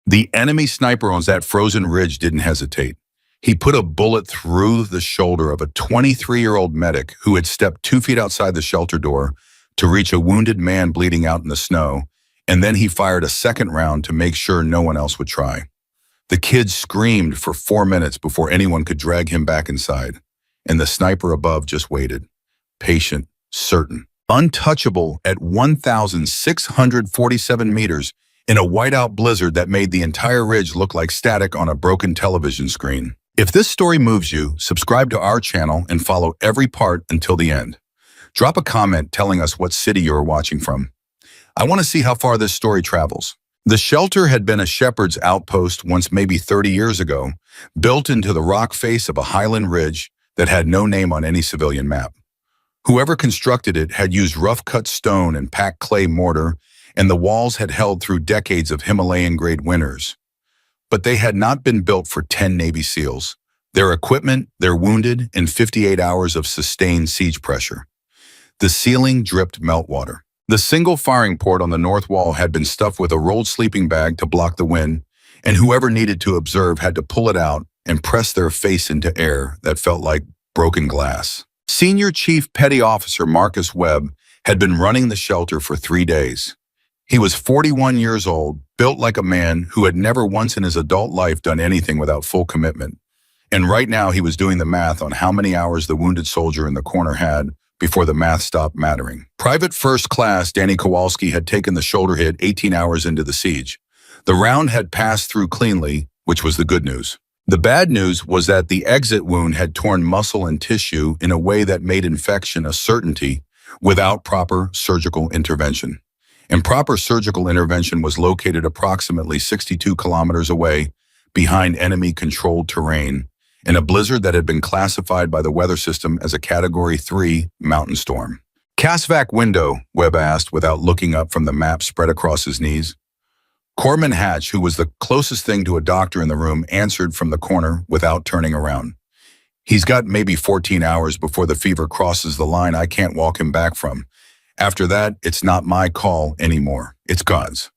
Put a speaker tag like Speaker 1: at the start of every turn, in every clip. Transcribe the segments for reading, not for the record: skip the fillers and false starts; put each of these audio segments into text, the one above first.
Speaker 1: The enemy sniper on that frozen ridge didn't hesitate. He put a bullet through the shoulder of a 23-year-old medic who had stepped 2 feet outside the shelter door to reach a wounded man bleeding out in the snow, and then he fired a second round to make sure no one else would try. The kid screamed for 4 minutes before anyone could drag him back inside, and the sniper above just waited, patient, certain, untouchable at 1,647 meters in a whiteout blizzard that made the entire ridge look like static on a broken television screen. If this story moves you, subscribe to our channel and follow every part until the end. Drop a comment telling us what city you are watching from. I want to see how far this story travels. The shelter had been a shepherd's outpost once, maybe 30 years ago, built into the rock face of a highland ridge that had no name on any civilian map. Whoever constructed it had used rough-cut stone and packed clay mortar, and the walls had held through decades of Himalayan-grade winters. But they had not been built for 10 Navy SEALs, their equipment, their wounded, and 58 hours of sustained siege pressure. The ceiling dripped meltwater. The single firing port on the north wall had been stuffed with a rolled sleeping bag to block the wind, and whoever needed to observe had to pull it out and press their face into air that felt like broken glass. Senior Chief Petty Officer Marcus Webb had been running the shelter for 3 days. He was 41 years old, built like a man who had never once in his adult life done anything without full commitment. And right now he was doing the math on how many hours the wounded soldier in the corner had before the math stopped mattering. Private First Class Danny Kowalski had taken the shoulder hit 18 hours into the siege. The round had passed through cleanly, which was the good news. The bad news was that the exit wound had torn muscle and tissue in a way that made infection a certainty without proper surgical intervention. And proper surgical intervention was located approximately 62 kilometers away behind enemy-controlled terrain in a blizzard that had been classified by the weather system as a Category 3 mountain storm. "CASVAC window," Webb asked without looking up from the map spread across his knees. Corpsman Hatch, who was the closest thing to a doctor in the room, answered from the corner without turning around. "He's got maybe 14 hours before the fever crosses the line I can't walk him back from. After that, it's not my call anymore. It's God's."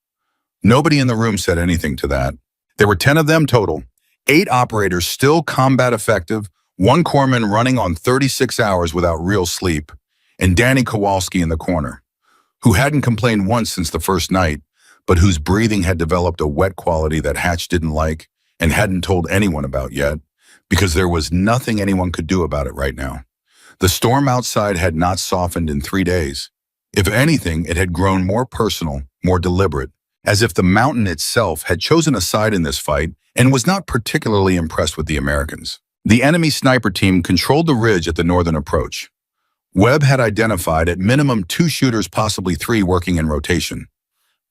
Speaker 1: Nobody in the room said anything to that. There were 10 of them total. 8 operators still combat effective, 1 corpsman running on 36 hours without real sleep, and Danny Kowalski in the corner, who hadn't complained once since the first night, but whose breathing had developed a wet quality that Hatch didn't like and hadn't told anyone about yet, because there was nothing anyone could do about it right now. The storm outside had not softened in 3 days. If anything, it had grown more personal, more deliberate, as if the mountain itself had chosen a side in this fight and was not particularly impressed with the Americans. The enemy sniper team controlled the ridge at the northern approach. Webb had identified at minimum 2 shooters, possibly 3, working in rotation.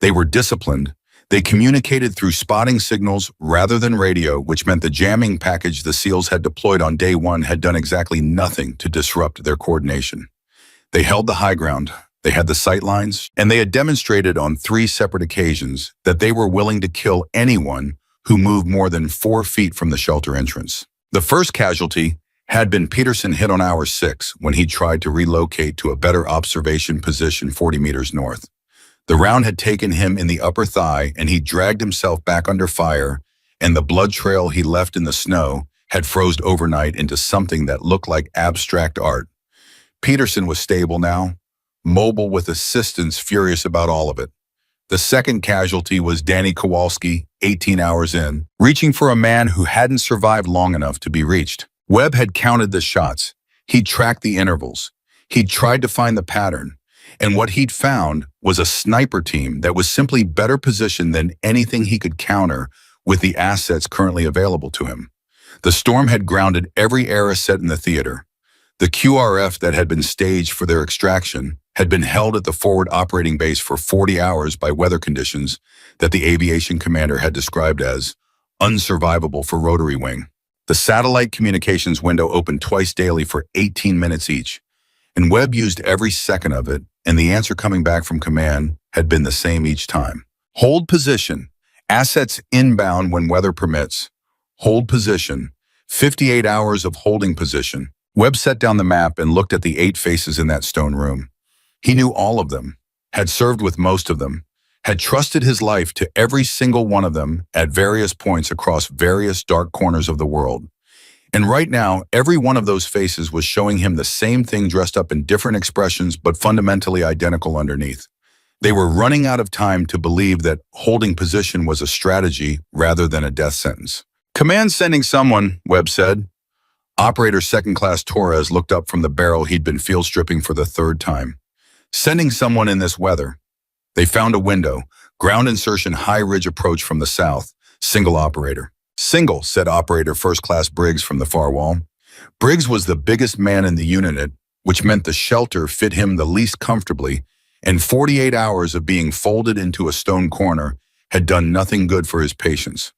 Speaker 1: They were disciplined. They communicated through spotting signals rather than radio, which meant the jamming package the SEALs had deployed on day 1 had done exactly nothing to disrupt their coordination. They held the high ground. They had the sight lines, and they had demonstrated on 3 separate occasions that they were willing to kill anyone who moved more than 4 feet from the shelter entrance. The first casualty had been Peterson, hit on hour 6 when he tried to relocate to a better observation position 40 meters north. The round had taken him in the upper thigh, and he dragged himself back under fire, and the blood trail he left in the snow had frozen overnight into something that looked like abstract art. Peterson was stable now, mobile with assistants furious about all of it. The second casualty was Danny Kowalski, 18 hours in, reaching for a man who hadn't survived long enough to be reached. Webb had counted the shots. He'd tracked the intervals. He'd tried to find the pattern. And what he'd found was a sniper team that was simply better positioned than anything he could counter with the assets currently available to him. The storm had grounded every air asset in the theater. The QRF that had been staged for their extraction had been held at the forward operating base for 40 hours by weather conditions that the aviation commander had described as unsurvivable for rotary wing. The satellite communications window opened twice daily for 18 minutes each, and Webb used every second of it, and the answer coming back from command had been the same each time. Hold position. Assets inbound when weather permits. Hold position. 58 hours of holding position. Webb set down the map and looked at the 8 faces in that stone room. He knew all of them, had served with most of them, had trusted his life to every single one of them at various points across various dark corners of the world. And right now, every one of those faces was showing him the same thing dressed up in different expressions but fundamentally identical underneath. They were running out of time to believe that holding position was a strategy rather than a death sentence. "Command sending someone," Webb said. Operator Second Class Torres looked up from the barrel he'd been field stripping for the third time. "Sending someone in this weather." They found a window. "Ground insertion high ridge approach from the south. Single operator." "Single," said Operator First Class Briggs from the far wall. Briggs was the biggest man in the unit, which meant the shelter fit him the least comfortably, and 48 hours of being folded into a stone corner had done nothing good for his patience.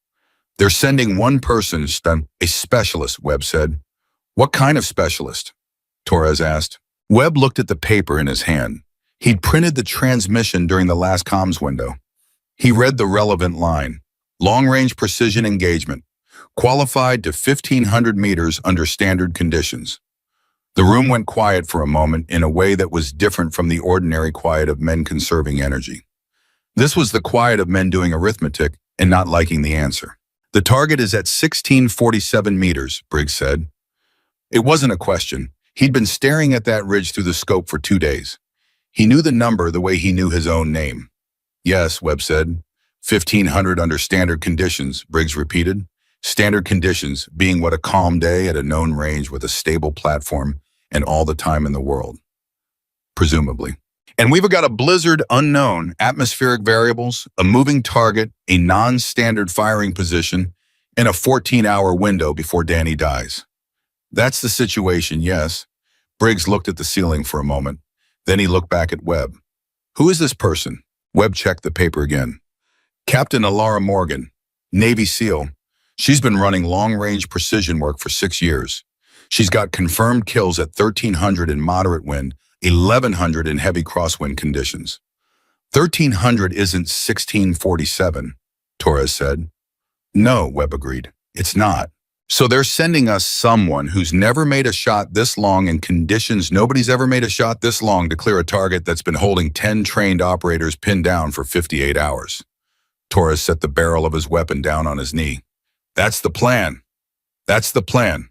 Speaker 1: "They're sending one person, a specialist," Webb said. "What kind of specialist?" Torres asked. Webb looked at the paper in his hand. He'd printed the transmission during the last comms window. He read the relevant line: long-range precision engagement, qualified to 1,500 meters under standard conditions. The room went quiet for a moment in a way that was different from the ordinary quiet of men conserving energy. This was the quiet of men doing arithmetic and not liking the answer. "The target is at 1,647 meters, Briggs said. It wasn't a question. He'd been staring at that ridge through the scope for 2 days. He knew the number the way he knew his own name. "Yes," Webb said. 1,500 under standard conditions," Briggs repeated. Standard conditions being what a calm day at a known range with a stable platform and all the time in the world. Presumably. "And we've got a blizzard unknown, atmospheric variables, a moving target, a non-standard firing position, and a 14-hour window before Danny dies." "That's the situation, yes." Briggs looked at the ceiling for a moment. Then he looked back at Webb. "Who is this person?" Webb checked the paper again. "Captain Alara Morgan, Navy SEAL. She's been running long-range precision work for 6 years. She's got confirmed kills at 1,300 in moderate wind, 1,100 in heavy crosswind conditions." 1,300 isn't 1,647, Torres said. "No," Webb agreed. "It's not. So they're sending us someone who's never made a shot this long in conditions nobody's ever made a shot this long to clear a target that's been holding 10 trained operators pinned down for 58 hours. Torres set the barrel of his weapon down on his knee. "That's the plan. That's the plan."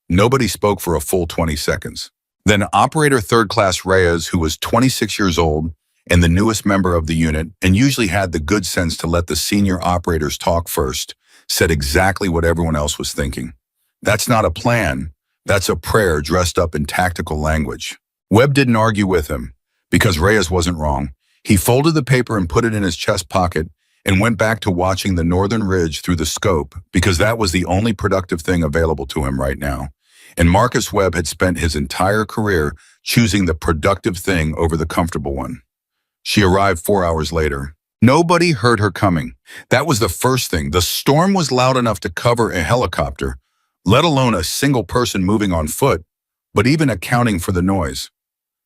Speaker 1: Nobody spoke for a full 20 seconds. Then Operator Third Class Reyes, who was 26 years old and the newest member of the unit and usually had the good sense to let the senior operators talk first, said exactly what everyone else was thinking. "That's not a plan. That's a prayer dressed up in tactical language." Webb didn't argue with him, because Reyes wasn't wrong. He folded the paper and put it in his chest pocket and went back to watching the northern ridge through the scope, because that was the only productive thing available to him right now. And Marcus Webb had spent his entire career choosing the productive thing over the comfortable one. She arrived 4 hours later. Nobody heard her coming. That was the first thing. The storm was loud enough to cover a helicopter, let alone a single person moving on foot, but even accounting for the noise.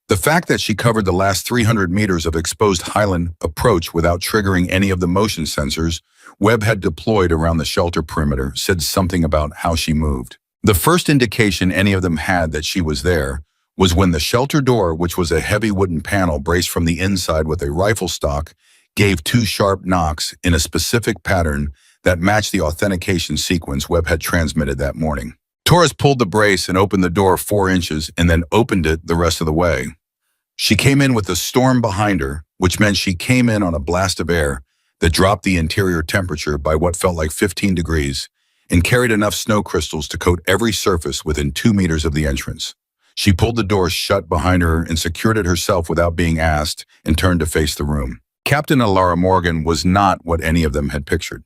Speaker 1: The fact that she covered the last 300 meters of exposed highland approach without triggering any of the motion sensors Webb had deployed around the shelter perimeter said something about how she moved. The first indication any of them had that she was there was when the shelter door, which was a heavy wooden panel braced from the inside with a rifle stock, gave 2 sharp knocks in a specific pattern that matched the authentication sequence Webb had transmitted that morning. Torres pulled the brace and opened the door 4 inches and then opened it the rest of the way. She came in with the storm behind her, which meant she came in on a blast of air that dropped the interior temperature by what felt like 15 degrees and carried enough snow crystals to coat every surface within 2 meters of the entrance. She pulled the door shut behind her and secured it herself without being asked and turned to face the room. Captain Alara Morgan was not what any of them had pictured.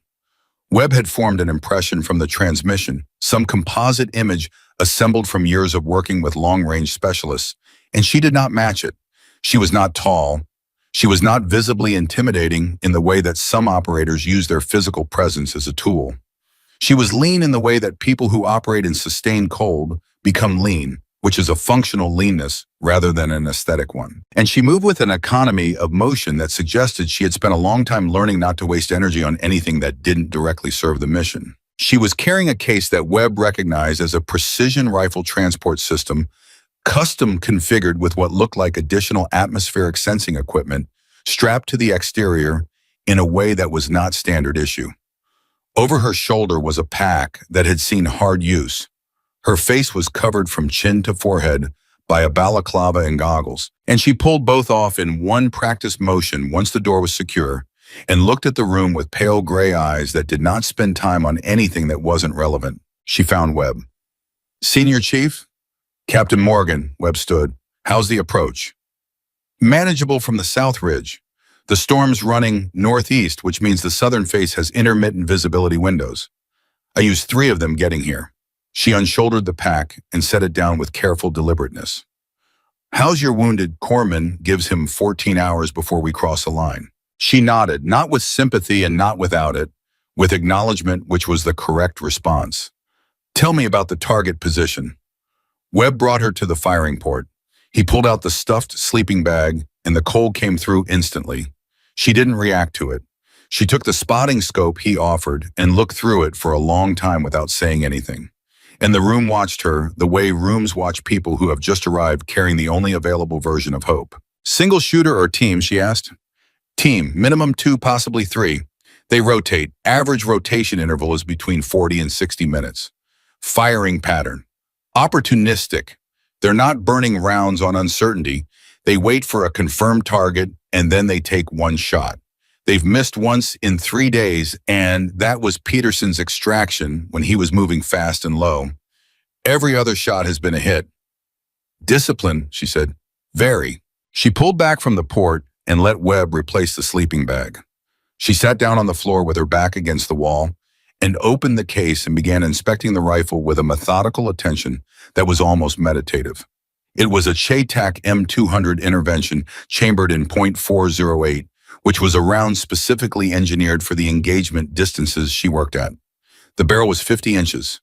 Speaker 1: Webb had formed an impression from the transmission, some composite image assembled from years of working with long-range specialists, and she did not match it. She was not tall. She was not visibly intimidating in the way that some operators use their physical presence as a tool. She was lean in the way that people who operate in sustained cold become lean, which is a functional leanness rather than an aesthetic one. And she moved with an economy of motion that suggested she had spent a long time learning not to waste energy on anything that didn't directly serve the mission. She was carrying a case that Webb recognized as a precision rifle transport system, custom configured with what looked like additional atmospheric sensing equipment strapped to the exterior in a way that was not standard issue. Over her shoulder was a pack that had seen hard use. Her face was covered from chin to forehead by a balaclava and goggles, and she pulled both off in one practice motion once the door was secure and looked at the room with pale gray eyes that did not spend time on anything that wasn't relevant. She found Webb. "Senior Chief?" "Captain Morgan," Webb stood. "How's the approach?" "Manageable from the South Ridge. The storm's running northeast, which means the southern face has intermittent visibility windows. I used 3 of them getting here." She unshouldered the pack and set it down with careful deliberateness. "How's your wounded? Corpsman gives him 14 hours before we cross the line." She nodded, not with sympathy and not without it, with acknowledgement, which was the correct response. "Tell me about the target position." Webb brought her to the firing port. He pulled out the stuffed sleeping bag, and the cold came through instantly. She didn't react to it. She took the spotting scope he offered and looked through it for a long time without saying anything. And the room watched her the way rooms watch people who have just arrived carrying the only available version of hope. "Single shooter or team?" she asked. "Team, minimum 2, possibly 3. They rotate. Average rotation interval is between 40 and 60 minutes. Firing pattern. Opportunistic. They're not burning rounds on uncertainty. They wait for a confirmed target, and then they take one shot. They've missed once in 3 days, and that was Peterson's extraction when he was moving fast and low. Every other shot has been a hit." "Discipline," she said. "Very." She pulled back from the port and let Webb replace the sleeping bag. She sat down on the floor with her back against the wall and opened the case and began inspecting the rifle with a methodical attention that was almost meditative. It was a Chaytak M200 intervention chambered in .408, which was a round specifically engineered for the engagement distances she worked at. The barrel was 50 inches.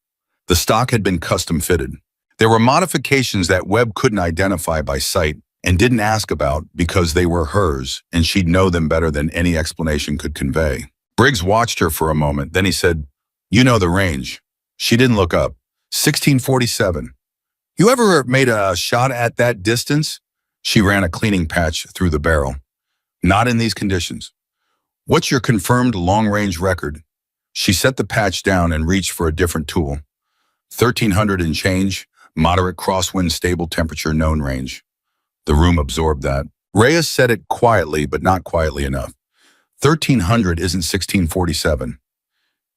Speaker 1: The stock had been custom fitted. There were modifications that Webb couldn't identify by sight and didn't ask about because they were hers, and she'd know them better than any explanation could convey. Briggs watched her for a moment, then he said, "You know the range." She didn't look up. 1647. "You ever made a shot at that distance?" She ran a cleaning patch through the barrel. "Not in these conditions." "What's your confirmed long-range record?" She set the patch down and reached for a different tool. 1300 and change, moderate crosswind, stable temperature, known range. The room absorbed that. Reyes said it quietly, but not quietly enough. 1300 isn't 1647.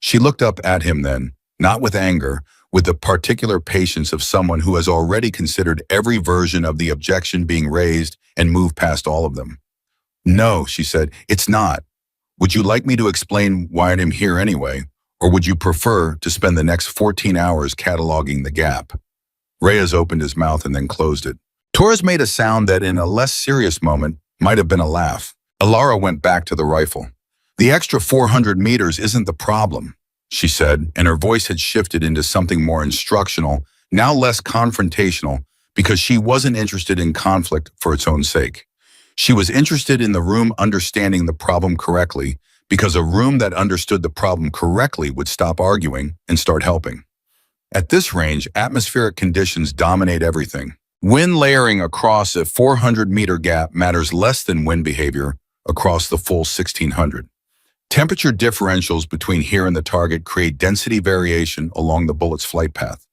Speaker 1: She looked up at him then, not with anger, with the particular patience of someone who has already considered every version of the objection being raised and moved past all of them. "No," she said, "it's not. Would you like me to explain why I'm here anyway, or would you prefer to spend the next 14 hours cataloging the gap?" Reyes opened his mouth and then closed it. Torres made a sound that in a less serious moment might have been a laugh. Alara went back to the rifle. "The extra 400 meters isn't the problem," she said, and her voice had shifted into something more instructional, now less confrontational, because she wasn't interested in conflict for its own sake. She was interested in the room understanding the problem correctly, because a room that understood the problem correctly would stop arguing and start helping. At this range, atmospheric conditions dominate everything. Wind layering across a 400-meter gap matters less than wind behavior across the full 1600. Temperature differentials between here and the target create density variation along the bullet's flight path.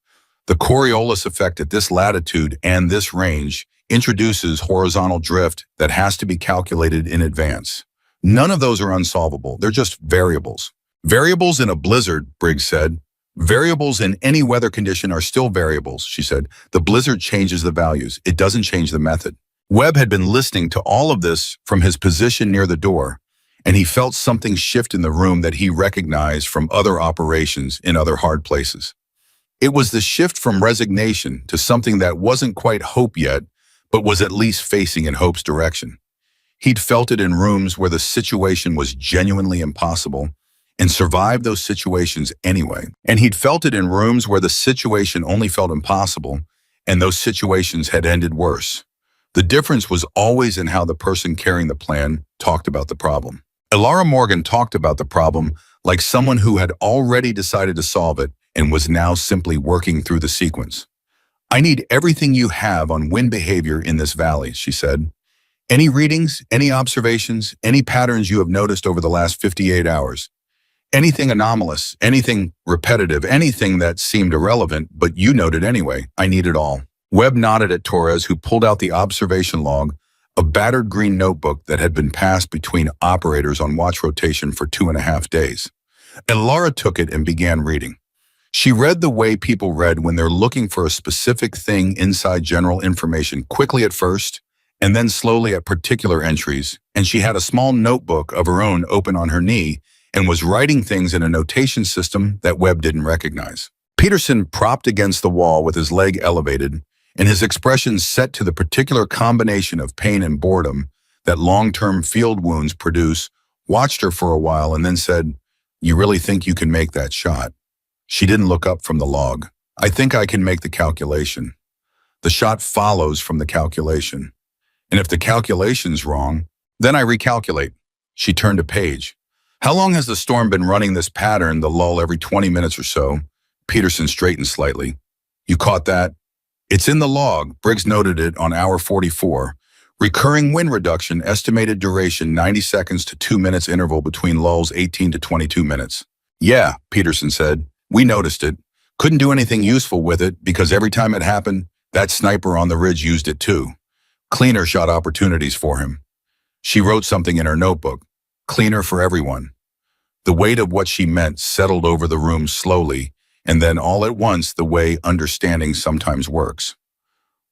Speaker 1: The Coriolis effect at this latitude and this range introduces horizontal drift that has to be calculated in advance. None of those are unsolvable. They're just variables. "Variables in a blizzard," Briggs said. "Variables in any weather condition are still variables," she said. "The blizzard changes the values. It doesn't change the method." Webb had been listening to all of this from his position near the door, and he felt something shift in the room that he recognized from other operations in other hard places. It was the shift from resignation to something that wasn't quite hope yet, but was at least facing in hope's direction. He'd felt it in rooms where the situation was genuinely impossible and survived those situations anyway. And he'd felt it in rooms where the situation only felt impossible and those situations had ended worse. The difference was always in how the person carrying the plan talked about the problem. Alara Morgan talked about the problem like someone who had already decided to solve it and was now simply working through the sequence. "I need everything you have on wind behavior in this valley," she said. Any readings, any observations, any patterns you have noticed over the last 58 hours? Anything anomalous, anything repetitive, anything that seemed irrelevant, but you noted anyway. I need it all. Webb nodded at Torres, who pulled out the observation log, a battered green notebook that had been passed between operators on watch rotation for 2.5 days. And Laura took it and began reading. She read the way people read when they're looking for a specific thing inside general information, quickly at first, and then slowly at particular entries, and she had a small notebook of her own open on her knee and was writing things in a notation system that Webb didn't recognize. Peterson propped against the wall with his leg elevated and his expression set to the particular combination of pain and boredom that long-term field wounds produce, watched her for a while and then said, "You really think you can make that shot?" She didn't look up from the log. "I think I can make the calculation. The shot follows from the calculation. And if the calculation's wrong, then I recalculate." She turned a page. "How long has the storm been running this pattern, the lull every 20 minutes or so?" Peterson straightened slightly. "You caught that?" "It's in the log." Briggs noted it on hour 44. "Recurring wind reduction, estimated duration 90 seconds to 2 minutes interval between lulls 18 to 22 minutes. "Yeah," Peterson said. "We noticed it. Couldn't do anything useful with it because every time it happened, that sniper on the ridge used it too. Cleaner shot opportunities for him." She wrote something in her notebook. "Cleaner for everyone." The weight of what she meant settled over the room slowly, and then all at once the way understanding sometimes works.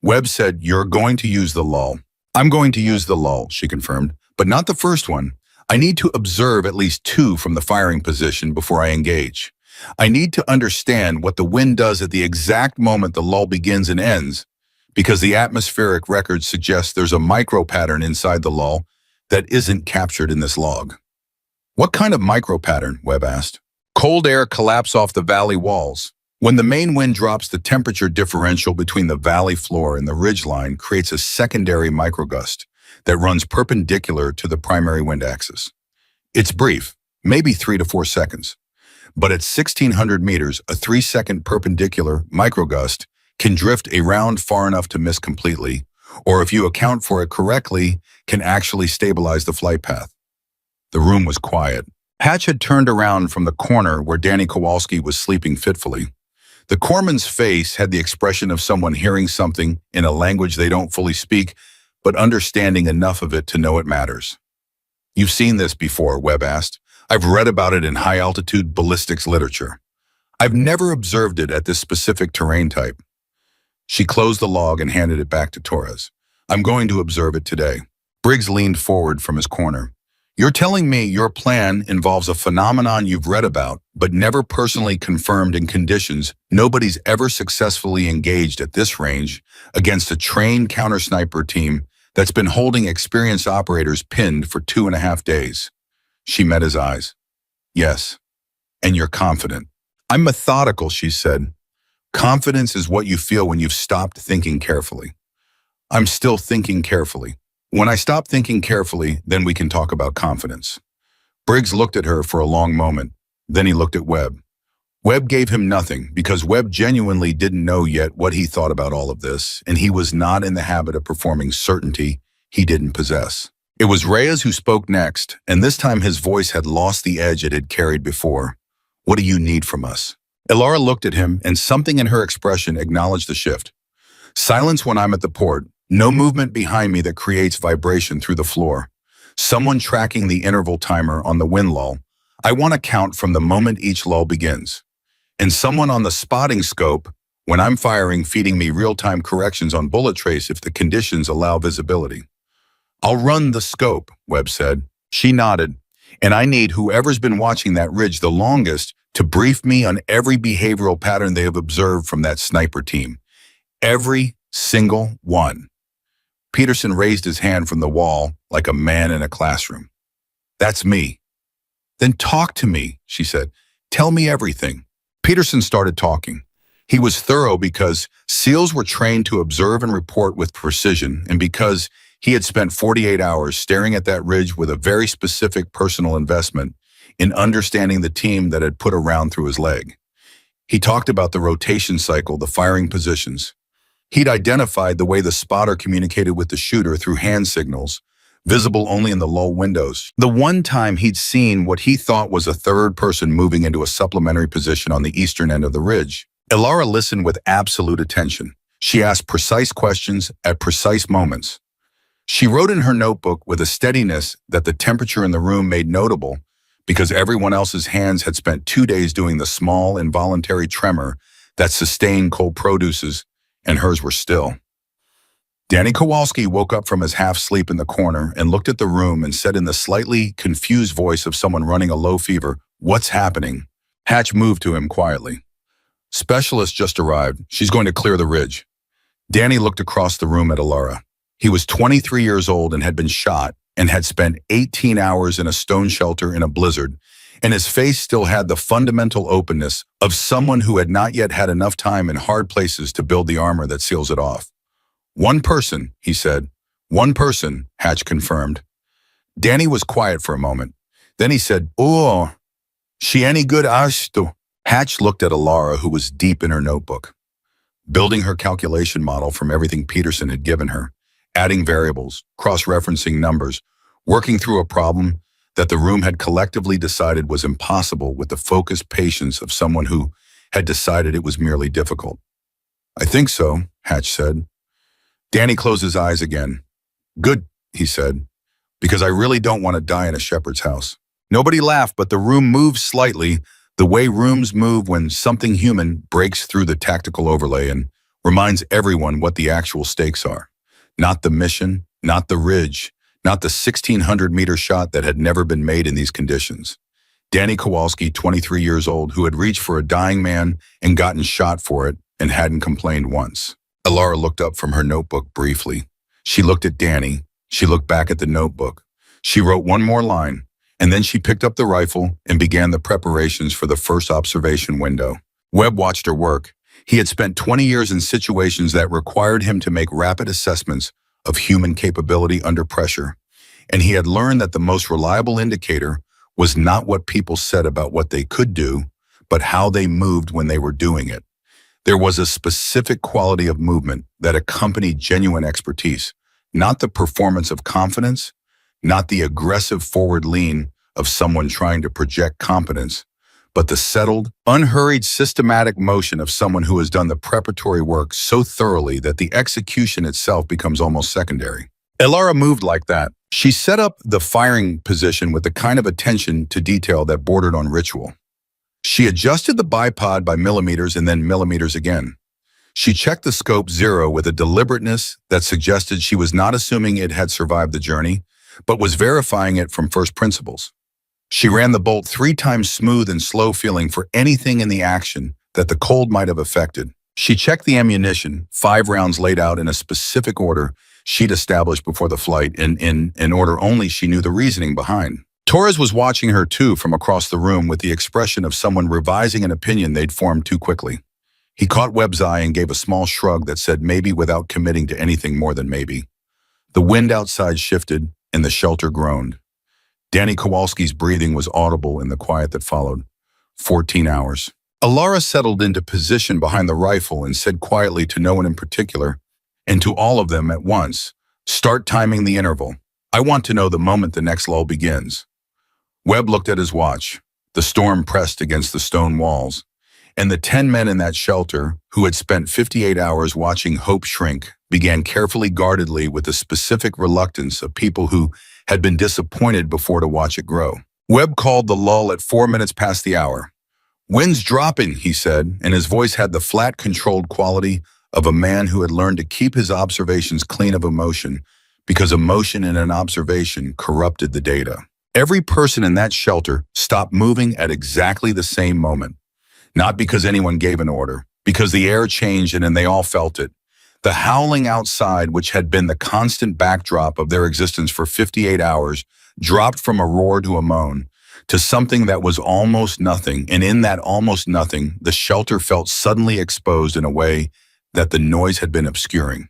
Speaker 1: Webb said, "You're going to use the lull." "I'm going to use the lull," she confirmed, "but not the first one. I need to observe at least 2 from the firing position before I engage. I need to understand what the wind does at the exact moment the lull begins and ends, because the atmospheric record suggests there's a micro pattern inside the lull that isn't captured in this log." "What kind of micro pattern?" Webb asked. "Cold air collapse off the valley walls. When the main wind drops, the temperature differential between the valley floor and the ridge line creates a secondary microgust that runs perpendicular to the primary wind axis. It's brief, maybe 3 to 4 seconds. But at 1,600 meters, a 3-second perpendicular microgust can drift around far enough to miss completely, or if you account for it correctly, can actually stabilize the flight path." The room was quiet. Hatch had turned around from the corner where Danny Kowalski was sleeping fitfully. The corpsman's face had the expression of someone hearing something in a language they don't fully speak, but understanding enough of it to know it matters. "You've seen this before?" Webb asked. "I've read about it in high-altitude ballistics literature. I've never observed it at this specific terrain type." She closed the log and handed it back to Torres. "I'm going to observe it today." Briggs leaned forward from his corner. "You're telling me your plan involves a phenomenon you've read about, but never personally confirmed in conditions nobody's ever successfully engaged at this range against a trained counter-sniper team that's been holding experienced operators pinned for 2.5 days. She met his eyes. "Yes. And you're confident." "I'm methodical," she said. "Confidence is what you feel when you've stopped thinking carefully." "I'm still thinking carefully. When I stop thinking carefully, then we can talk about confidence." Briggs looked at her for a long moment. Then he looked at Webb. Webb gave him nothing because Webb genuinely didn't know yet what he thought about all of this, and he was not in the habit of performing certainty he didn't possess. It was Reyes who spoke next, and this time his voice had lost the edge it had carried before. "What do you need from us?" Elara looked at him, and something in her expression acknowledged the shift. "Silence when I'm at the port. No movement behind me that creates vibration through the floor. Someone tracking the interval timer on the wind lull. I want to count from the moment each lull begins. And someone on the spotting scope, when I'm firing, feeding me real-time corrections on bullet trace if the conditions allow visibility." "I'll run the scope," Webb said. She nodded. "And I need whoever's been watching that ridge the longest to brief me on every behavioral pattern they have observed from that sniper team. Every single one." Peterson raised his hand from the wall like a man in a classroom. "That's me." "Then talk to me," she said. "Tell me everything." Peterson started talking. He was thorough because SEALs were trained to observe and report with precision, and because he had spent 48 hours staring at that ridge with a very specific personal investment in understanding the team that had put a round through his leg. He talked about the rotation cycle, the firing positions. He'd identified the way the spotter communicated with the shooter through hand signals, visible only in the lull windows. The one time he'd seen what he thought was a third person moving into a supplementary position on the eastern end of the ridge. Ilara listened with absolute attention. She asked precise questions at precise moments. She wrote in her notebook with a steadiness that the temperature in the room made notable because everyone else's hands had spent 2 days doing the small, involuntary tremor that sustained cold produces, and hers were still. Danny Kowalski woke up from his half-sleep in the corner and looked at the room and said in the slightly confused voice of someone running a low fever, "What's happening?" Hatch moved to him quietly. "Specialist just arrived. She's going to clear the ridge." Danny looked across the room at Ilara. He was 23 years old and had been shot and had spent 18 hours in a stone shelter in a blizzard, and his face still had the fundamental openness of someone who had not yet had enough time in hard places to build the armor that seals it off. "One person," he said. "One person," Hatch confirmed. Danny was quiet for a moment. Then he said, "Oh, she any good ashto?" Hatch looked at Ilara, who was deep in her notebook, building her calculation model from everything Peterson had given her, adding variables, cross-referencing numbers, working through a problem that the room had collectively decided was impossible with the focused patience of someone who had decided it was merely difficult. "I think so," Hatch said. Danny closed his eyes again. "Good," he said, "because I really don't want to die in a shepherd's house." Nobody laughed, but the room moved slightly, the way rooms move when something human breaks through the tactical overlay and reminds everyone what the actual stakes are. Not the mission, not the ridge, not the 1,600-meter shot that had never been made in these conditions. Danny Kowalski, 23 years old, who had reached for a dying man and gotten shot for it and hadn't complained once. Ilara looked up from her notebook briefly. She looked at Danny. She looked back at the notebook. She wrote one more line, and then she picked up the rifle and began the preparations for the first observation window. Webb watched her work. He had spent 20 years in situations that required him to make rapid assessments of human capability under pressure, and he had learned that the most reliable indicator was not what people said about what they could do, but how they moved when they were doing it. There was a specific quality of movement that accompanied genuine expertise, not the performance of confidence, not the aggressive forward lean of someone trying to project competence, but the settled, unhurried, systematic motion of someone who has done the preparatory work so thoroughly that the execution itself becomes almost secondary. Ilara moved like that. She set up the firing position with the kind of attention to detail that bordered on ritual. She adjusted the bipod by millimeters and then millimeters again. She checked the scope 0 with a deliberateness that suggested she was not assuming it had survived the journey, but was verifying it from first principles. She ran the bolt 3 times smooth and slow feeling for anything in the action that the cold might have affected. She checked the ammunition, 5 rounds laid out in a specific order she'd established before the flight, in an order only she knew the reasoning behind. Torres was watching her too from across the room with the expression of someone revising an opinion they'd formed too quickly. He caught Webb's eye and gave a small shrug that said maybe without committing to anything more than maybe. The wind outside shifted and the shelter groaned. Danny Kowalski's breathing was audible in the quiet that followed. 14 hours. Ilara settled into position behind the rifle and said quietly to no one in particular, and to all of them at once, "Start timing the interval. I want to know the moment the next lull begins." Webb looked at his watch. The storm pressed against the stone walls, and the 10 men in that shelter, who had spent 58 hours watching hope shrink, began carefully, guardedly, with the specific reluctance of people who had been disappointed before to watch it grow. Webb called the lull at 4 minutes past the hour. "Wind's dropping," he said, and his voice had the flat, controlled quality of a man who had learned to keep his observations clean of emotion, because emotion in an observation corrupted the data. Every person in that shelter stopped moving at exactly the same moment. Not because anyone gave an order, because the air changed and they all felt it. The howling outside, which had been the constant backdrop of their existence for 58 hours, dropped from a roar to a moan, to something that was almost nothing, and in that almost nothing, the shelter felt suddenly exposed in a way that the noise had been obscuring.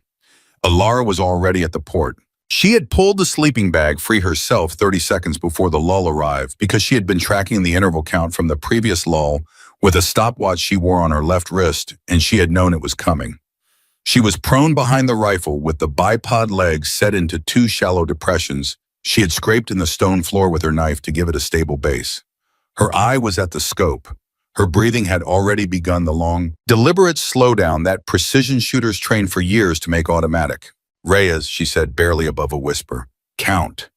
Speaker 1: Ilara was already at the port. She had pulled the sleeping bag free herself 30 seconds before the lull arrived because she had been tracking the interval count from the previous lull with a stopwatch she wore on her left wrist, and she had known it was coming. She was prone behind the rifle with the bipod legs set into two shallow depressions. She had scraped in the stone floor with her knife to give it a stable base. Her eye was at the scope. Her breathing had already begun the long, deliberate slowdown that precision shooters train for years to make automatic. "Reyes," she said barely above a whisper. "Count."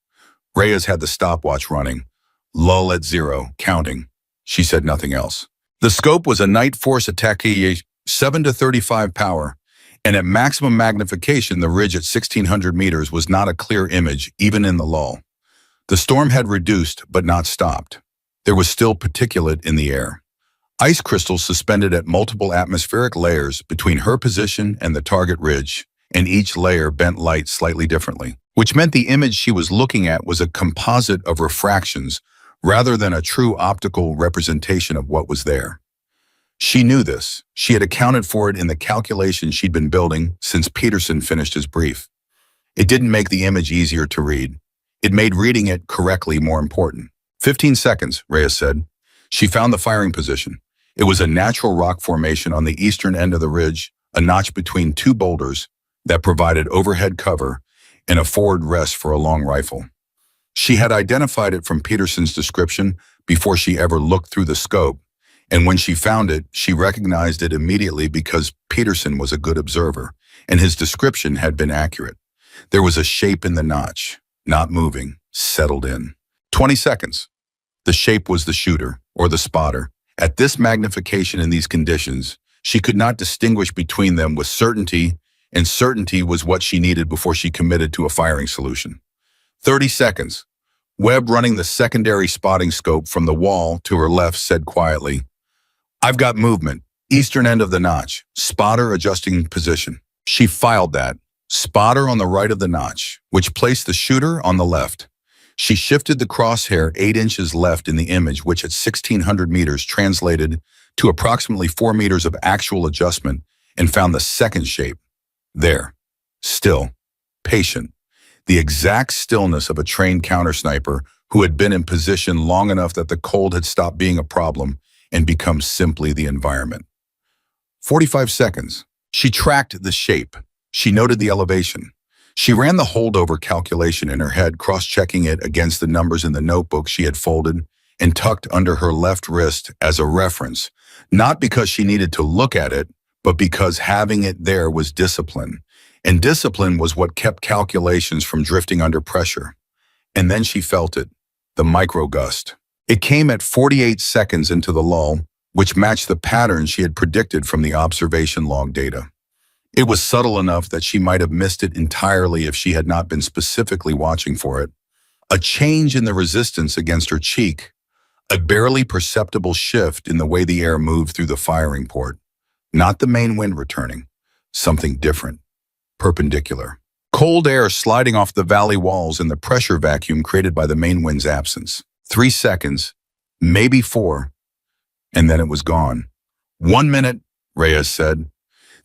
Speaker 1: Reyes had the stopwatch running. "Lull at 0, counting." She said nothing else. The scope was a Night Force Attaque 7 to 35 power, and at maximum magnification, the ridge at 1,600 meters was not a clear image, even in the lull. The storm had reduced, but not stopped. There was still particulate in the air. Ice crystals suspended at multiple atmospheric layers between her position and the target ridge, and each layer bent light slightly differently, which meant the image she was looking at was a composite of refractions rather than a true optical representation of what was there. She knew this. She had accounted for it in the calculations she'd been building since Peterson finished his brief. It didn't make the image easier to read. It made reading it correctly more important. 15 seconds, Reyes said. She found the firing position. It was a natural rock formation on the eastern end of the ridge, a notch between two boulders that provided overhead cover and a forward rest for a long rifle. She had identified it from Peterson's description before she ever looked through the scope, and when she found it, she recognized it immediately because Peterson was a good observer, and his description had been accurate. There was a shape in the notch, not moving, settled in. 20 seconds. The shape was the shooter, or the spotter. At this magnification in these conditions, she could not distinguish between them with certainty, and certainty was what she needed before she committed to a firing solution. 30 seconds. Webb, running the secondary spotting scope from the wall to her left, said quietly, "I've got movement. Eastern end of the notch. Spotter adjusting position." She filed that. Spotter on the right of the notch, which placed the shooter on the left. She shifted the crosshair 8 inches left in the image, which at 1,600 meters translated to approximately 4 meters of actual adjustment, and found the second shape. There. Still. Patient. The exact stillness of a trained countersniper who had been in position long enough that the cold had stopped being a problem and become simply the environment. 45 seconds. She tracked the shape. She noted the elevation. She ran the holdover calculation in her head, cross-checking it against the numbers in the notebook she had folded and tucked under her left wrist as a reference, not because she needed to look at it, but because having it there was discipline. And discipline was what kept calculations from drifting under pressure. And then she felt it, the microgust. It came at 48 seconds into the lull, which matched the pattern she had predicted from the observation log data. It was subtle enough that she might have missed it entirely if she had not been specifically watching for it. A change in the resistance against her cheek, a barely perceptible shift in the way the air moved through the firing port. Not the main wind returning, something different, perpendicular. Cold air sliding off the valley walls in the pressure vacuum created by the main wind's absence. 3 seconds, maybe 4, and then it was gone. 1 minute, Reyes said.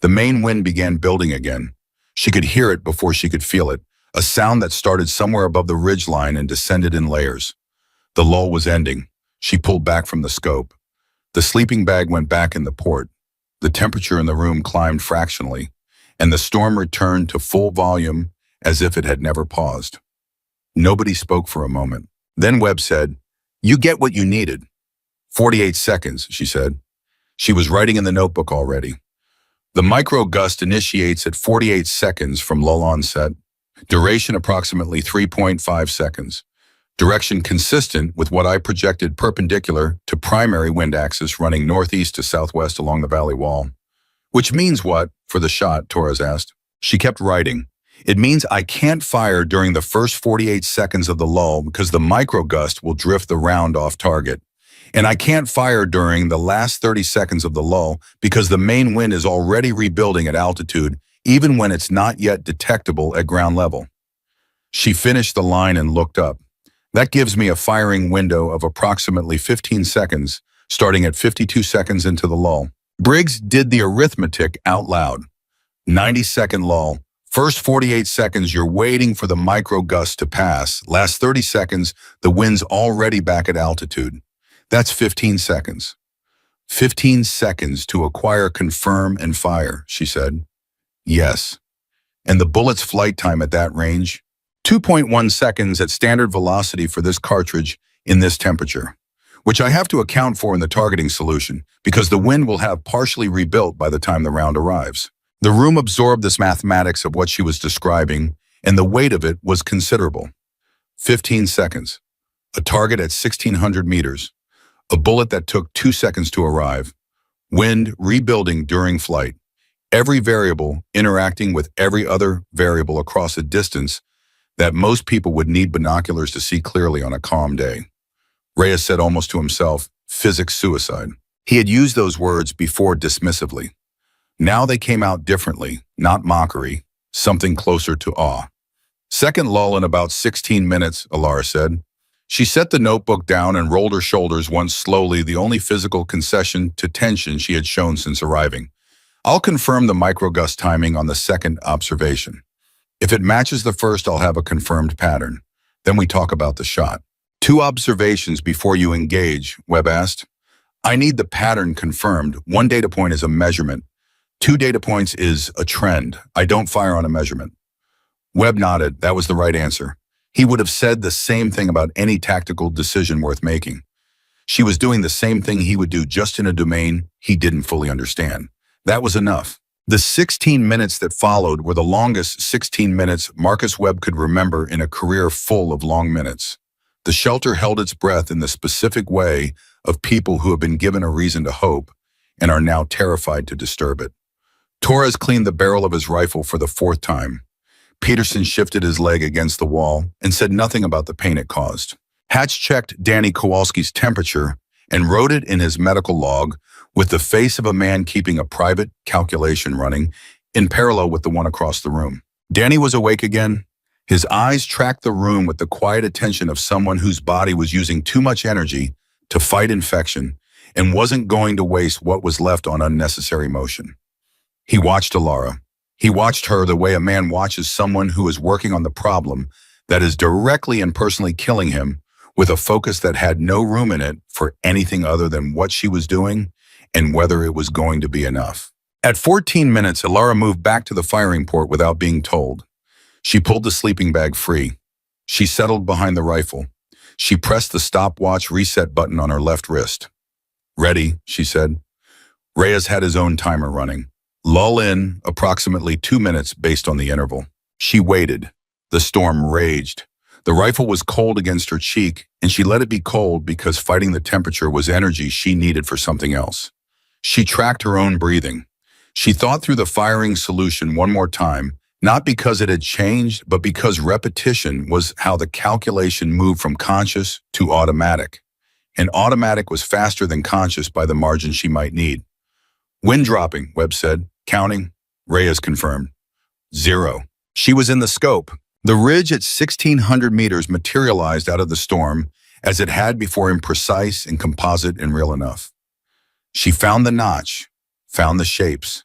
Speaker 1: The main wind began building again. She could hear it before she could feel it, a sound that started somewhere above the ridgeline and descended in layers. The lull was ending. She pulled back from the scope. The sleeping bag went back in the port. The temperature in the room climbed fractionally, and the storm returned to full volume as if it had never paused. Nobody spoke for a moment. Then Webb said, "You get what you needed." 48 seconds, she said. She was writing in the notebook already. The microgust initiates at 48 seconds from lull onset. Duration approximately 3.5 seconds. Direction consistent with what I projected perpendicular to primary wind axis running northeast to southwest along the valley wall. "Which means what?" for the shot, Torres asked. She kept writing. "It means I can't fire during the first 48 seconds of the lull because the microgust will drift the round off target. And I can't fire during the last 30 seconds of the lull because the main wind is already rebuilding at altitude, even when it's not yet detectable at ground level." She finished the line and looked up. "That gives me a firing window of approximately 15 seconds, starting at 52 seconds into the lull." Briggs did the arithmetic out loud. 90-second lull. First 48 seconds, you're waiting for the microgust to pass. Last 30 seconds, the wind's already back at altitude. That's 15 seconds. 15 seconds to acquire, confirm, and fire, she said. Yes. And the bullet's flight time at that range? 2.1 seconds at standard velocity for this cartridge in this temperature, which I have to account for in the targeting solution because the wind will have partially rebuilt by the time the round arrives. The room absorbed this mathematics of what she was describing, and the weight of it was considerable. 15 seconds. A target at 1,600 meters. A bullet that took 2 seconds to arrive. Wind rebuilding during flight. Every variable interacting with every other variable across a distance that most people would need binoculars to see clearly on a calm day. Reyes said almost to himself, physics suicide. He had used those words before dismissively. Now they came out differently, not mockery, something closer to awe. Second lull in about 16 minutes, Alara said. She set the notebook down and rolled her shoulders once slowly, the only physical concession to tension she had shown since arriving. I'll confirm the microgust timing on the second observation. If it matches the first, I'll have a confirmed pattern. Then we talk about the shot. 2 observations before you engage, Webb asked. I need the pattern confirmed. 1 data point is a measurement. 2 data points is a trend. I don't fire on a measurement. Webb nodded. That was the right answer. He would have said the same thing about any tactical decision worth making. She was doing the same thing he would do, just in a domain he didn't fully understand. That was enough. The 16 minutes that followed were the longest 16 minutes Marcus Webb could remember in a career full of long minutes. The shelter held its breath in the specific way of people who have been given a reason to hope and are now terrified to disturb it. Torres cleaned the barrel of his rifle for the 4th time. Peterson shifted his leg against the wall and said nothing about the pain it caused. Hatch checked Danny Kowalski's temperature and wrote it in his medical log with the face of a man keeping a private calculation running in parallel with the one across the room. Danny was awake again. His eyes tracked the room with the quiet attention of someone whose body was using too much energy to fight infection and wasn't going to waste what was left on unnecessary motion. He watched Alara. He watched her the way a man watches someone who is working on the problem that is directly and personally killing him, with a focus that had no room in it for anything other than what she was doing and whether it was going to be enough. At 14 minutes, Alara moved back to the firing port without being told. She pulled the sleeping bag free. She settled behind the rifle. She pressed the stopwatch reset button on her left wrist. Ready, she said. Reyes had his own timer running. Lull in approximately 2 minutes based on the interval. She waited. The storm raged. The rifle was cold against her cheek, and she let it be cold because fighting the temperature was energy she needed for something else. She tracked her own breathing. She thought through the firing solution one more time, not because it had changed, but because repetition was how the calculation moved from conscious to automatic. And automatic was faster than conscious by the margin she might need. Wind dropping, Webb said. Counting. Reyes confirmed. 0. She was in the scope. The ridge at 1,600 meters materialized out of the storm as it had before, imprecise and composite and real enough. She found the notch, found the shapes.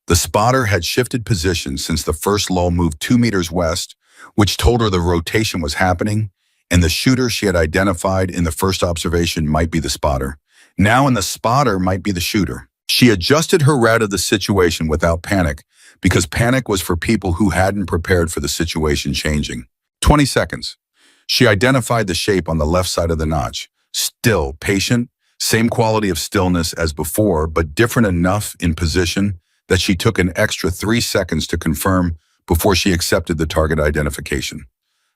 Speaker 1: The spotter had shifted position since the first lull moved 2 meters west, which told her the rotation was happening, and the shooter she had identified in the first observation might be the spotter. Now in the spotter might be the shooter. She adjusted her route of the situation without panic, because panic was for people who hadn't prepared for the situation changing. 20 seconds. She identified the shape on the left side of the notch. Still, patient, same quality of stillness as before, but different enough in position that she took an extra 3 seconds to confirm before she accepted the target identification.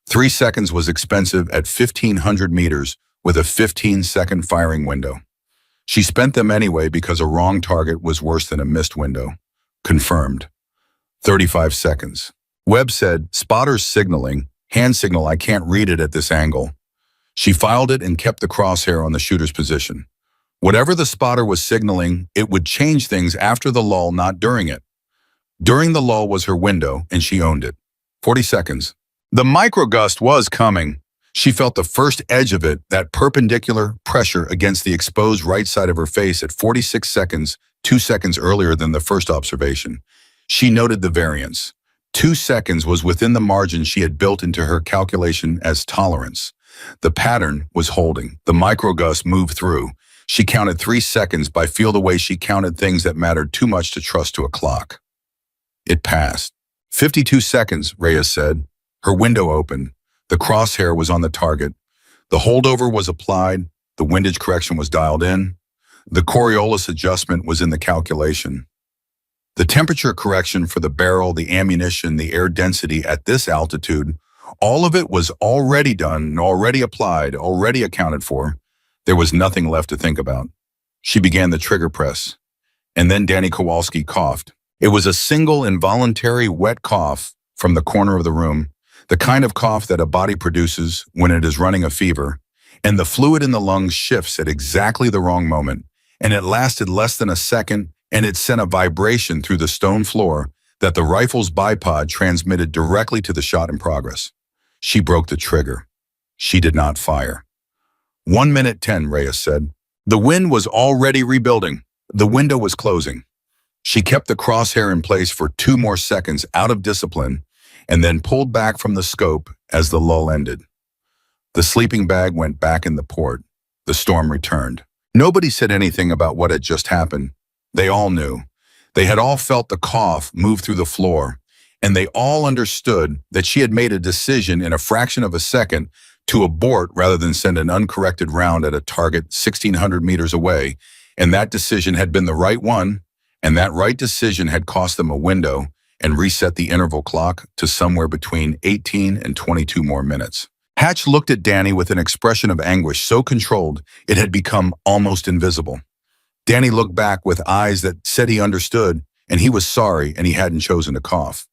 Speaker 1: 3 seconds was expensive at 1,500 meters with a 15-second firing window. She spent them anyway because a wrong target was worse than a missed window. Confirmed. 35 seconds. Webb said, spotter's signaling, hand signal, I can't read it at this angle. She filed it and kept the crosshair on the shooter's position. Whatever the spotter was signaling, it would change things after the lull, not during it. During the lull was her window, and she owned it. 40 seconds. The microgust was coming. She felt the first edge of it, that perpendicular pressure against the exposed right side of her face at 46 seconds, 2 seconds earlier than the first observation. She noted the variance. 2 seconds was within the margin she had built into her calculation as tolerance. The pattern was holding. The microgust moved through. She counted 3 seconds by feel the way she counted things that mattered too much to trust to a clock. It passed. 52 seconds, Reyes said. Her window opened. The crosshair was on the target. The holdover was applied. The windage correction was dialed in. The Coriolis adjustment was in the calculation. The temperature correction for the barrel, the ammunition, the air density at this altitude, all of it was already done, already applied, already accounted for. There was nothing left to think about. She began the trigger press. And then Danny Kowalski coughed. It was a single involuntary wet cough from the corner of the room, the kind of cough that a body produces when it is running a fever, and the fluid in the lungs shifts at exactly the wrong moment, and it lasted less than a second, and it sent a vibration through the stone floor that the rifle's bipod transmitted directly to the shot in progress. She broke the trigger. She did not fire. 1 minute 10, Reyes said. The wind was already rebuilding. The window was closing. She kept the crosshair in place for 2 more seconds out of discipline and then pulled back from the scope as the lull ended. The sleeping bag went back in the port. The storm returned. Nobody said anything about what had just happened. They all knew. They had all felt the cough move through the floor, and they all understood that she had made a decision in a fraction of a second to abort rather than send an uncorrected round at a target 1,600 meters away, and that decision had been the right one, and that right decision had cost them a window and reset the interval clock to somewhere between 18 and 22 more minutes. Hatch looked at Danny with an expression of anguish so controlled it had become almost invisible. Danny looked back with eyes that said he understood, and he was sorry and he hadn't chosen to cough.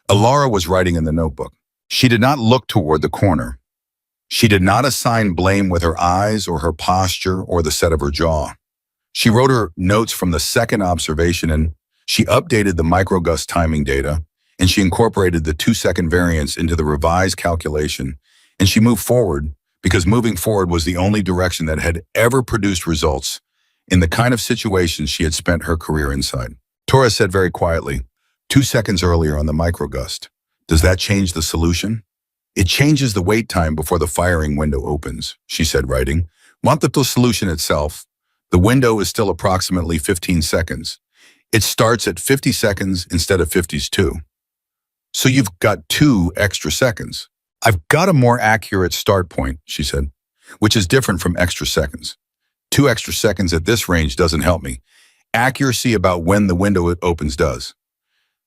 Speaker 1: Alara was writing in the notebook. She did not look toward the corner. She did not assign blame with her eyes or her posture or the set of her jaw. She wrote her notes from the second observation, and she updated the microgust timing data, and she incorporated the 2-second variance into the revised calculation, and she moved forward because moving forward was the only direction that had ever produced results in the kind of situations she had spent her career inside. Torres said very quietly, 2 seconds earlier on the microgust. Does that change the solution? It changes the wait time before the firing window opens, she said, writing. Want the solution itself? The window is still approximately 15 seconds. It starts at 50 seconds instead of 52. So you've got 2 extra seconds. I've got a more accurate start point, she said, which is different from extra seconds. 2 extra seconds at this range doesn't help me. Accuracy about when the window opens does.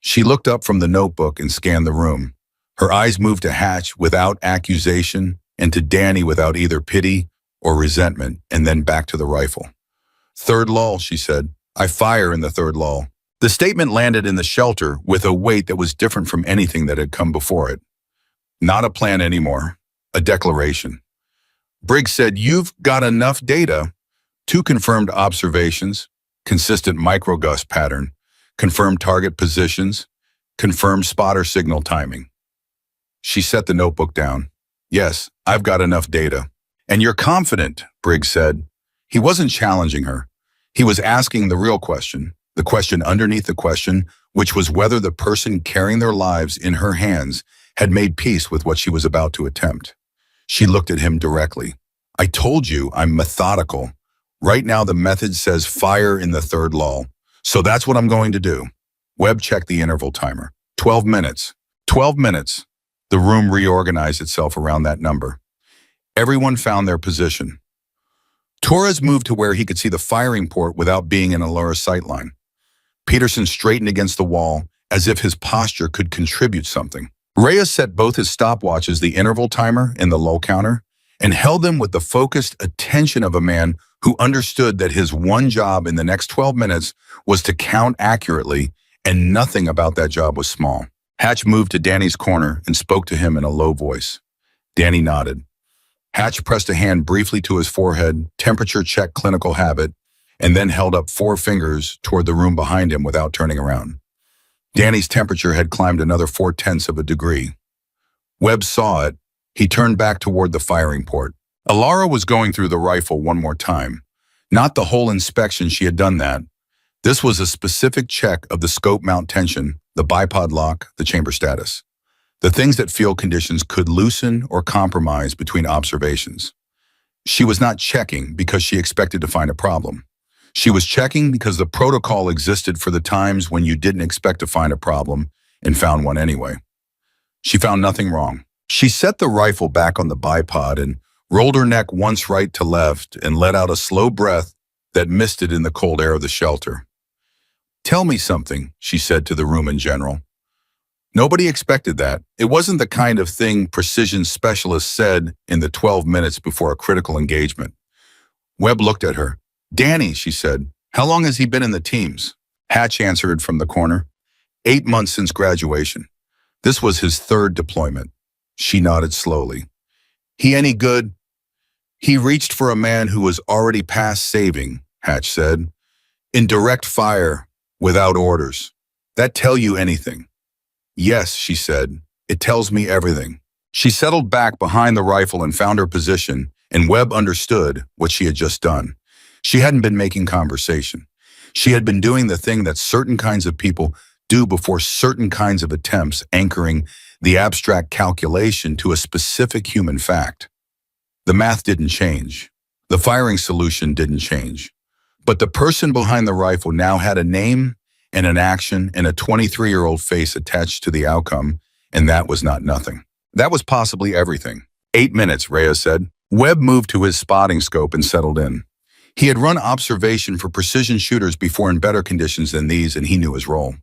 Speaker 1: She looked up from the notebook and scanned the room. Her eyes moved to Hatch without accusation and to Danny without either pity or resentment, and then back to the rifle. Third lull, she said. I fire in the third lull. The statement landed in the shelter with a weight that was different from anything that had come before it. Not a plan anymore, a declaration. Briggs said, you've got enough data. 2 confirmed observations, consistent microgust pattern, confirmed target positions, confirmed spotter signal timing. She set the notebook down. Yes, I've got enough data. And you're confident, Briggs said. He wasn't challenging her. He was asking the real question, the question underneath the question, which was whether the person carrying their lives in her hands had made peace with what she was about to attempt. She looked at him directly. I told you I'm methodical. Right now the method says fire in the third lull. So that's what I'm going to do. Webb checked the interval timer. 12 minutes. 12 minutes. The room reorganized itself around that number. Everyone found their position. Torres moved to where he could see the firing port without being in Alara's sightline. Peterson straightened against the wall as if his posture could contribute something. Reyes set both his stopwatches, the interval timer and the lull counter, and held them with the focused attention of a man who understood that his one job in the next 12 minutes was to count accurately, and nothing about that job was small. Hatch moved to Danny's corner and spoke to him in a low voice. Danny nodded. Hatch pressed a hand briefly to his forehead, temperature-checked clinical habit, and then held up 4 fingers toward the room behind him without turning around. Danny's temperature had climbed another 0.4 of a degree. Webb saw it. He turned back toward the firing port. Alara was going through the rifle one more time. Not the whole inspection, she had done that. This was a specific check of the scope mount tension, the bipod lock, the chamber status. The things that field conditions could loosen or compromise between observations. She was not checking because she expected to find a problem. She was checking because the protocol existed for the times when you didn't expect to find a problem and found one anyway. She found nothing wrong. She set the rifle back on the bipod and rolled her neck once right to left and let out a slow breath that misted in the cold air of the shelter. "Tell me something," she said to the room in general. Nobody expected that. It wasn't the kind of thing precision specialists said in the 12 minutes before a critical engagement. Webb looked at her. "Danny," she said, "how long has he been in the teams?" Hatch answered from the corner. 8 months since graduation. This was his third deployment. She nodded slowly. "He any good?" "He reached for a man who was already past saving," Hatch said. "In direct fire, without orders. That tell you anything?" "Yes," she said. "It tells me everything." She settled back behind the rifle and found her position, and Webb understood what she had just done. She hadn't been making conversation. She had been doing the thing that certain kinds of people do before certain kinds of attempts, anchoring the abstract calculation to a specific human fact. The math didn't change. The firing solution didn't change. But the person behind the rifle now had a name and an action and a 23-year-old face attached to the outcome, and that was not nothing. That was possibly everything. 8 minutes, Reyes said. Webb moved to his spotting scope and settled in. He had run observation for precision shooters before in better conditions than these, and he knew his role.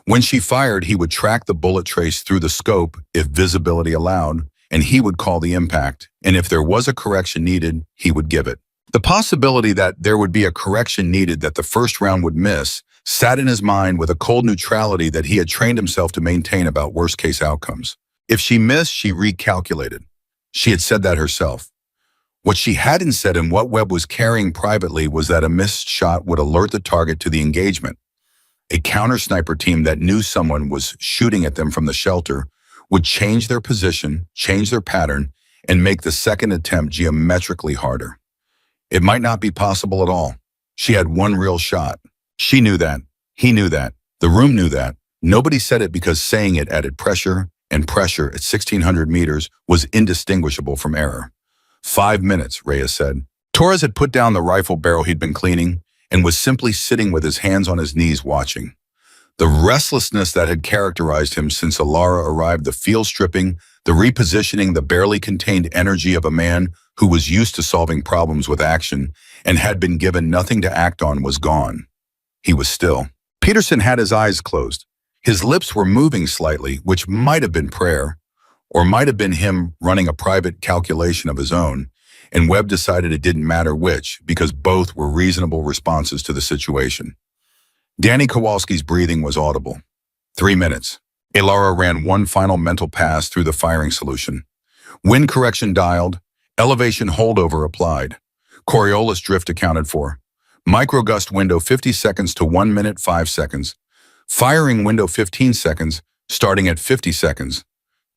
Speaker 1: When she fired, he would track the bullet trace through the scope if visibility allowed, and he would call the impact, and if there was a correction needed, he would give it. The possibility that there would be a correction needed that the first round would miss sat in his mind with a cold neutrality that he had trained himself to maintain about worst-case outcomes. If she missed, she recalculated. She had said that herself. What she hadn't said and what Webb was carrying privately was that a missed shot would alert the target to the engagement. A counter-sniper team that knew someone was shooting at them from the shelter would change their position, change their pattern, and make the second attempt geometrically harder. It might not be possible at all. She had one real shot. She knew that. He knew that. The room knew that. Nobody said it because saying it added pressure, and pressure at 1,600 meters was indistinguishable from error. 5 minutes, Reyes said. Torres had put down the rifle barrel he'd been cleaning and was simply sitting with his hands on his knees watching. The restlessness that had characterized him since Alara arrived, the field stripping, the repositioning, the barely contained energy of a man who was used to solving problems with action and had been given nothing to act on was gone. He was still. Peterson had his eyes closed. His lips were moving slightly, which might have been prayer, or might have been him running a private calculation of his own, and Webb decided it didn't matter which, because both were reasonable responses to the situation. Danny Kowalski's breathing was audible. 3 minutes. Alara ran one final mental pass through the firing solution. Wind correction dialed, elevation holdover applied. Coriolis drift accounted for. Microgust window 50 seconds to 1 minute 5 seconds. Firing window 15 seconds, starting at 50 seconds.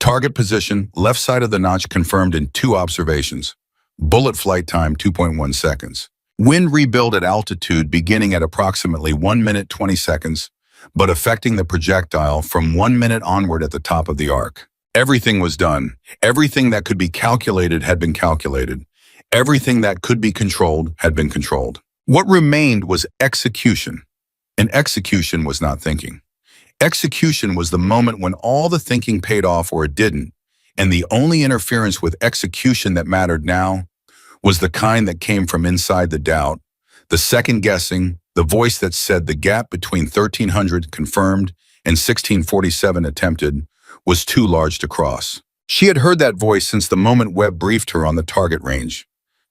Speaker 1: Target position, left side of the notch confirmed in 2 observations. Bullet flight time 2.1 seconds. Wind rebuild at altitude beginning at approximately 1 minute 20 seconds, but affecting the projectile from 1 minute onward at the top of the arc. Everything was done. Everything that could be calculated had been calculated. Everything that could be controlled had been controlled. What remained was execution. And execution was not thinking. Execution was the moment when all the thinking paid off or it didn't, and the only interference with execution that mattered now was the kind that came from inside the doubt, the second guessing, the voice that said the gap between 1,300 confirmed and 1,647 attempted was too large to cross. She had heard that voice since the moment Webb briefed her on the target range.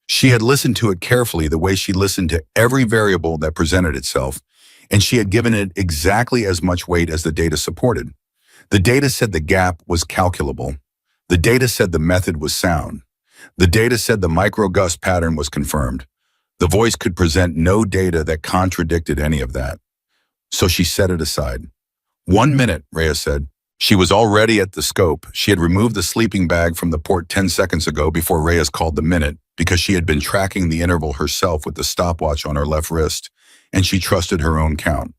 Speaker 1: She had listened to it carefully the way she listened to every variable that presented itself, and she had given it exactly as much weight as the data supported. The data said the gap was calculable. The data said the method was sound. The data said the microgust pattern was confirmed. The voice could present no data that contradicted any of that. So she set it aside. 1 minute, Reyes said. She was already at the scope. She had removed the sleeping bag from the port 10 seconds ago before Reyes called the minute, because she had been tracking the interval herself with the stopwatch on her left wrist, and she trusted her own count.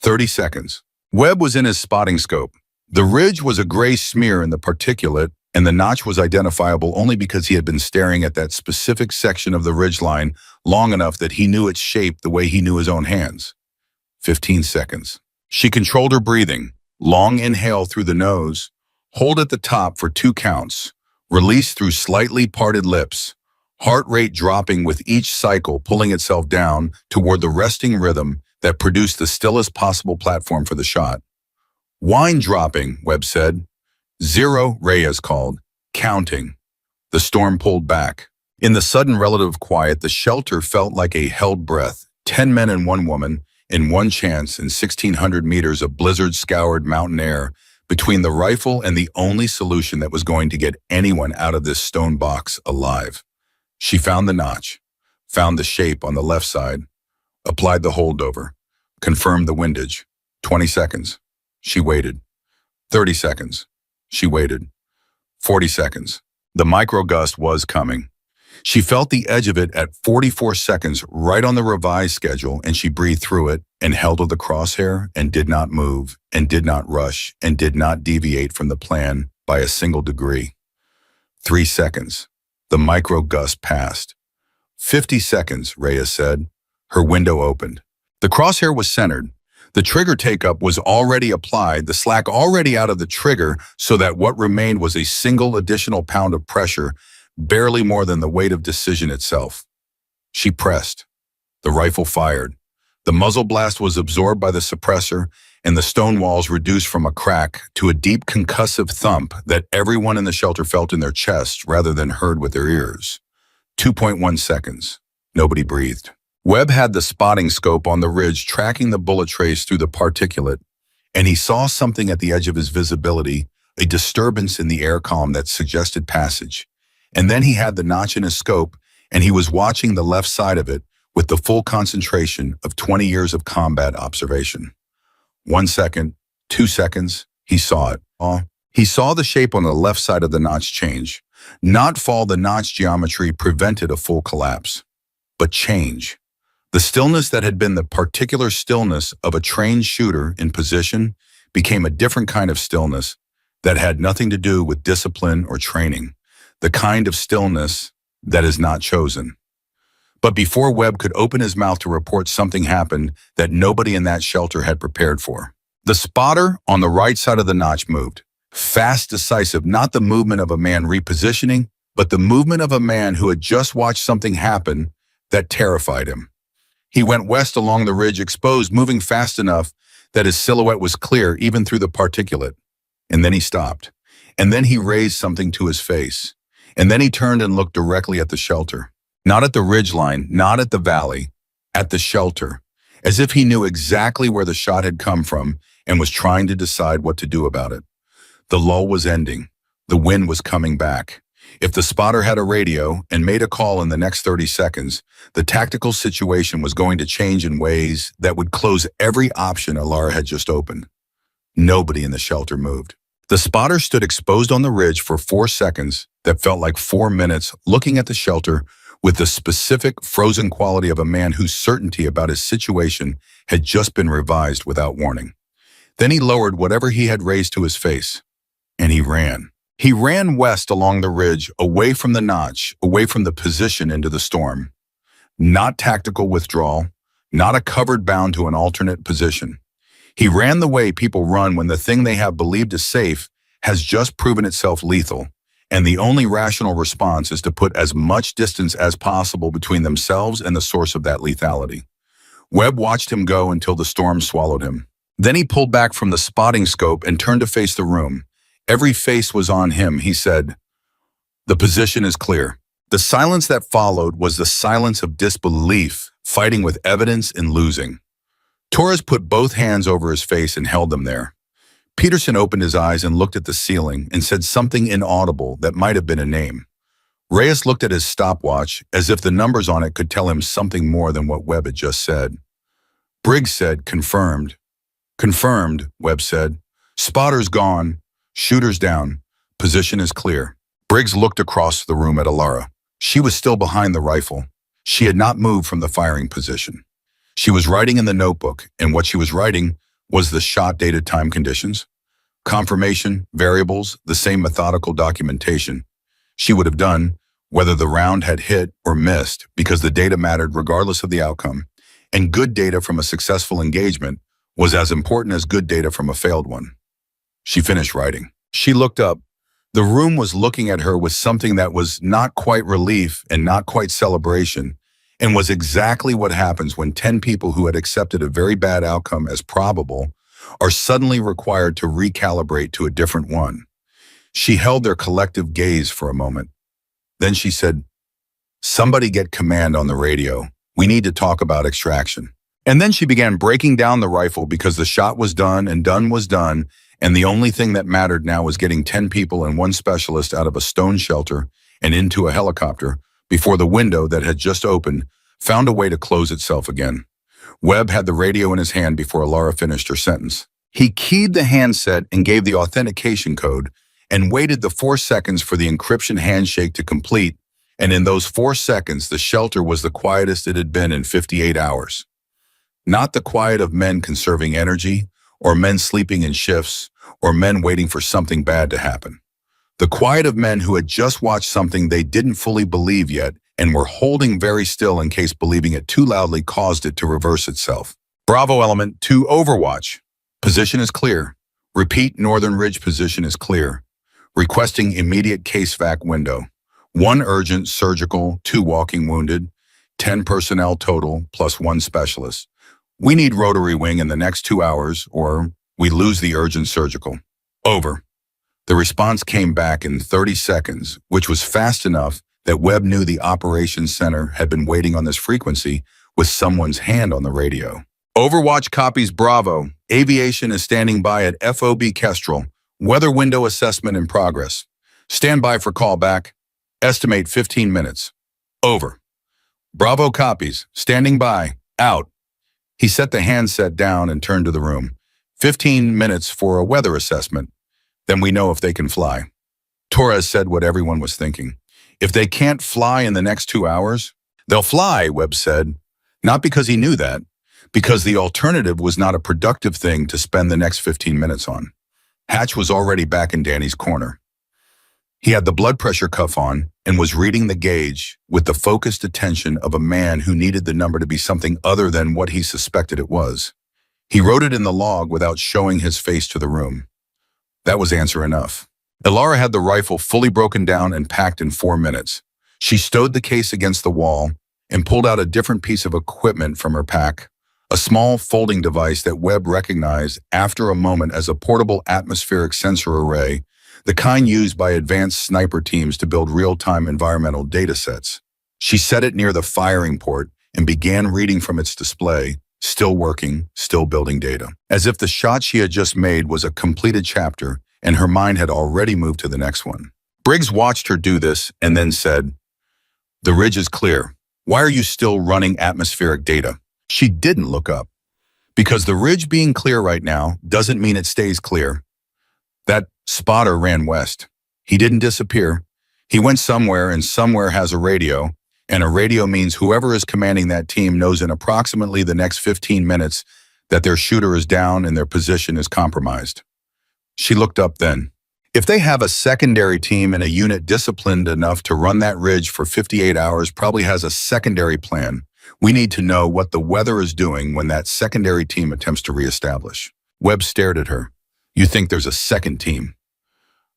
Speaker 1: 30 seconds. Webb was in his spotting scope. The ridge was a gray smear in the particulate, and the notch was identifiable only because he had been staring at that specific section of the ridgeline long enough that he knew its shape the way he knew his own hands. 15 seconds. She controlled her breathing. Long inhale through the nose, hold at the top for 2 counts, release through slightly parted lips, heart rate dropping with each cycle, pulling itself down toward the resting rhythm that produced the stillest possible platform for the shot. Wine dropping, Webb said. 0, Reyes called. Counting. The storm pulled back. In the sudden relative quiet, the shelter felt like a held breath. 10 men and 1 woman, in one chance, in 1,600 meters of blizzard-scoured mountain air, between the rifle and the only solution that was going to get anyone out of this stone box alive. She found the notch, found the shape on the left side, applied the holdover, confirmed the windage. 20 seconds. She waited. 30 seconds. She waited. 40 seconds. The microgust was coming. She felt the edge of it at 44 seconds, right on the revised schedule, and she breathed through it and held to the crosshair and did not move and did not rush and did not deviate from the plan by a single degree. 3 seconds. The microgust passed. 50 seconds, Reyes said. Her window opened. The crosshair was centered. The trigger take-up was already applied, the slack already out of the trigger, so that what remained was a single additional pound of pressure, barely more than the weight of decision itself. She pressed. The rifle fired. The muzzle blast was absorbed by the suppressor, and the stone walls reduced from a crack to a deep concussive thump that everyone in the shelter felt in their chests rather than heard with their ears. 2.1 seconds. Nobody breathed. Webb had the spotting scope on the ridge tracking the bullet trace through the particulate, and he saw something at the edge of his visibility, a disturbance in the air column that suggested passage. And then he had the notch in his scope, and he was watching the left side of it with the full concentration of 20 years of combat observation. 1 second, 2 seconds, he saw it. He saw the shape on the left side of the notch change. Not fall, the notch geometry prevented a full collapse, but change. The stillness that had been the particular stillness of a trained shooter in position became a different kind of stillness that had nothing to do with discipline or training, the kind of stillness that is not chosen. But before Webb could open his mouth to report, something happened that nobody in that shelter had prepared for. The spotter on the right side of the notch moved. Fast, decisive, not the movement of a man repositioning, but the movement of a man who had just watched something happen that terrified him. He went west along the ridge, exposed, moving fast enough that his silhouette was clear even through the particulate. And then he stopped. And then he raised something to his face. And then he turned and looked directly at the shelter. Not at the ridgeline, not at the valley, at the shelter, as if he knew exactly where the shot had come from and was trying to decide what to do about it. The lull was ending. The wind was coming back. If the spotter had a radio and made a call in the next 30 seconds, the tactical situation was going to change in ways that would close every option Alara had just opened. Nobody in the shelter moved. The spotter stood exposed on the ridge for 4 seconds that felt like 4 minutes, looking at the shelter with the specific frozen quality of a man whose certainty about his situation had just been revised without warning. Then he lowered whatever he had raised to his face, and he ran. He ran west along the ridge, away from the notch, away from the position into the storm. Not tactical withdrawal, not a covered bound to an alternate position. He ran the way people run when the thing they have believed is safe has just proven itself lethal, and the only rational response is to put as much distance as possible between themselves and the source of that lethality. Webb watched him go until the storm swallowed him. Then he pulled back from the spotting scope and turned to face the room. Every face was on him. He said, "The position is clear." The silence that followed was the silence of disbelief, fighting with evidence and losing. Torres put both hands over his face and held them there. Peterson opened his eyes and looked at the ceiling and said something inaudible that might have been a name. Reyes looked at his stopwatch as if the numbers on it could tell him something more than what Webb had just said. Briggs said, "Confirmed." "Confirmed," Webb said. "Spotter's gone. Shooter's down. Position is clear." Briggs looked across the room at Alara. She was still behind the rifle. She had not moved from the firing position. She was writing in the notebook, and what she was writing was the shot dated time conditions. Confirmation, variables, the same methodical documentation. She would have done, whether the round had hit or missed, because the data mattered regardless of the outcome. And good data from a successful engagement was as important as good data from a failed one. She finished writing. She looked up. The room was looking at her with something that was not quite relief and not quite celebration, and was exactly what happens when 10 people who had accepted a very bad outcome as probable are suddenly required to recalibrate to a different one. She held their collective gaze for a moment. Then she said, "Somebody get command on the radio. We need to talk about extraction." And then she began breaking down the rifle because the shot was done and done was done, and the only thing that mattered now was getting 10 people and one specialist out of a stone shelter and into a helicopter before the window that had just opened found a way to close itself again. Webb had the radio in his hand before Alara finished her sentence. He keyed the handset and gave the authentication code and waited the 4 seconds for the encryption handshake to complete, and in those 4 seconds, the shelter was the quietest it had been in 58 hours. Not the quiet of men conserving energy, or men sleeping in shifts, or men waiting for something bad to happen. The quiet of men who had just watched something they didn't fully believe yet and were holding very still in case believing it too loudly caused it to reverse itself. Bravo element to Overwatch. Position is clear. Repeat, Northern Ridge position is clear. Requesting immediate case vac window. 1 urgent surgical, 2 walking wounded, 10 personnel total plus 1 specialist. We need rotary wing in the next 2 hours or we lose the urgent surgical. Over. The response came back in 30 seconds, which was fast enough that Webb knew the operations center had been waiting on this frequency with someone's hand on the radio. Overwatch copies Bravo. Aviation is standing by at FOB Kestrel. Weather window assessment in progress. Stand by for callback. Estimate 15 minutes. Over. Bravo copies. Standing by. Out. He set the handset down and turned to the room. 15 minutes for a weather assessment. Then we know if they can fly. Torres said what everyone was thinking. If they can't fly in the next 2 hours, they'll fly, Webb said. Not because he knew that, because the alternative was not a productive thing to spend the next 15 minutes on. Hatch was already back in Danny's corner. He had the blood pressure cuff on and was reading the gauge with the focused attention of a man who needed the number to be something other than what he suspected it was. He wrote it in the log without showing his face to the room. That was answer enough. Alara had the rifle fully broken down and packed in 4 minutes. She stowed the case against the wall and pulled out a different piece of equipment from her pack, a small folding device that Webb recognized after a moment as a portable atmospheric sensor array, the kind used by advanced sniper teams to build real-time environmental data sets. She set it near the firing port and began reading from its display, still working, still building data, as if the shot she had just made was a completed chapter and her mind had already moved to the next one. Briggs watched her do this and then said, "The ridge is clear. Why are you still running atmospheric data?" She didn't look up. Because the ridge being clear right now doesn't mean it stays clear. That spotter ran west. He didn't disappear. He went somewhere, and somewhere has a radio, and a radio means whoever is commanding that team knows in approximately the next 15 minutes that their shooter is down and their position is compromised. She looked up then. If they have a secondary team and a unit disciplined enough to run that ridge for 58 hours, probably has a secondary plan. We need to know what the weather is doing when that secondary team attempts to reestablish. Webb stared at her. You think there's a second team?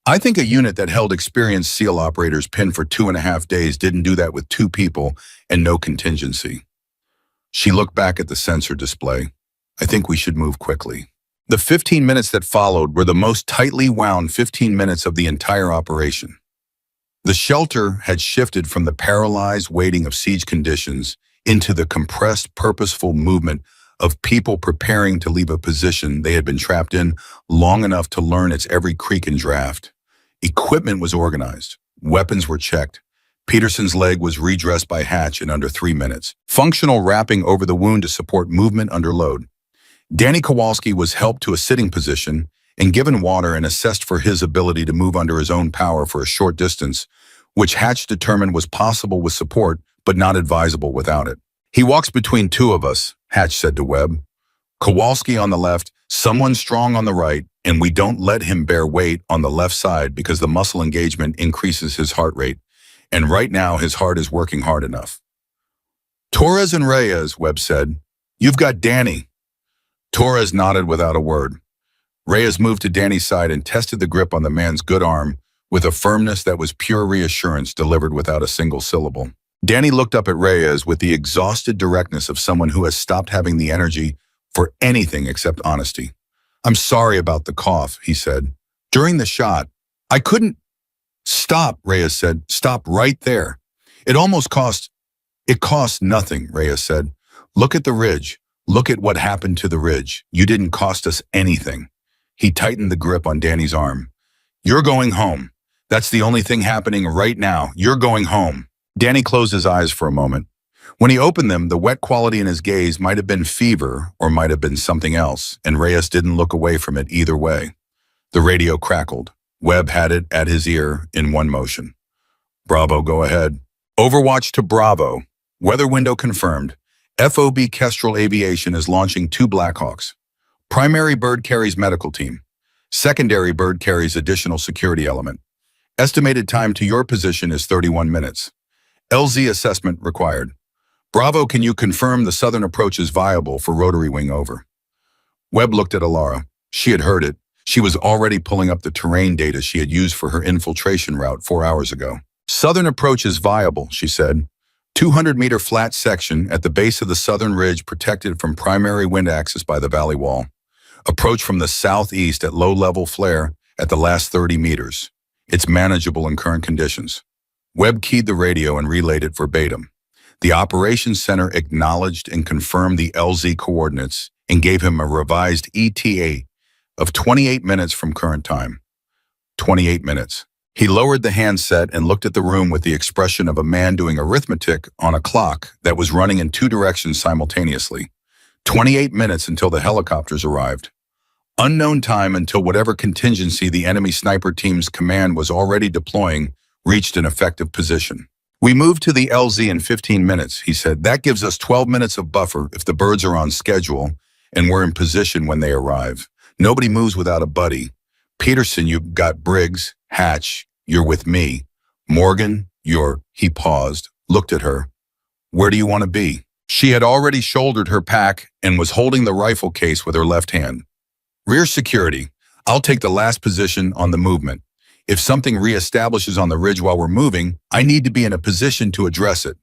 Speaker 1: I think a unit that held experienced SEAL operators pinned for 2.5 days didn't do that with 2 people and no contingency. She looked back at the sensor display. I think we should move quickly. The 15 minutes that followed were the most tightly wound 15 minutes of the entire operation. The shelter had shifted from the paralyzed waiting of siege conditions into the compressed, purposeful movement of people preparing to leave a position they had been trapped in long enough to learn its every creak and draft. Equipment was organized. Weapons were checked. Peterson's leg was redressed by Hatch in under 3 minutes. Functional wrapping over the wound to support movement under load. Danny Kowalski was helped to a sitting position and given water and assessed for his ability to move under his own power for a short distance, which Hatch determined was possible with support, but not advisable without it. He walks between 2 of us, Hatch said to Webb. Kowalski on the left, someone strong on the right, and we don't let him bear weight on the left side because the muscle engagement increases his heart rate, and right now his heart is working hard enough. Torres and Reyes, Webb said. You've got Danny. Torres nodded without a word. Reyes moved to Danny's side and tested the grip on the man's good arm with a firmness that was pure reassurance delivered without a single syllable. Danny looked up at Reyes with the exhausted directness of someone who has stopped having the energy for anything except honesty. I'm sorry about the cough, he said. During the shot, I couldn't. Stop, Reyes said. Stop right there. It cost nothing, Reyes said. Look at the ridge. Look at what happened to the ridge. You didn't cost us anything. He tightened the grip on Danny's arm. You're going home. That's the only thing happening right now. You're going home. Danny closed his eyes for a moment. When he opened them, the wet quality in his gaze might have been fever or might have been something else, and Reyes didn't look away from it either way. The radio crackled. Webb had it at his ear in one motion. Bravo, go ahead. Overwatch to Bravo. Weather window confirmed. FOB Kestrel Aviation is launching 2 Blackhawks. Primary bird carries medical team. Secondary bird carries additional security element. Estimated time to your position is 31 minutes. LZ assessment required. Bravo, can you confirm the southern approach is viable for rotary wing over? Webb looked at Alara. She had heard it. She was already pulling up the terrain data she had used for her infiltration route 4 hours ago. Southern approach is viable, she said. 200-meter flat section at the base of the southern ridge protected from primary wind axis by the valley wall. Approach from the southeast at low-level flare at the last 30 meters. It's manageable in current conditions. Webb keyed the radio and relayed it verbatim. The operations center acknowledged and confirmed the LZ coordinates and gave him a revised ETA of 28 minutes from current time. 28 minutes. He lowered the handset and looked at the room with the expression of a man doing arithmetic on a clock that was running in 2 directions simultaneously. 28 minutes until the helicopters arrived. Unknown time until whatever contingency the enemy sniper team's command was already deploying reached an effective position. We moved to the LZ in 15 minutes, he said. That gives us 12 minutes of buffer if the birds are on schedule and we're in position when they arrive. Nobody moves without a buddy. Peterson, you've got Briggs. Hatch, you're with me. Morgan, he paused, looked at her. Where do you want to be? She had already shouldered her pack and was holding the rifle case with her left hand. Rear security. I'll take the last position on the movement. If something reestablishes on the ridge while we're moving, I need to be in a position to address it.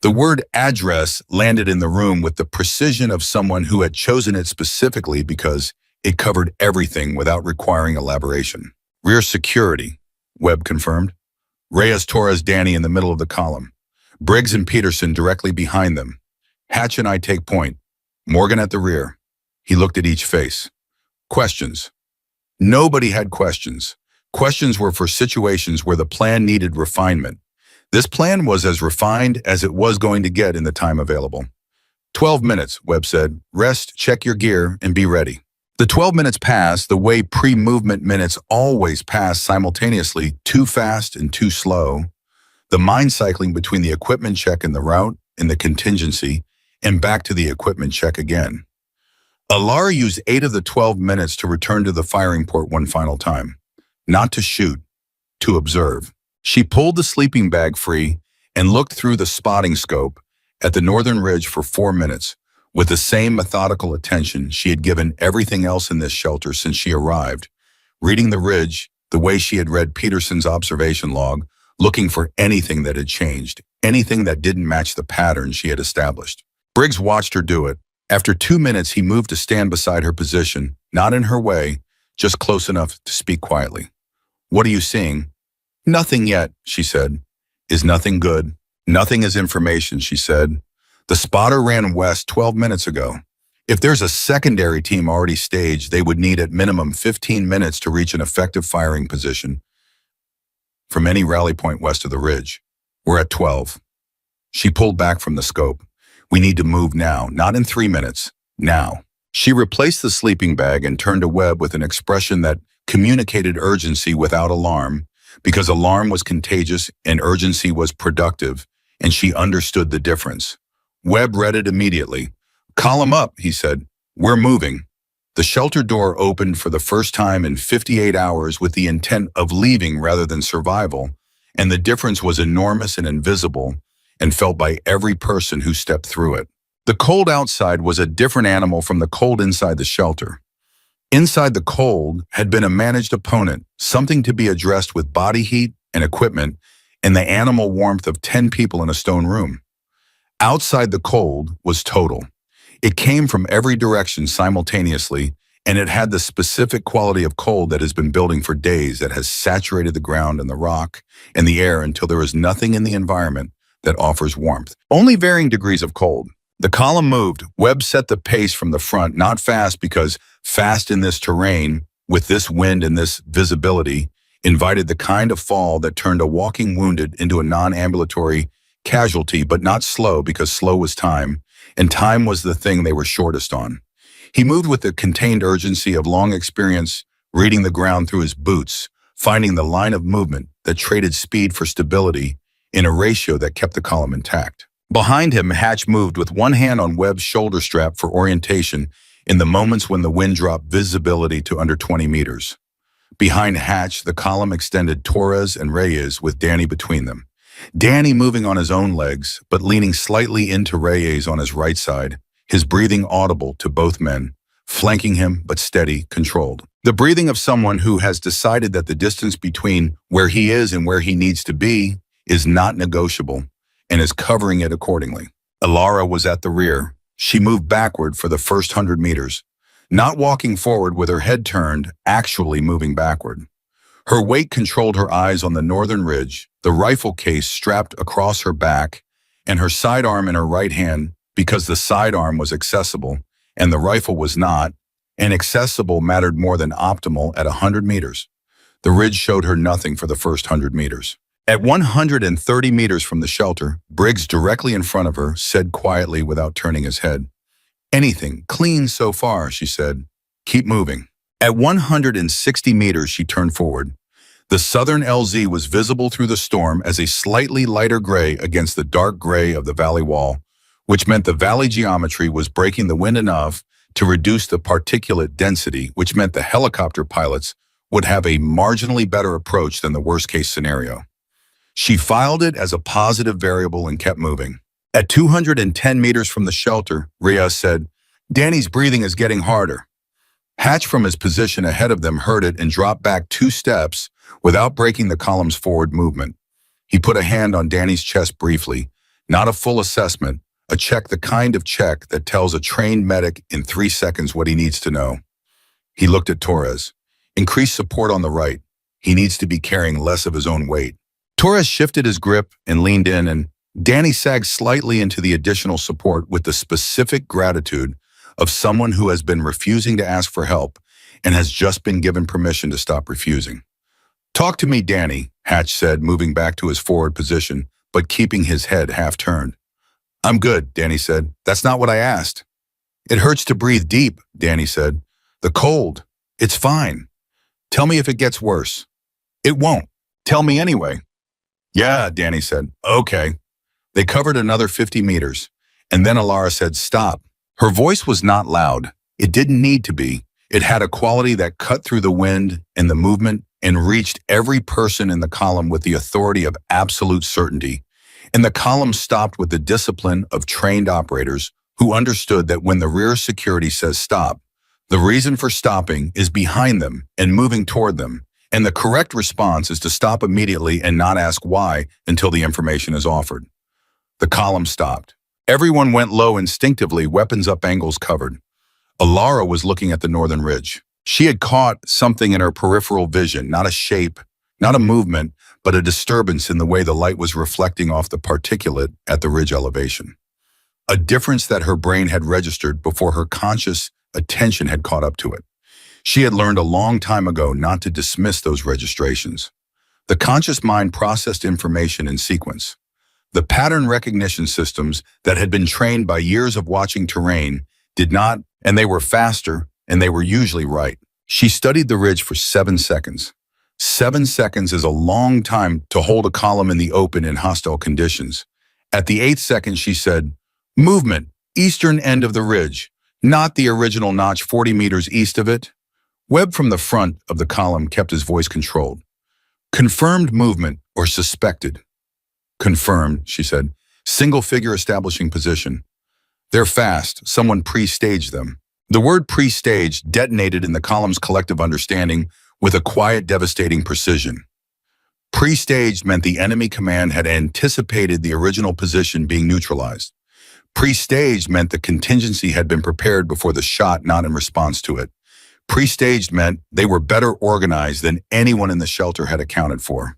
Speaker 1: The word address landed in the room with the precision of someone who had chosen it specifically because it covered everything without requiring elaboration. Rear security, Webb confirmed. Reyes, Torres, Danny in the middle of the column. Briggs and Peterson directly behind them. Hatch and I take point. Morgan at the rear. He looked at each face. Questions. Nobody had questions. Questions were for situations where the plan needed refinement. This plan was as refined as it was going to get in the time available. 12 minutes, Webb said. Rest, check your gear, and be ready. The 12 minutes passed the way pre-movement minutes always pass simultaneously, too fast and too slow. The mind cycling between the equipment check and the route and the contingency, and back to the equipment check again. Alara used 8 of the 12 minutes to return to the firing port one final time. Not to shoot, to observe. She pulled the sleeping bag free and looked through the spotting scope at the northern ridge for 4 minutes, with the same methodical attention she had given everything else in this shelter since she arrived, reading the ridge the way she had read Peterson's observation log, looking for anything that had changed, anything that didn't match the pattern she had established. Briggs watched her do it. After 2 minutes, he moved to stand beside her position, not in her way, just close enough to speak quietly. What are you seeing? Nothing yet, she said. Is nothing good? Nothing is information, she said. The spotter ran west 12 minutes ago. If there's a secondary team already staged, they would need at minimum 15 minutes to reach an effective firing position from any rally point west of the ridge. We're at 12. She pulled back from the scope. We need to move now, not in 3 minutes, now. She replaced the sleeping bag and turned to Webb with an expression that communicated urgency without alarm, because alarm was contagious and urgency was productive, and she understood the difference. Webb read it immediately. Column up, he said. "We're moving." The shelter door opened for the first time in 58 hours with the intent of leaving rather than survival, and the difference was enormous and invisible and felt by every person who stepped through it. The cold outside was a different animal from the cold inside the shelter. Inside the cold had been a managed opponent, something to be addressed with body heat and equipment and the animal warmth of 10 people in a stone room. Outside the cold was total. It came from every direction simultaneously, and it had the specific quality of cold that has been building for days, that has saturated the ground and the rock and the air until there is nothing in the environment that offers warmth. Only varying degrees of cold. The column moved. Webb set the pace from the front, not fast because fast in this terrain, with this wind and this visibility, invited the kind of fall that turned a walking wounded into a non-ambulatory casualty, but not slow because slow was time, and time was the thing they were shortest on. He moved with the contained urgency of long experience, reading the ground through his boots, finding the line of movement that traded speed for stability in a ratio that kept the column intact. Behind him, Hatch moved with one hand on Webb's shoulder strap for orientation in the moments when the wind dropped visibility to under 20 meters. Behind Hatch, the column extended Torres and Reyes with Danny between them. Danny moving on his own legs, but leaning slightly into Reyes on his right side, his breathing audible to both men, flanking him but steady, controlled. The breathing of someone who has decided that the distance between where he is and where he needs to be is not negotiable and is covering it accordingly. Alara was at the rear. She moved backward for the first 100 meters, not walking forward with her head turned, actually moving backward. Her weight controlled her eyes on the northern ridge, the rifle case strapped across her back, and her sidearm in her right hand because the sidearm was accessible and the rifle was not, and accessible mattered more than optimal at 100 meters. The ridge showed her nothing for the first 100 meters. At 130 meters from the shelter, Briggs directly in front of her said quietly without turning his head, "Anything, clean so far," she said. "Keep moving." At 160 meters, she turned forward. The southern LZ was visible through the storm as a slightly lighter gray against the dark gray of the valley wall, which meant the valley geometry was breaking the wind enough to reduce the particulate density, which meant the helicopter pilots would have a marginally better approach than the worst-case scenario. She filed it as a positive variable and kept moving. At 210 meters from the shelter, Rhea said, "Danny's breathing is getting harder." Hatch from his position ahead of them heard it and dropped back 2 steps without breaking the column's forward movement. He put a hand on Danny's chest briefly, not a full assessment, a check, the kind of check that tells a trained medic in 3 seconds what he needs to know. He looked at Torres. "Increase support on the right. He needs to be carrying less of his own weight." Torres shifted his grip and leaned in, and Danny sagged slightly into the additional support with the specific gratitude of someone who has been refusing to ask for help and has just been given permission to stop refusing. "Talk to me, Danny," Hatch said, moving back to his forward position, but keeping his head half turned. "I'm good," Danny said. "That's not what I asked." "It hurts to breathe deep," Danny said. "The cold. It's fine. Tell me if it gets worse." "It won't. Tell me anyway." "Yeah," Danny said. "Okay." They covered another 50 meters, and then Alara said, "Stop." Her voice was not loud. It didn't need to be. It had a quality that cut through the wind and the movement and reached every person in the column with the authority of absolute certainty. And the column stopped with the discipline of trained operators who understood that when the rear security says stop, the reason for stopping is behind them and moving toward them. And the correct response is to stop immediately and not ask why until the information is offered. The column stopped. Everyone went low instinctively, weapons up, angles covered. Alara was looking at the northern ridge. She had caught something in her peripheral vision, not a shape, not a movement, but a disturbance in the way the light was reflecting off the particulate at the ridge elevation. A difference that her brain had registered before her conscious attention had caught up to it. She had learned a long time ago not to dismiss those registrations. The conscious mind processed information in sequence. The pattern recognition systems that had been trained by years of watching terrain did not, and they were faster, and they were usually right. She studied the ridge for 7 seconds. 7 seconds is a long time to hold a column in the open in hostile conditions. At the 8th second, she said, "Movement, eastern end of the ridge. Not the original notch 40 meters east of it. Webb from the front of the column kept his voice controlled. Confirmed movement or suspected. Confirmed, she said. Single figure establishing position. They're fast. Someone pre-staged them. The word pre-staged detonated in the column's collective understanding with a quiet, devastating precision. Pre-staged meant the enemy command had anticipated the original position being neutralized. Pre-staged meant the contingency had been prepared before the shot, not in response to it. Pre-staged meant they were better organized than anyone in the shelter had accounted for.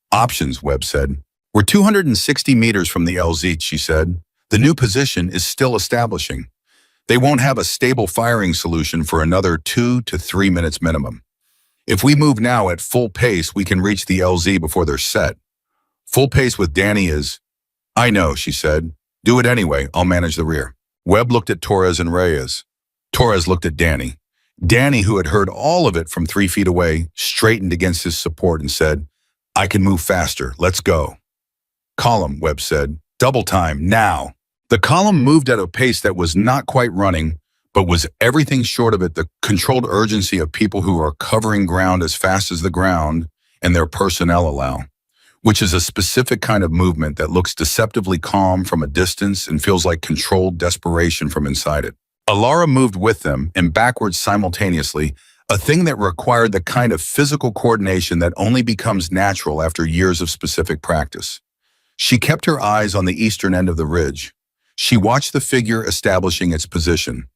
Speaker 1: Options, Webb said. We're 260 meters from the LZ, she said. The new position is still establishing. They won't have a stable firing solution for another 2 to 3 minutes minimum. If we move now at full pace, we can reach the LZ before they're set. Full pace with Danny is, I know, she said. Do it anyway, I'll manage the rear. Webb looked at Torres and Reyes. Torres looked at Danny. Danny, who had heard all of it from 3 feet away, straightened against his support and said, I can move faster, let's go. Column, Webb said. Double time, now. The column moved at a pace that was not quite running, but was everything short of it, the controlled urgency of people who are covering ground as fast as the ground and their personnel allow, which is a specific kind of movement that looks deceptively calm from a distance and feels like controlled desperation from inside it. Alara moved with them and backwards simultaneously, a thing that required the kind of physical coordination that only becomes natural after years of specific practice. She kept her eyes on the eastern end of the ridge. She watched the figure establishing its position.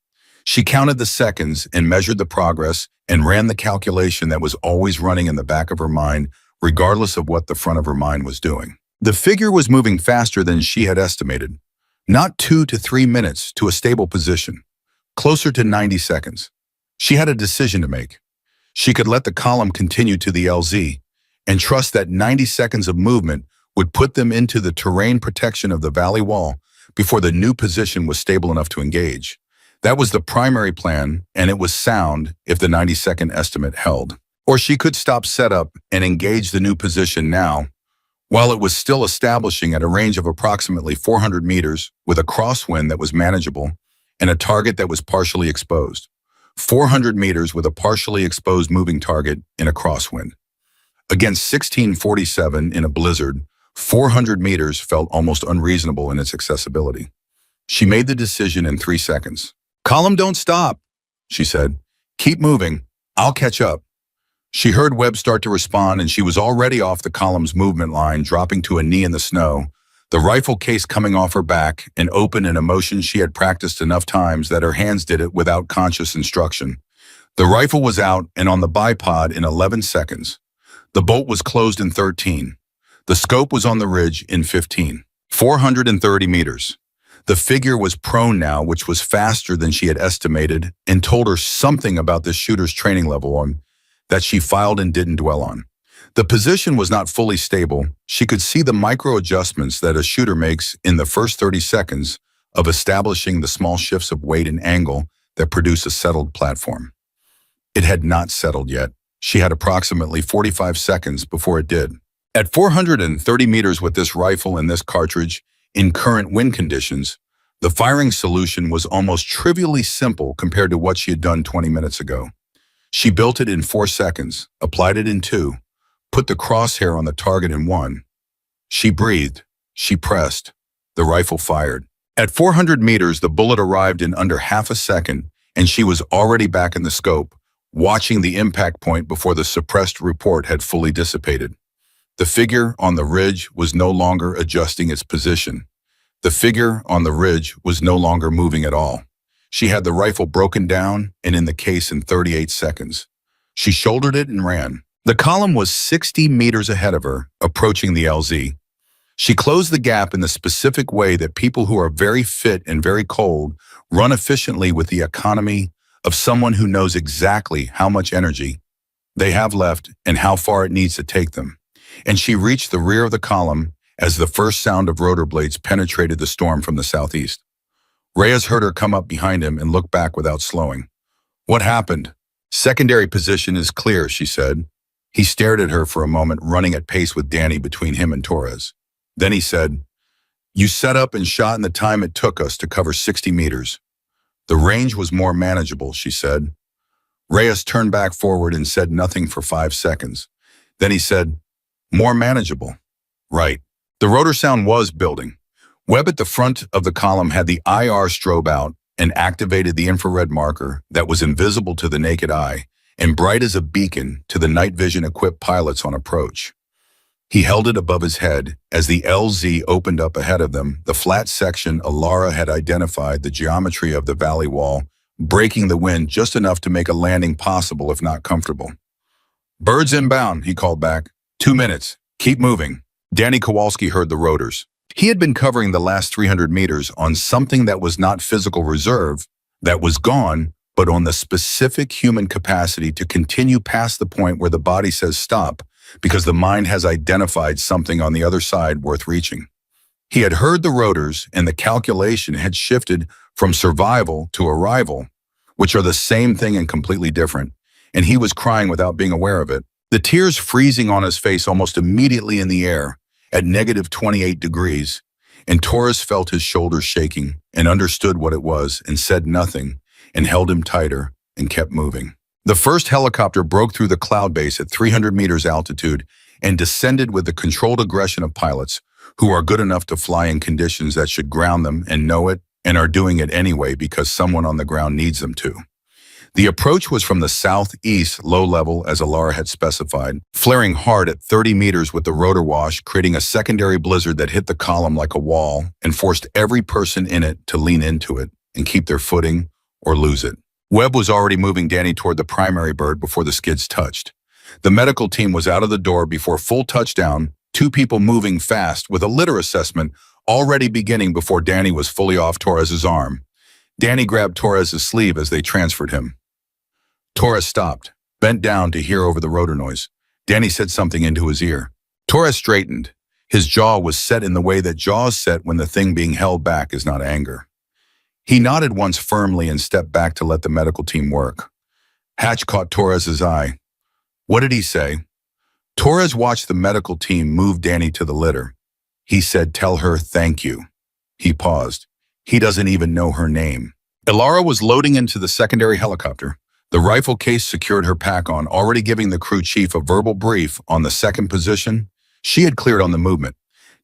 Speaker 1: She counted the seconds and measured the progress and ran the calculation that was always running in the back of her mind, regardless of what the front of her mind was doing. The figure was moving faster than she had estimated. Not 2 to 3 minutes to a stable position. Closer to 90 seconds. She had a decision to make. She could let the column continue to the LZ and trust that 90 seconds of movement would put them into the terrain protection of the valley wall before the new position was stable enough to engage. That was the primary plan, and it was sound if the 90-second estimate held. Or she could stop setup and engage the new position now, while it was still establishing at a range of approximately 400 meters with a crosswind that was manageable and a target that was partially exposed. 400 meters with a partially exposed moving target in a crosswind. Against 1647 in a blizzard, 400 meters felt almost unreasonable in its accessibility. She made the decision in 3 seconds. Column, don't stop, she said. Keep moving. I'll catch up. She heard Webb start to respond, and she was already off the column's movement line, dropping to a knee in the snow, the rifle case coming off her back and open in a motion she had practiced enough times that her hands did it without conscious instruction. The rifle was out and on the bipod in 11 seconds. The bolt was closed in 13. The scope was on the ridge in 15. 430 meters. The figure was prone now, which was faster than she had estimated, and told her something about this shooter's training level on that she filed and didn't dwell on. The position was not fully stable. She could see the micro adjustments that a shooter makes in the first 30 seconds of establishing the small shifts of weight and angle that produce a settled platform. It had not settled yet. She had approximately 45 seconds before it did. At 430 meters with this rifle and this cartridge, in current wind conditions, the firing solution was almost trivially simple compared to what she had done 20 minutes ago. She built it in 4 seconds, applied it in 2, put the crosshair on the target in 1. She breathed. She pressed. The rifle fired. At 400 meters, the bullet arrived in under half a second, and she was already back in the scope, watching the impact point before the suppressed report had fully dissipated. The figure on the ridge was no longer adjusting its position. The figure on the ridge was no longer moving at all. She had the rifle broken down and in the case in 38 seconds. She shouldered it and ran. The column was 60 meters ahead of her, approaching the LZ. She closed the gap in the specific way that people who are very fit and very cold run efficiently with the economy of someone who knows exactly how much energy they have left and how far it needs to take them. And she reached the rear of the column as the first sound of rotor blades penetrated the storm from the southeast. Reyes heard her come up behind him and look back without slowing. What happened? Secondary position is clear, she said. He stared at her for a moment, running at pace with Danny between him and Torres. Then he said, You set up and shot in the time it took us to cover 60 meters. The range was more manageable, she said. Reyes turned back forward and said nothing for 5 seconds. Then he said, more manageable. Right. The rotor sound was building. Webb at the front of the column had the IR strobe out and activated the infrared marker that was invisible to the naked eye and bright as a beacon to the night vision-equipped pilots on approach. He held it above his head as the LZ opened up ahead of them. The flat section Alara had identified the geometry of the valley wall, breaking the wind just enough to make a landing possible if not comfortable. Birds inbound, he called back. 2 minutes. Keep moving. Danny Kowalski heard the rotors. He had been covering the last 300 meters on something that was not physical reserve, that was gone, but on the specific human capacity to continue past the point where the body says stop, because the mind has identified something on the other side worth reaching. He had heard the rotors, and the calculation had shifted from survival to arrival, which are the same thing and completely different, and he was crying without being aware of it. The tears freezing on his face almost immediately in the air at negative 28 degrees, and Torres felt his shoulders shaking and understood what it was and said nothing and held him tighter and kept moving. The first helicopter broke through the cloud base at 300 meters altitude and descended with the controlled aggression of pilots who are good enough to fly in conditions that should ground them and know it and are doing it anyway because someone on the ground needs them to. The approach was from the southeast, low level as Alara had specified, flaring hard at 30 meters with the rotor wash, creating a secondary blizzard that hit the column like a wall and forced every person in it to lean into it and keep their footing or lose it. Webb was already moving Danny toward the primary bird before the skids touched. The medical team was out of the door before full touchdown, 2 people moving fast with a litter assessment already beginning before Danny was fully off Torres's arm. Danny grabbed Torres's sleeve as they transferred him. Torres stopped, bent down to hear over the rotor noise. Danny said something into his ear. Torres straightened. His jaw was set in the way that jaws set when the thing being held back is not anger. He nodded once firmly and stepped back to let the medical team work. Hatch caught Torres's eye. What did he say? Torres watched the medical team move Danny to the litter. He said, tell her thank you. He paused. He doesn't even know her name. Alara was loading into the secondary helicopter. The rifle case secured her pack-on, already giving the crew chief a verbal brief on the second position. She had cleared on the movement,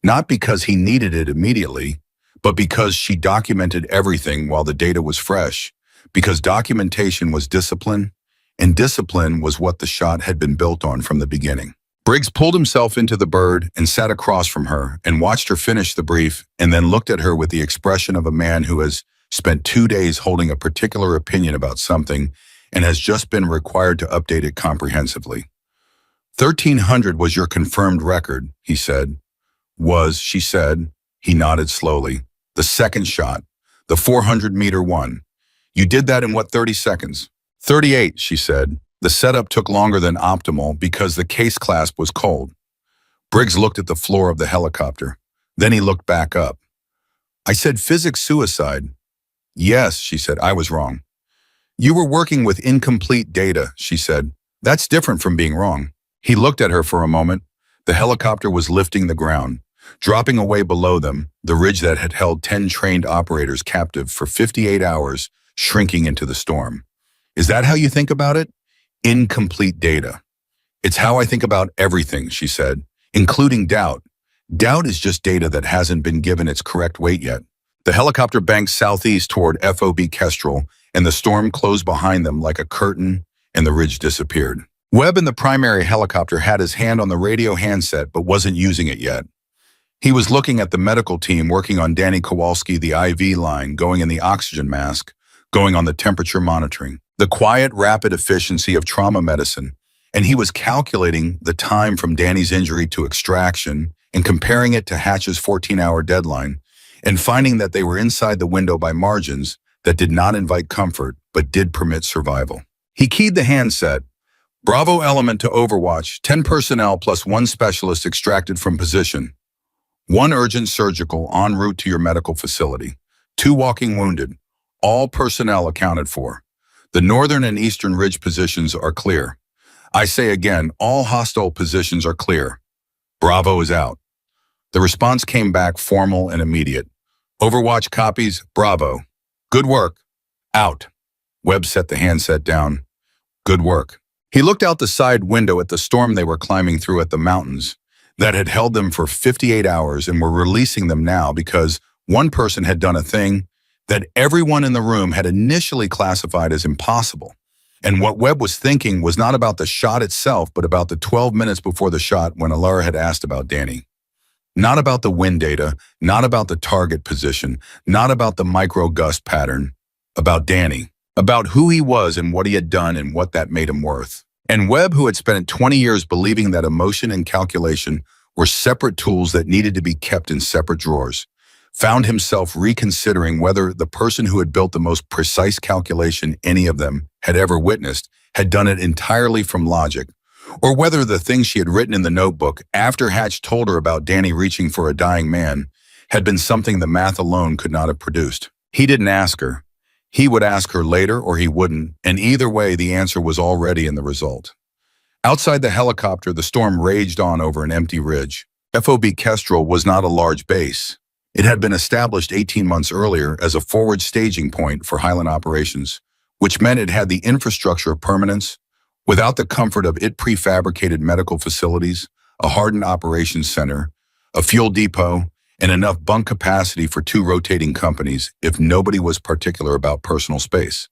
Speaker 1: not because he needed it immediately, but because she documented everything while the data was fresh, because documentation was discipline, and discipline was what the shot had been built on from the beginning. Briggs pulled himself into the bird and sat across from her and watched her finish the brief and then looked at her with the expression of a man who has spent 2 days holding a particular opinion about something and has just been required to update it comprehensively. 1300 was your confirmed record, he said. Was, she said. He nodded slowly. The second shot, the 400-meter one. You did that in what, 30 seconds? 38, she said. The setup took longer than optimal because the case clasp was cold. Briggs looked at the floor of the helicopter. Then he looked back up. I said physics suicide. Yes, she said, I was wrong. You were working with incomplete data, she said. That's different from being wrong. He looked at her for a moment. The helicopter was lifting the ground, dropping away below them, the ridge that had held 10 trained operators captive for 58 hours, shrinking into the storm. Is that how you think about it? Incomplete data. It's how I think about everything, she said, including doubt. Doubt is just data that hasn't been given its correct weight yet. The helicopter banked southeast toward FOB Kestrel, and the storm closed behind them like a curtain, and the ridge disappeared. Webb in the primary helicopter had his hand on the radio handset but wasn't using it yet. He was looking at the medical team working on Danny Kowalski, the IV line, going in the oxygen mask, going on the temperature monitoring, the quiet, rapid efficiency of trauma medicine, and he was calculating the time from Danny's injury to extraction and comparing it to Hatch's 14-hour deadline, and finding that they were inside the window by margins that did not invite comfort but did permit survival. He keyed the handset. Bravo element to Overwatch, 10 personnel plus 1 specialist extracted from position. 1 urgent surgical en route to your medical facility. 2 walking wounded. All personnel accounted for. The northern and eastern ridge positions are clear. I say again, all hostile positions are clear. Bravo is out. The response came back formal and immediate. Overwatch copies, Bravo. Good work. Out. Webb set the handset down. Good work. He looked out the side window at the storm they were climbing through at the mountains that had held them for 58 hours and were releasing them now because one person had done a thing that everyone in the room had initially classified as impossible. And what Webb was thinking was not about the shot itself, but about the 12 minutes before the shot when Alara had asked about Danny. Not about the wind data, not about the target position, not about the micro-gust pattern, about Danny, about who he was and what he had done and what that made him worth. And Webb, who had spent 20 years believing that emotion and calculation were separate tools that needed to be kept in separate drawers, found himself reconsidering whether the person who had built the most precise calculation any of them had ever witnessed had done it entirely from logic, or whether the things she had written in the notebook after Hatch told her about Danny reaching for a dying man had been something the math alone could not have produced. He didn't ask her. He would ask her later or he wouldn't, and either way the answer was already in the result. Outside the helicopter, the storm raged on over an empty ridge. FOB Kestrel was not a large base. It had been established 18 months earlier as a forward staging point for Highland operations, which meant it had the infrastructure of permanence, without the comfort of it prefabricated medical facilities, a hardened operations center, a fuel depot, and enough bunk capacity for 2 rotating companies if nobody was particular about personal space.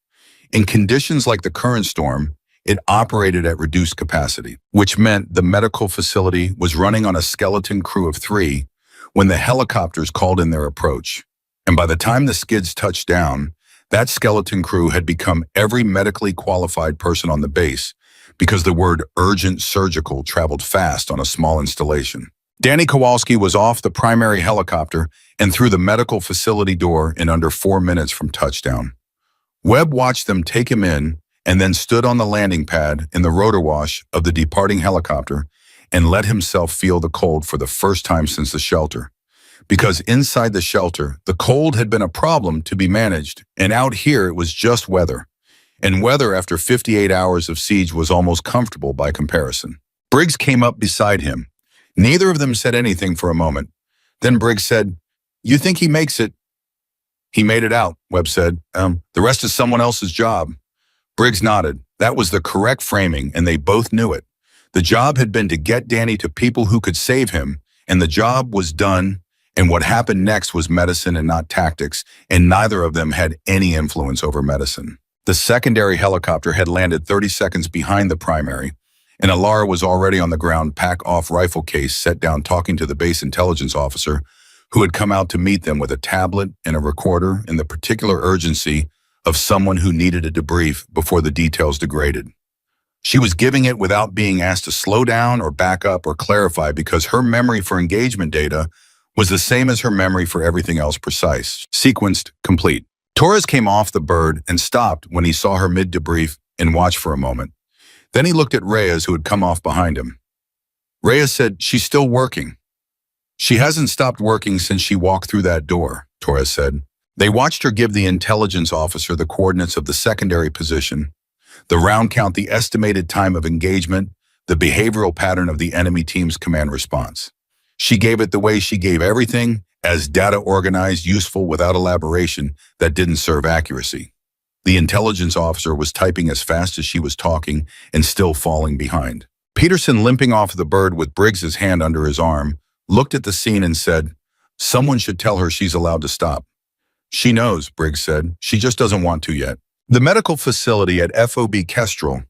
Speaker 1: In conditions like the current storm, it operated at reduced capacity, which meant the medical facility was running on a skeleton crew of 3 when the helicopters called in their approach. And by the time the skids touched down, that skeleton crew had become every medically qualified person on the base because the word urgent surgical traveled fast on a small installation. Danny Kowalski was off the primary helicopter and through the medical facility door in under 4 minutes from touchdown. Webb watched them take him in and then stood on the landing pad in the rotor wash of the departing helicopter and let himself feel the cold for the first time since the shelter. Because inside the shelter, the cold had been a problem to be managed, and out here it was just weather. And weather after 58 hours of siege was almost comfortable by comparison. Briggs came up beside him. Neither of them said anything for a moment. Then Briggs said, "You think he makes it?" "He made it out," Webb said. The rest is someone else's job." Briggs nodded. That was the correct framing, and they both knew it. The job had been to get Danny to people who could save him, and the job was done, and what happened next was medicine and not tactics, and neither of them had any influence over medicine. The secondary helicopter had landed 30 seconds behind the primary, and Alara was already on the ground, pack-off rifle case set down talking to the base intelligence officer who had come out to meet them with a tablet and a recorder in the particular urgency of someone who needed a debrief before the details degraded. She was giving it without being asked to slow down or back up or clarify because her memory for engagement data was the same as her memory for everything else: precise, sequenced, complete. Torres came off the bird and stopped when he saw her mid-debrief and watched for a moment. Then he looked at Reyes, who had come off behind him. Reyes said, "She's still working." "She hasn't stopped working since she walked through that door," Torres said. They watched her give the intelligence officer the coordinates of the secondary position, the round count, the estimated time of engagement, the behavioral pattern of the enemy team's command response. She gave it the way she gave everything, as data organized, useful, without elaboration, that didn't serve accuracy. The intelligence officer was typing as fast as she was talking and still falling behind. Peterson, limping off the bird with Briggs's hand under his arm, looked at the scene and said, "Someone should tell her she's allowed to stop." "She knows," Briggs said. "She just doesn't want to yet." The medical facility at FOB Kestrel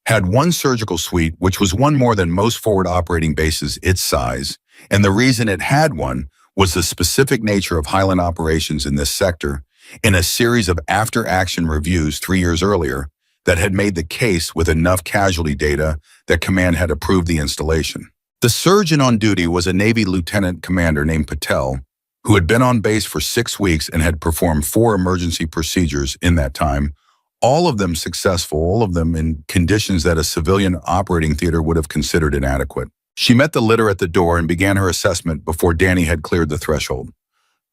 Speaker 1: had one surgical suite, which was one more than most forward operating bases its size, and the reason it had one was the specific nature of Highland operations in this sector in a series of after-action reviews 3 years earlier that had made the case with enough casualty data that command had approved the installation. The surgeon on duty was a Navy lieutenant commander named Patel, who had been on base for 6 weeks and had performed 4 emergency procedures in that time, all of them successful, all of them in conditions that a civilian operating theater would have considered inadequate. She met the litter at the door and began her assessment before Danny had cleared the threshold.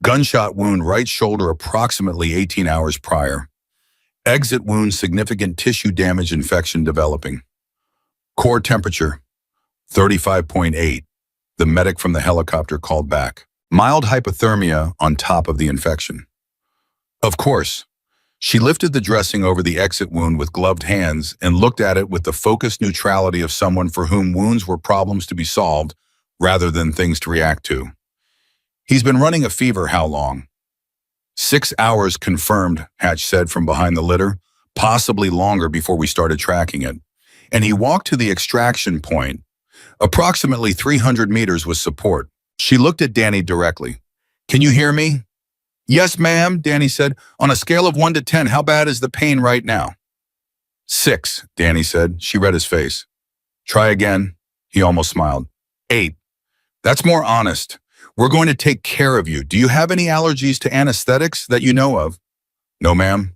Speaker 1: Gunshot wound, right shoulder, approximately 18 hours prior. Exit wound, significant tissue damage, infection developing. Core temperature, 35.8. The medic from the helicopter called back. Mild hypothermia on top of the infection. Of course, She lifted the dressing over the exit wound with gloved hands and looked at it with the focused neutrality of someone for whom wounds were problems to be solved rather than things to react to. He's been running a fever how long? 6 hours confirmed, Hatch said from behind the litter, possibly longer before we started tracking it. And he walked to the extraction point, approximately 300 meters with support. She looked at Danny directly. Can you hear me? Yes, ma'am, Danny said. On a scale of 1 to 10, how bad is the pain right now? 6, Danny said. She read his face. Try again. He almost smiled. 8. That's more honest. We're going to take care of you. Do you have any allergies to anesthetics that you know of? No, ma'am.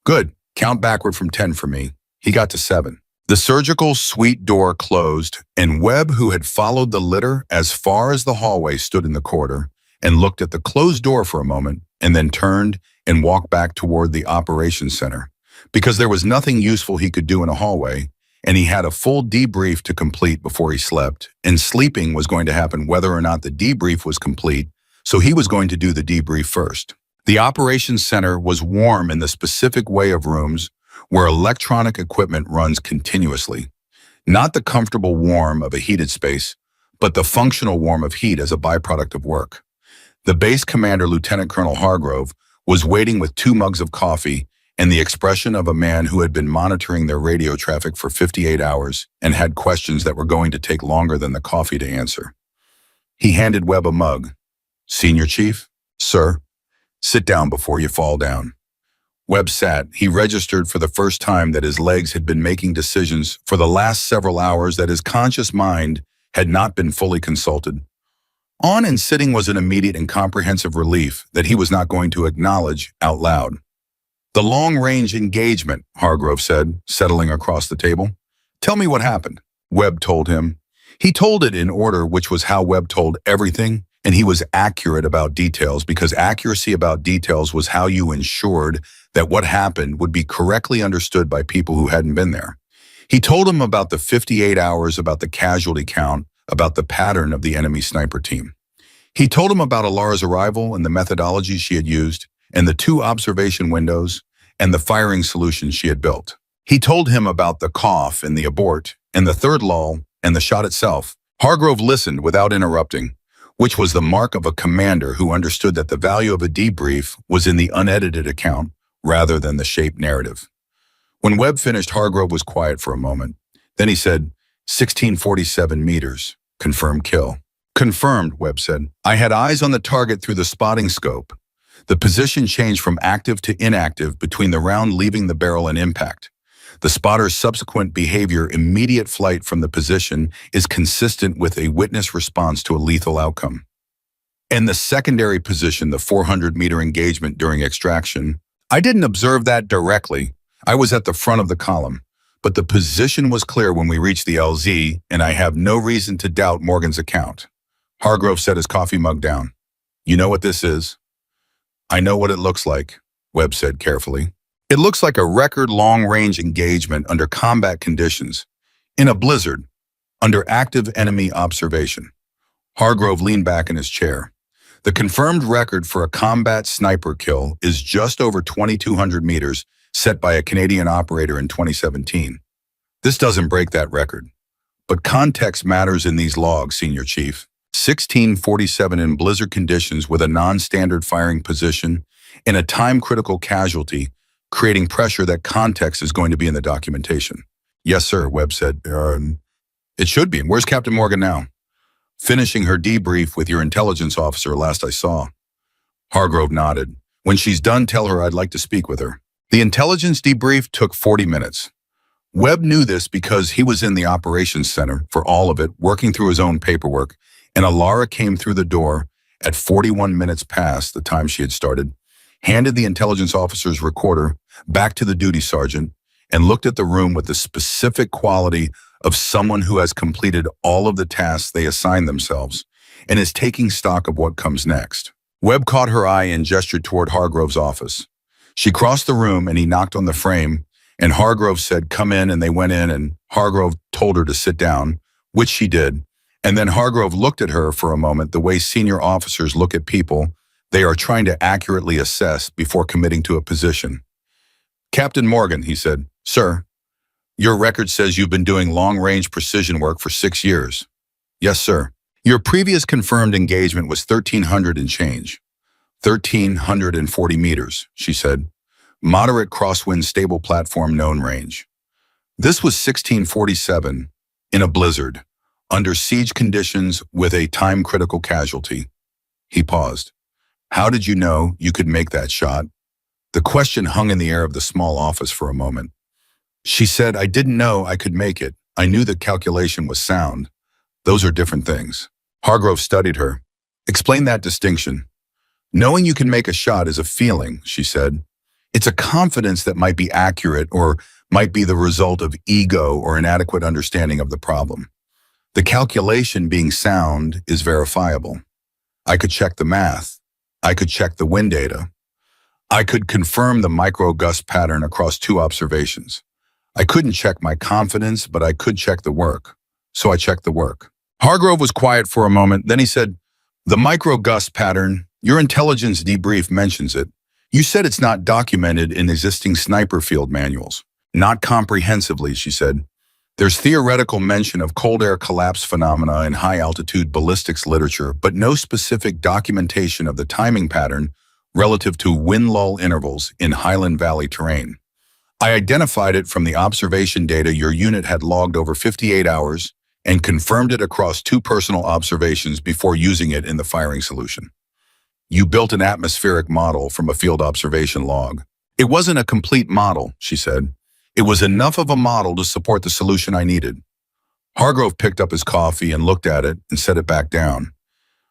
Speaker 1: Good. Count backward from 10 for me. He got to 7. The surgical suite door closed, and Webb, who had followed the litter as far as the hallway, stood in the corridor and looked at the closed door for a moment, and then turned and walked back toward the operations center. Because there was nothing useful he could do in a hallway, and he had a full debrief to complete before he slept, and sleeping was going to happen whether or not the debrief was complete, so he was going to do the debrief first. The operations center was warm in the specific way of rooms where electronic equipment runs continuously. Not the comfortable warm of a heated space, but the functional warm of heat as a byproduct of work. The base commander, Lieutenant Colonel Hargrove, was waiting with 2 mugs of coffee and the expression of a man who had been monitoring their radio traffic for 58 hours and had questions that were going to take longer than the coffee to answer. He handed Webb a mug. Senior Chief? Sir? Sit down before you fall down. Webb sat. He registered for the first time that his legs had been making decisions for the last several hours, that his conscious mind had not been fully consulted. On and sitting was an immediate and comprehensive relief that he was not going to acknowledge out loud. The long-range engagement, Hargrove said, settling across the table. Tell me what happened, Webb told him. He told it in order, which was how Webb told everything, and he was accurate about details because accuracy about details was how you ensured that what happened would be correctly understood by people who hadn't been there. He told him about the 58 hours, about the casualty count, about the pattern of the enemy sniper team. He told him about Alara's arrival and the methodology she had used, and the 2 observation windows, and the firing solution she had built. He told him about the cough and the abort, and the 3rd lull, and the shot itself. Hargrove listened without interrupting, which was the mark of a commander who understood that the value of a debrief was in the unedited account rather than the shaped narrative. When Webb finished, Hargrove was quiet for a moment. Then he said, 1647 meters, confirmed kill. Confirmed, Webb said. I had eyes on the target through the spotting scope. The position changed from active to inactive between the round leaving the barrel and impact. The spotter's subsequent behavior, immediate flight from the position, is consistent with a witness response to a lethal outcome. And the secondary position, the 400-meter engagement during extraction, I didn't observe that directly. I was at the front of the column. But the position was clear when we reached the LZ, and I have no reason to doubt Morgan's account. Hargrove set his coffee mug down. You know what this is? I know what it looks like, Webb said carefully. It looks like a record long-range engagement under combat conditions, in a blizzard, under active enemy observation. Hargrove leaned back in his chair. The confirmed record for a combat sniper kill is just over 2,200 meters, set by a Canadian operator in 2017. This doesn't break that record. But context matters in these logs, Senior Chief. 1647 in blizzard conditions with a non-standard firing position in a time-critical casualty, creating pressure that context is going to be in the documentation. Yes, sir, Webb said. It should be. And where's Captain Morgan now? Finishing her debrief with your intelligence officer last I saw. Hargrove nodded. When she's done, tell her I'd like to speak with her. The intelligence debrief took 40 minutes. Webb knew this because he was in the operations center for all of it, working through his own paperwork, and Alara came through the door at 41 minutes past the time she had started, handed the intelligence officer's recorder back to the duty sergeant, and looked at the room with the specific quality of someone who has completed all of the tasks they assigned themselves and is taking stock of what comes next. Webb caught her eye and gestured toward Hargrove's office. She crossed the room and he knocked on the frame, and Hargrove said, "Come in," and they went in, and Hargrove told her to sit down, which she did. And then Hargrove looked at her for a moment the way senior officers look at people they are trying to accurately assess before committing to a position. Captain Morgan, he said. Sir, your record says you've been doing long-range precision work for 6 years. Yes, sir. Your previous confirmed engagement was 1,300 and change. 1,340 meters, she said. Moderate crosswind stable platform known range. This was 1647, in a blizzard, under siege conditions with a time-critical casualty. He paused. How did you know you could make that shot? The question hung in the air of the small office for a moment. She said, I didn't know I could make it. I knew the calculation was sound. Those are different things. Hargrove studied her. Explain that distinction. Knowing you can make a shot is a feeling, she said. It's a confidence that might be accurate or might be the result of ego or inadequate understanding of the problem. The calculation being sound is verifiable. I could check the math. I could check the wind data. I could confirm the microgust pattern across 2 observations. I couldn't check my confidence, but I could check the work. So I checked the work. Hargrove was quiet for a moment. Then he said, the microgust pattern, your intelligence debrief mentions it. You said it's not documented in existing sniper field manuals. Not comprehensively, she said. There's theoretical mention of cold air collapse phenomena in high-altitude ballistics literature, but no specific documentation of the timing pattern relative to wind lull intervals in Highland Valley terrain. I identified it from the observation data your unit had logged over 58 hours and confirmed it across 2 personal observations before using it in the firing solution. You built an atmospheric model from a field observation log. It wasn't a complete model, she said. It was enough of a model to support the solution I needed. Hargrove picked up his coffee and looked at it and set it back down.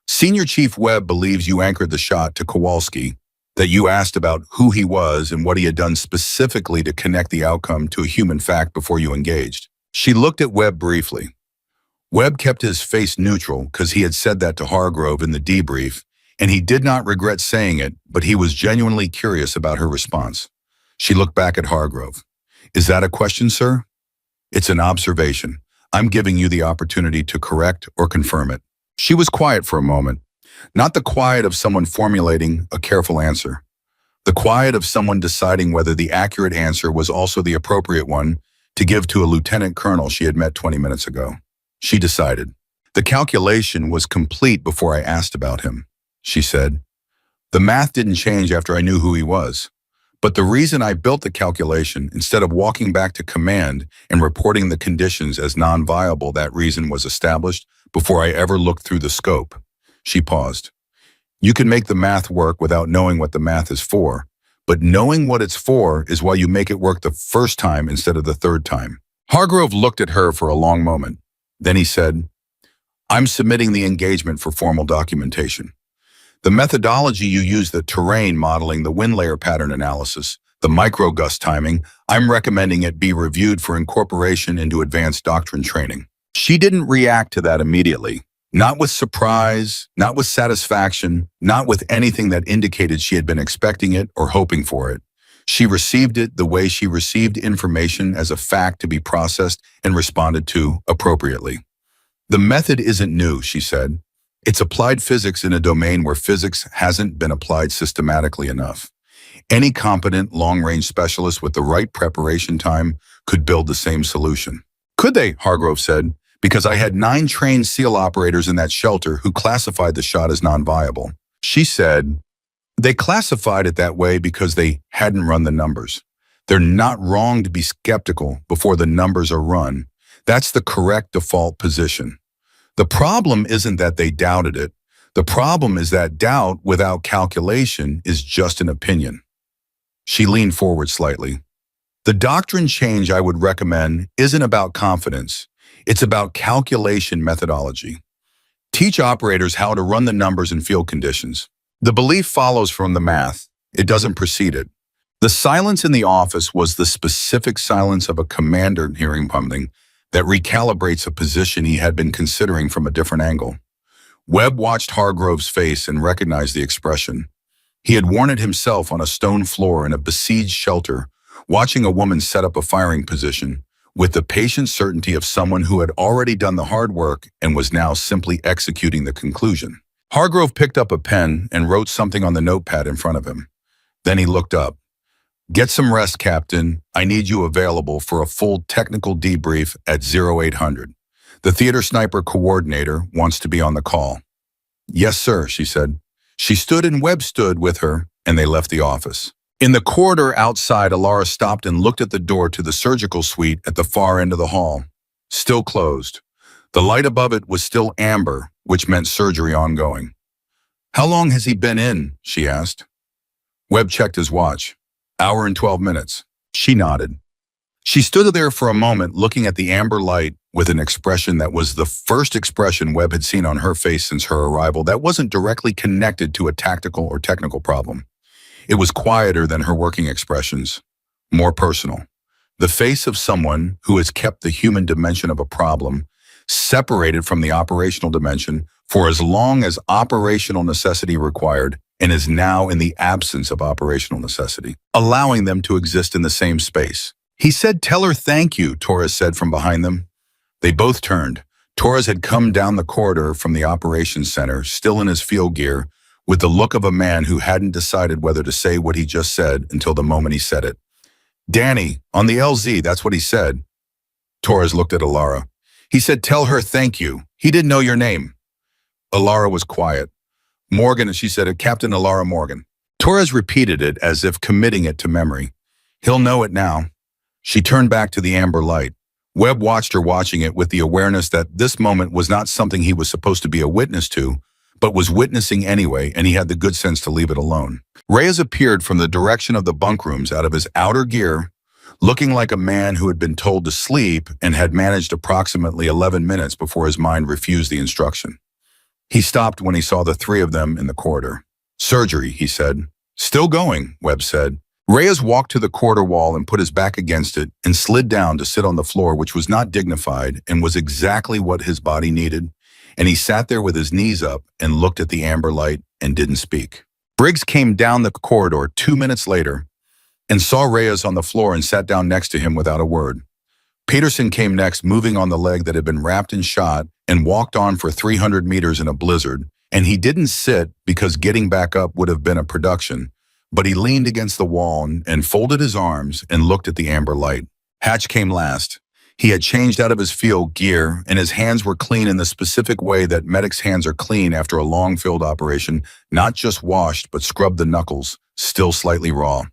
Speaker 1: Senior Chief Webb believes you anchored the shot to Kowalski, that you asked about who he was and what he had done specifically to connect the outcome to a human fact before you engaged. She looked at Webb briefly. Webb kept his face neutral because he had said that to Hargrove in the debrief, and he did not regret saying it, but he was genuinely curious about her response. She looked back at Hargrove. Is that a question, sir? It's an observation. I'm giving you the opportunity to correct or confirm it. She was quiet for a moment, not the quiet of someone formulating a careful answer, the quiet of someone deciding whether the accurate answer was also the appropriate one to give to a lieutenant colonel she had met 20 minutes ago. She decided. The calculation was complete before I asked about him, she said. The math didn't change after I knew who he was. But the reason I built the calculation, instead of walking back to command and reporting the conditions as non-viable, that reason was established before I ever looked through the scope. She paused. You can make the math work without knowing what the math is for, but knowing what it's for is why you make it work the first time instead of the third time. Hargrove looked at her for a long moment. Then he said, I'm submitting the engagement for formal documentation. The methodology you use, the terrain modeling, the wind layer pattern analysis, the microgust timing, I'm recommending it be reviewed for incorporation into advanced doctrine training. She didn't react to that immediately. Not with surprise, not with satisfaction, not with anything that indicated she had been expecting it or hoping for it. She received it the way she received information as a fact to be processed and responded to appropriately. The method isn't new, she said. It's applied physics in a domain where physics hasn't been applied systematically enough. Any competent long-range specialist with the right preparation time could build the same solution. Could they? Hargrove said, because I had 9 trained SEAL operators in that shelter who classified the shot as non-viable. She said, they classified it that way because they hadn't run the numbers. They're not wrong to be skeptical before the numbers are run. That's the correct default position. The problem isn't that they doubted it. The problem is that doubt without calculation is just an opinion. She leaned forward slightly. The doctrine change I would recommend isn't about confidence. It's about calculation methodology. Teach operators how to run the numbers in field conditions. The belief follows from the math. It doesn't precede it. The silence in the office was the specific silence of a commander hearing something that recalibrates a position he had been considering from a different angle. Webb watched Hargrove's face and recognized the expression. He had worn it himself on a stone floor in a besieged shelter, watching a woman set up a firing position, with the patient certainty of someone who had already done the hard work and was now simply executing the conclusion. Hargrove picked up a pen and wrote something on the notepad in front of him. Then he looked up. Get some rest, Captain. I need you available for a full technical debrief at 0800. The theater sniper coordinator wants to be on the call. Yes, sir, she said. She stood and Webb stood with her, and they left the office. In the corridor outside, Alara stopped and looked at the door to the surgical suite at the far end of the hall. Still closed. The light above it was still amber, which meant surgery ongoing. How long has he been in? She asked. Webb checked his watch. Hour and 12 minutes. She nodded. She stood there for a moment looking at the amber light with an expression that was the first expression Webb had seen on her face since her arrival that wasn't directly connected to a tactical or technical problem. It was quieter than her working expressions, more personal. The face of someone who has kept the human dimension of a problem separated from the operational dimension for as long as operational necessity required and is now in the absence of operational necessity, allowing them to exist in the same space. He said, "Tell her thank you," Torres said from behind them. They both turned. Torres had come down the corridor from the operations center, still in his field gear, with the look of a man who hadn't decided whether to say what he just said until the moment he said it. "Danny, on the LZ, that's what he said." Torres looked at Alara. "He said, tell her thank you. He didn't know your name." Alara was quiet. "Morgan," she said, "Captain Alara Morgan." Torres repeated it as if committing it to memory. "He'll know it now." She turned back to the amber light. Webb watched her watching it with the awareness that this moment was not something he was supposed to be a witness to, but was witnessing anyway, and he had the good sense to leave it alone. Reyes appeared from the direction of the bunk rooms out of his outer gear, looking like a man who had been told to sleep and had managed approximately 11 minutes before his mind refused the instruction. He stopped when he saw the three of them in the corridor. "Surgery," he said. "Still going," Webb said. Reyes walked to the corridor wall and put his back against it and slid down to sit on the floor, which was not dignified and was exactly what his body needed. And he sat there with his knees up and looked at the amber light and didn't speak. Briggs came down the corridor 2 minutes later and saw Reyes on the floor and sat down next to him without a word. Peterson came next, moving on the leg that had been wrapped in shot, and walked on for 300 meters in a blizzard. And he didn't sit because getting back up would have been a production, but he leaned against the wall and folded his arms and looked at the amber light. Hatch came last. He had changed out of his field gear, and his hands were clean in the specific way that medics' hands are clean after a long field operation, not just washed, but scrubbed the knuckles, still slightly raw.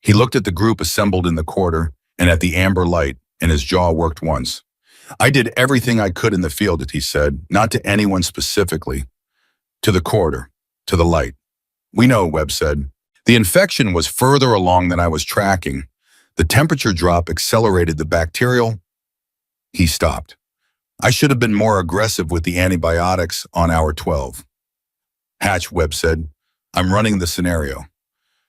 Speaker 1: He looked at the group assembled in the corridor and at the amber light, and his jaw worked once. "I did everything I could in the field," he said, "not to anyone specifically. To the corridor, to the light." "We know," Webb said. "The infection was further along than I was tracking. The temperature drop accelerated the bacterial—" He stopped. "I should have been more aggressive with the antibiotics on hour 12. "Hatch," Webb said, "I'm running the scenario."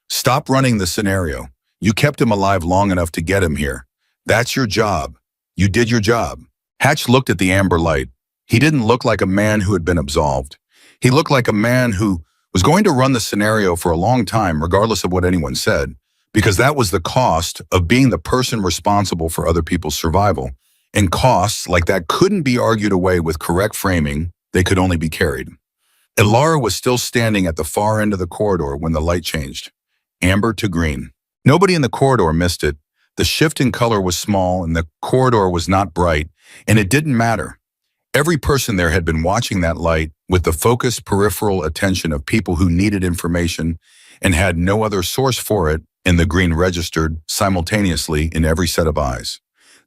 Speaker 1: "Stop running the scenario. You kept him alive long enough to get him here. That's your job. You did your job." Hatch looked at the amber light. He didn't look like a man who had been absolved. He looked like a man who was going to run the scenario for a long time, regardless of what anyone said, because that was the cost of being the person responsible for other people's survival. And costs like that couldn't be argued away with correct framing. They could only be carried. Alara was still standing at the far end of the corridor when the light changed, amber to green. Nobody in the corridor missed it. The shift in color was small, and the corridor was not bright, and it didn't matter. Every person there had been watching that light with the focused peripheral attention of people who needed information and had no other source for it, and the green registered simultaneously in every set of eyes.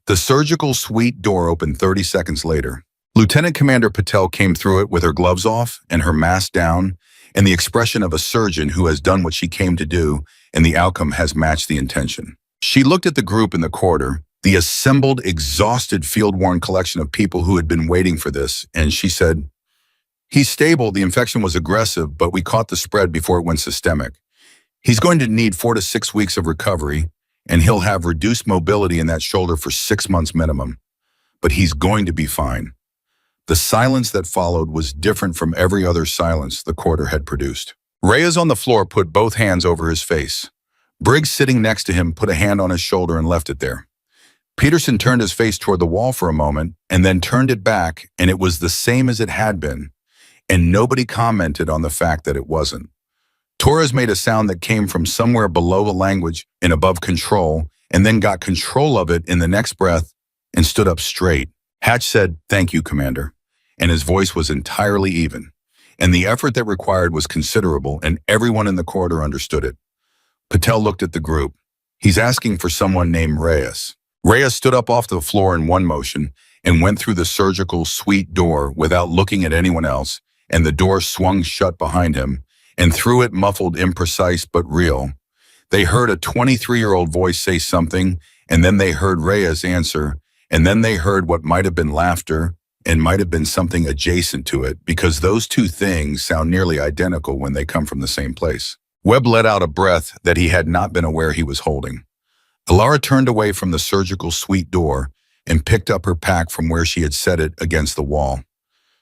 Speaker 1: The surgical suite door opened 30 seconds later. Lieutenant Commander Patel came through it with her gloves off and her mask down, and the expression of a surgeon who has done what she came to do, and the outcome has matched the intention. She looked at the group in the corridor, the assembled, exhausted, field-worn collection of people who had been waiting for this, and she said, "He's stable. The infection was aggressive, but we caught the spread before it went systemic. He's going to need 4 to 6 weeks of recovery, and he'll have reduced mobility in that shoulder for 6 months minimum. But he's going to be fine." The silence that followed was different from every other silence the corridor had produced. Reyes on the floor put both hands over his face. Briggs, sitting next to him, put a hand on his shoulder and left it there. Peterson turned his face toward the wall for a moment and then turned it back, and it was the same as it had been, and nobody commented on the fact that it wasn't. Torres made a sound that came from somewhere below the language and above control, and then got control of it in the next breath and stood up straight. Hatch said, "Thank you, Commander," and his voice was entirely even. And the effort that required was considerable, and everyone in the corridor understood it. Patel looked at the group. "He's asking for someone named Reyes." Reyes stood up off the floor in one motion and went through the surgical suite door without looking at anyone else, and the door swung shut behind him, and through it muffled, imprecise but real. They heard a 23-year-old voice say something, and then they heard Reyes answer, and then they heard what might have been laughter and might have been something adjacent to it, because those two things sound nearly identical when they come from the same place. Webb let out a breath that he had not been aware he was holding. Alara turned away from the surgical suite door and picked up her pack from where she had set it against the wall.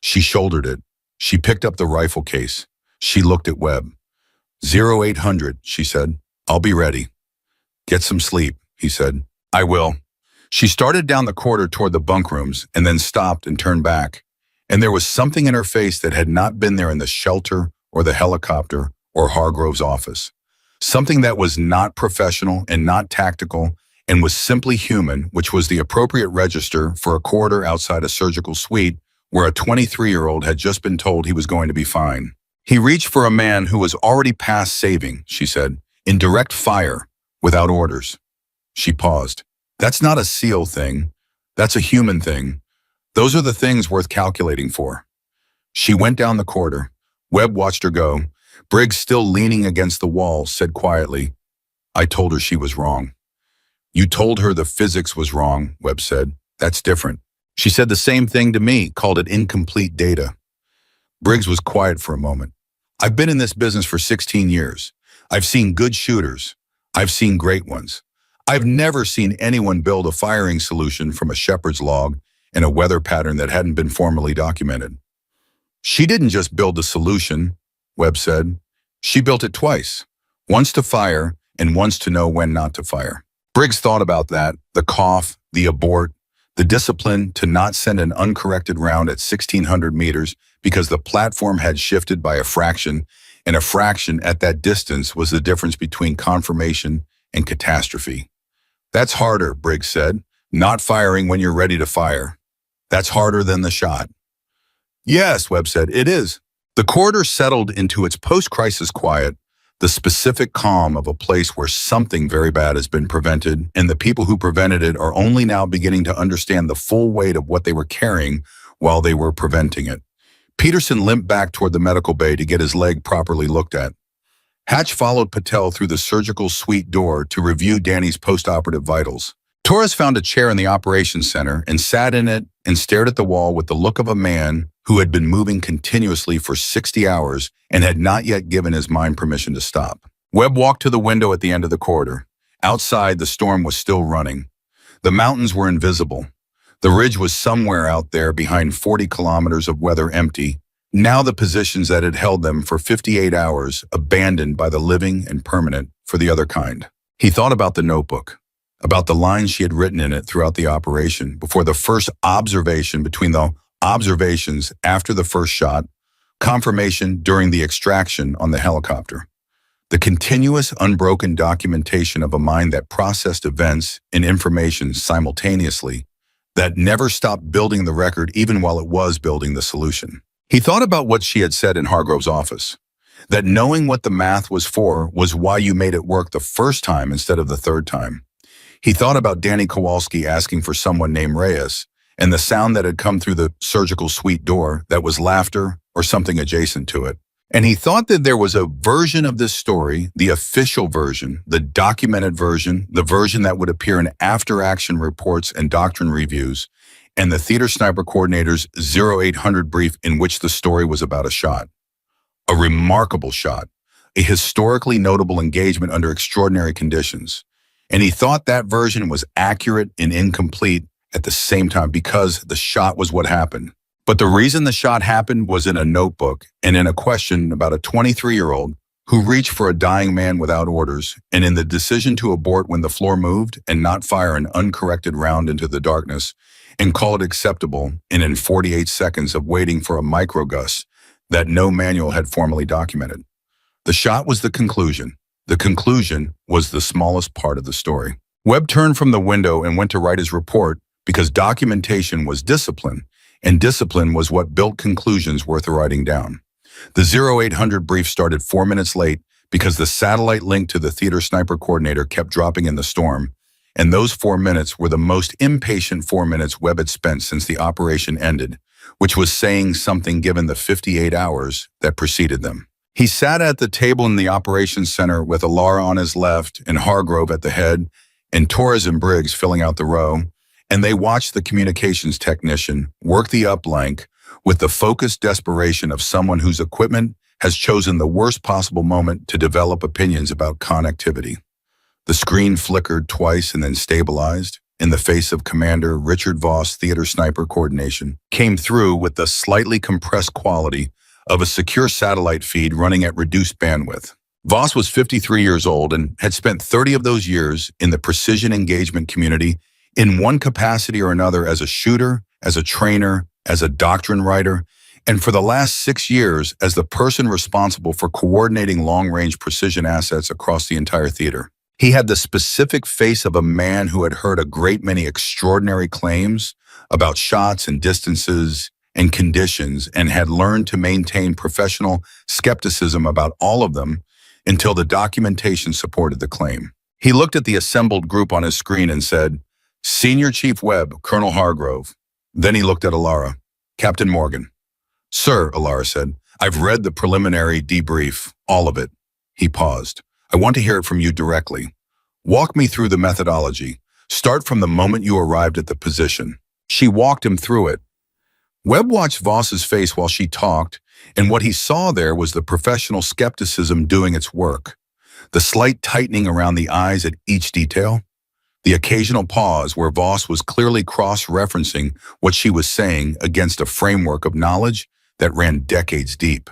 Speaker 1: She shouldered it. She picked up the rifle case. She looked at Webb. 0800, she said. "I'll be ready." "Get some sleep," he said. "I will." She started down the corridor toward the bunk rooms and then stopped and turned back. And there was something in her face that had not been there in the shelter or the helicopter or Hargrove's office. Something that was not professional and not tactical and was simply human, which was the appropriate register for a corridor outside a surgical suite where a 23-year-old had just been told he was going to be fine. "He reached for a man who was already past saving," she said, "in direct fire, without orders." She paused. "That's not a SEAL thing. That's a human thing. Those are the things worth calculating for." She went down the corridor. Webb watched her go. Briggs, still leaning against the wall, said quietly, "I told her she was wrong." "You told her the physics was wrong," Webb said. "That's different." "She said the same thing to me, called it incomplete data." Briggs was quiet for a moment. "I've been in this business for 16 years. I've seen good shooters. I've seen great ones. I've never seen anyone build a firing solution from a shepherd's log and a weather pattern that hadn't been formally documented." "She didn't just build the solution," Webb said. "She built it twice, once to fire and once to know when not to fire." Briggs thought about that, the cough, the abort, the discipline to not send an uncorrected round at 1,600 meters because the platform had shifted by a fraction, and a fraction at that distance was the difference between confirmation and catastrophe. "That's harder," Briggs said. "Not firing when you're ready to fire. That's harder than the shot." "Yes," Webb said, "it is." The corridor settled into its post-crisis quiet, the specific calm of a place where something very bad has been prevented, and the people who prevented it are only now beginning to understand the full weight of what they were carrying while they were preventing it. Peterson limped back toward the medical bay to get his leg properly looked at. Hatch followed Patel through the surgical suite door to review Danny's post-operative vitals. Torres found a chair in the operations center and sat in it and stared at the wall with the look of a man who had been moving continuously for 60 hours and had not yet given his mind permission to stop. Webb walked to the window at the end of the corridor. Outside, the storm was still running. The mountains were invisible. The ridge was somewhere out there behind 40 kilometers of weather empty. Now the positions that had held them for 58 hours abandoned by the living and permanent for the other kind. He thought about the notebook, about the lines she had written in it throughout the operation, before the first observation, between the observations after the first shot, confirmation during the extraction on the helicopter. The continuous, unbroken documentation of a mind that processed events and information simultaneously, that never stopped building the record even while it was building the solution. He thought about what she had said in Hargrove's office, that knowing what the math was for was why you made it work the first time instead of the third time. He thought about Danny Kowalski asking for someone named Reyes, and the sound that had come through the surgical suite door that was laughter or something adjacent to it. And he thought that there was a version of this story, the official version, the documented version, the version that would appear in after-action reports and doctrine reviews, and the theater sniper coordinator's 0800 brief in which the story was about a shot. A remarkable shot, a historically notable engagement under extraordinary conditions. And he thought that version was accurate and incomplete at the same time because the shot was what happened. But the reason the shot happened was in a notebook and in a question about a 23-year-old who reached for a dying man without orders, and in the decision to abort when the floor moved and not fire an uncorrected round into the darkness and call it acceptable, and in 48 seconds of waiting for a microgust that no manual had formally documented. The shot was the conclusion. The conclusion was the smallest part of the story. Webb turned from the window and went to write his report because documentation was discipline, and discipline was what built conclusions worth writing down. The 0800 brief started 4 minutes late because the satellite link to the theater sniper coordinator kept dropping in the storm, and those 4 minutes were the most impatient 4 minutes Webb had spent since the operation ended, which was saying something given the 58 hours that preceded them. He sat at the table in the operations center with Alara on his left and Hargrove at the head and Torres and Briggs filling out the row, and they watched the communications technician work the uplink with the focused desperation of someone whose equipment has chosen the worst possible moment to develop opinions about connectivity. The screen flickered twice and then stabilized. In the face of Commander Richard Voss' theater sniper coordination, came through with the slightly compressed quality of a secure satellite feed running at reduced bandwidth. Voss was 53 years old and had spent 30 of those years in the precision engagement community in one capacity or another as a shooter, as a trainer, as a doctrine writer, and for the last 6 years as the person responsible for coordinating long-range precision assets across the entire theater. He had the specific face of a man who had heard a great many extraordinary claims about shots and distances and conditions and had learned to maintain professional skepticism about all of them until the documentation supported the claim. He looked at the assembled group on his screen and said, "Senior Chief Webb, Colonel Hargrove." Then he looked at Alara. "Captain Morgan." "Sir," Alara said, "I've read the preliminary debrief, all of it." He paused. "I want to hear it from you directly. Walk me through the methodology. Start from the moment you arrived at the position." She walked him through it. Webb watched Voss's face while she talked, and what he saw there was the professional skepticism doing its work. The slight tightening around the eyes at each detail. The occasional pause where Voss was clearly cross-referencing what she was saying against a framework of knowledge that ran decades deep.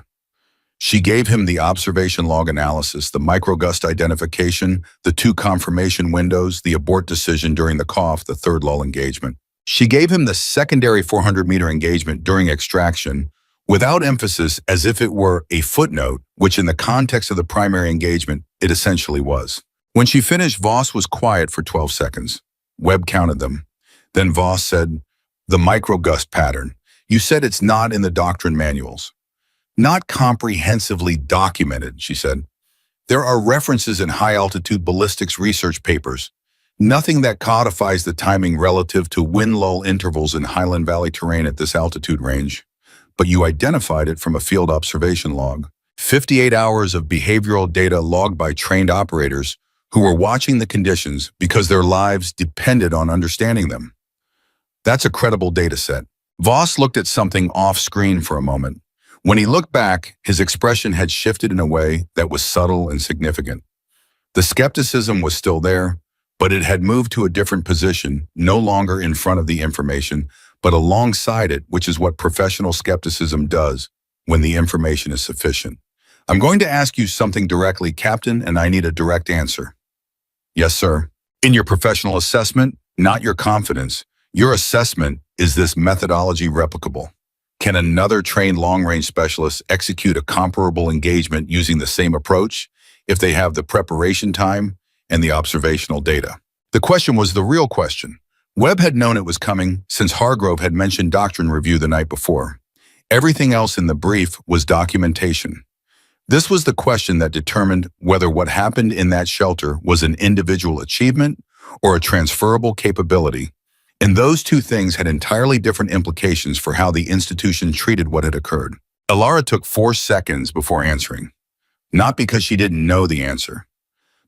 Speaker 1: She gave him the observation log analysis, the microgust identification, the 2 confirmation windows, the abort decision during the cough, the 3rd lull engagement. She gave him the secondary 400-meter engagement during extraction without emphasis, as if it were a footnote, which in the context of the primary engagement, it essentially was. When she finished, Voss was quiet for 12 seconds. Webb counted them. Then Voss said, "The microgust pattern. You said it's not in the doctrine manuals." "Not comprehensively documented," she said. "There are references in high-altitude ballistics research papers. Nothing that codifies the timing relative to wind-lull intervals in Highland Valley terrain at this altitude range. But you identified it from a field observation log. 58 hours of behavioral data logged by trained operators who were watching the conditions because their lives depended on understanding them. That's a credible data set." Voss looked at something off-screen for a moment. When he looked back, his expression had shifted in a way that was subtle and significant. The skepticism was still there, but it had moved to a different position, no longer in front of the information, but alongside it, which is what professional skepticism does when the information is sufficient. "I'm going to ask you something directly, Captain, and I need a direct answer." "Yes, sir." "In your professional assessment, not your confidence, your assessment, is this methodology replicable? Can another trained long-range specialist execute a comparable engagement using the same approach if they have the preparation time and the observational data?" The question was the real question. Webb had known it was coming since Hargrove had mentioned doctrine review the night before. Everything else in the brief was documentation. This was the question that determined whether what happened in that shelter was an individual achievement or a transferable capability. And those two things had entirely different implications for how the institution treated what had occurred. Alara took 4 seconds before answering. Not because she didn't know the answer,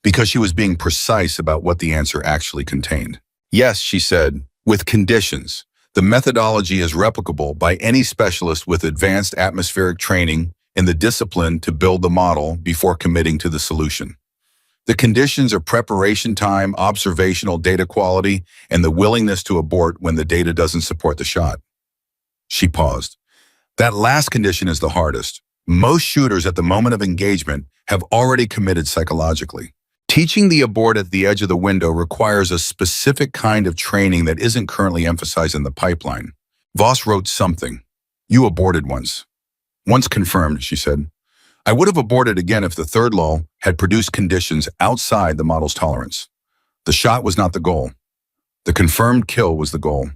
Speaker 1: because she was being precise about what the answer actually contained. "Yes," she said, "with conditions. The methodology is replicable by any specialist with advanced atmospheric training in the discipline to build the model before committing to the solution. The conditions are preparation time, observational data quality, and the willingness to abort when the data doesn't support the shot." She paused. "That last condition is the hardest. Most shooters at the moment of engagement have already committed psychologically. Teaching the abort at the edge of the window requires a specific kind of training that isn't currently emphasized in the pipeline." Voss wrote something. "You aborted once." "Once confirmed," she said. I would have aborted again if the third lull had produced conditions outside the model's tolerance. The shot was not the goal. The confirmed kill was the goal.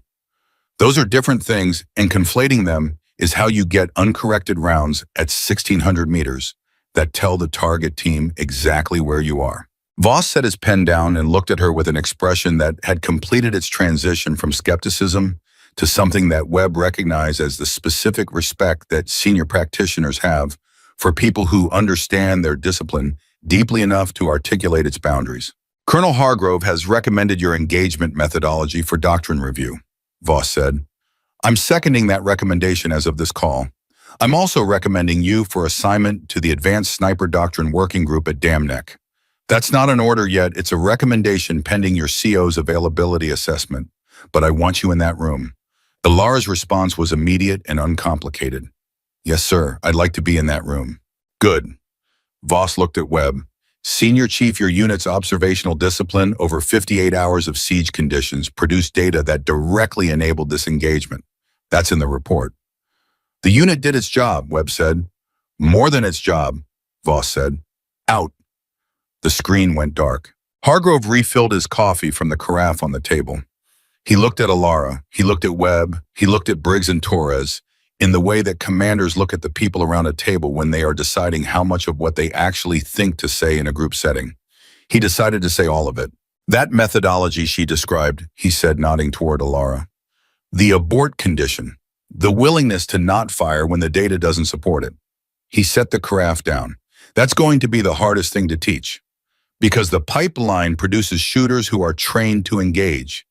Speaker 1: Those are different things, and conflating them is how you get uncorrected rounds at 1,600 meters that tell the target team exactly where you are. Voss set his pen down and looked at her with an expression that had completed its transition from skepticism to something that Webb recognized as the specific respect that senior practitioners have for people who understand their discipline deeply enough to articulate its boundaries. Colonel Hargrove has recommended your engagement methodology for doctrine review, Voss said. I'm seconding that recommendation as of this call. I'm also recommending you for assignment to the Advanced Sniper Doctrine Working Group at Dam Neck. That's not an order yet, it's a recommendation pending your CO's availability assessment, but I want you in that room. Ilara's response was immediate and uncomplicated. Yes, sir, I'd like to be in that room. Good. Voss looked at Webb. Senior Chief, your unit's observational discipline over 58 hours of siege conditions produced data that directly enabled this engagement. That's in the report. The unit did its job, Webb said. More than its job, Voss said. Out. The screen went dark. Hargrove refilled his coffee from the carafe on the table. He looked at Ilara, he looked at Webb, he looked at Briggs and Torres, in the way that commanders look at the people around a table when they are deciding how much of what they actually think to say in a group setting. He decided to say all of it. That methodology she described, he said, nodding toward Ilara. The abort condition, the willingness to not fire when the data doesn't support it. He set the carafe down. That's going to be the hardest thing to teach, because the pipeline produces shooters who are trained to engage.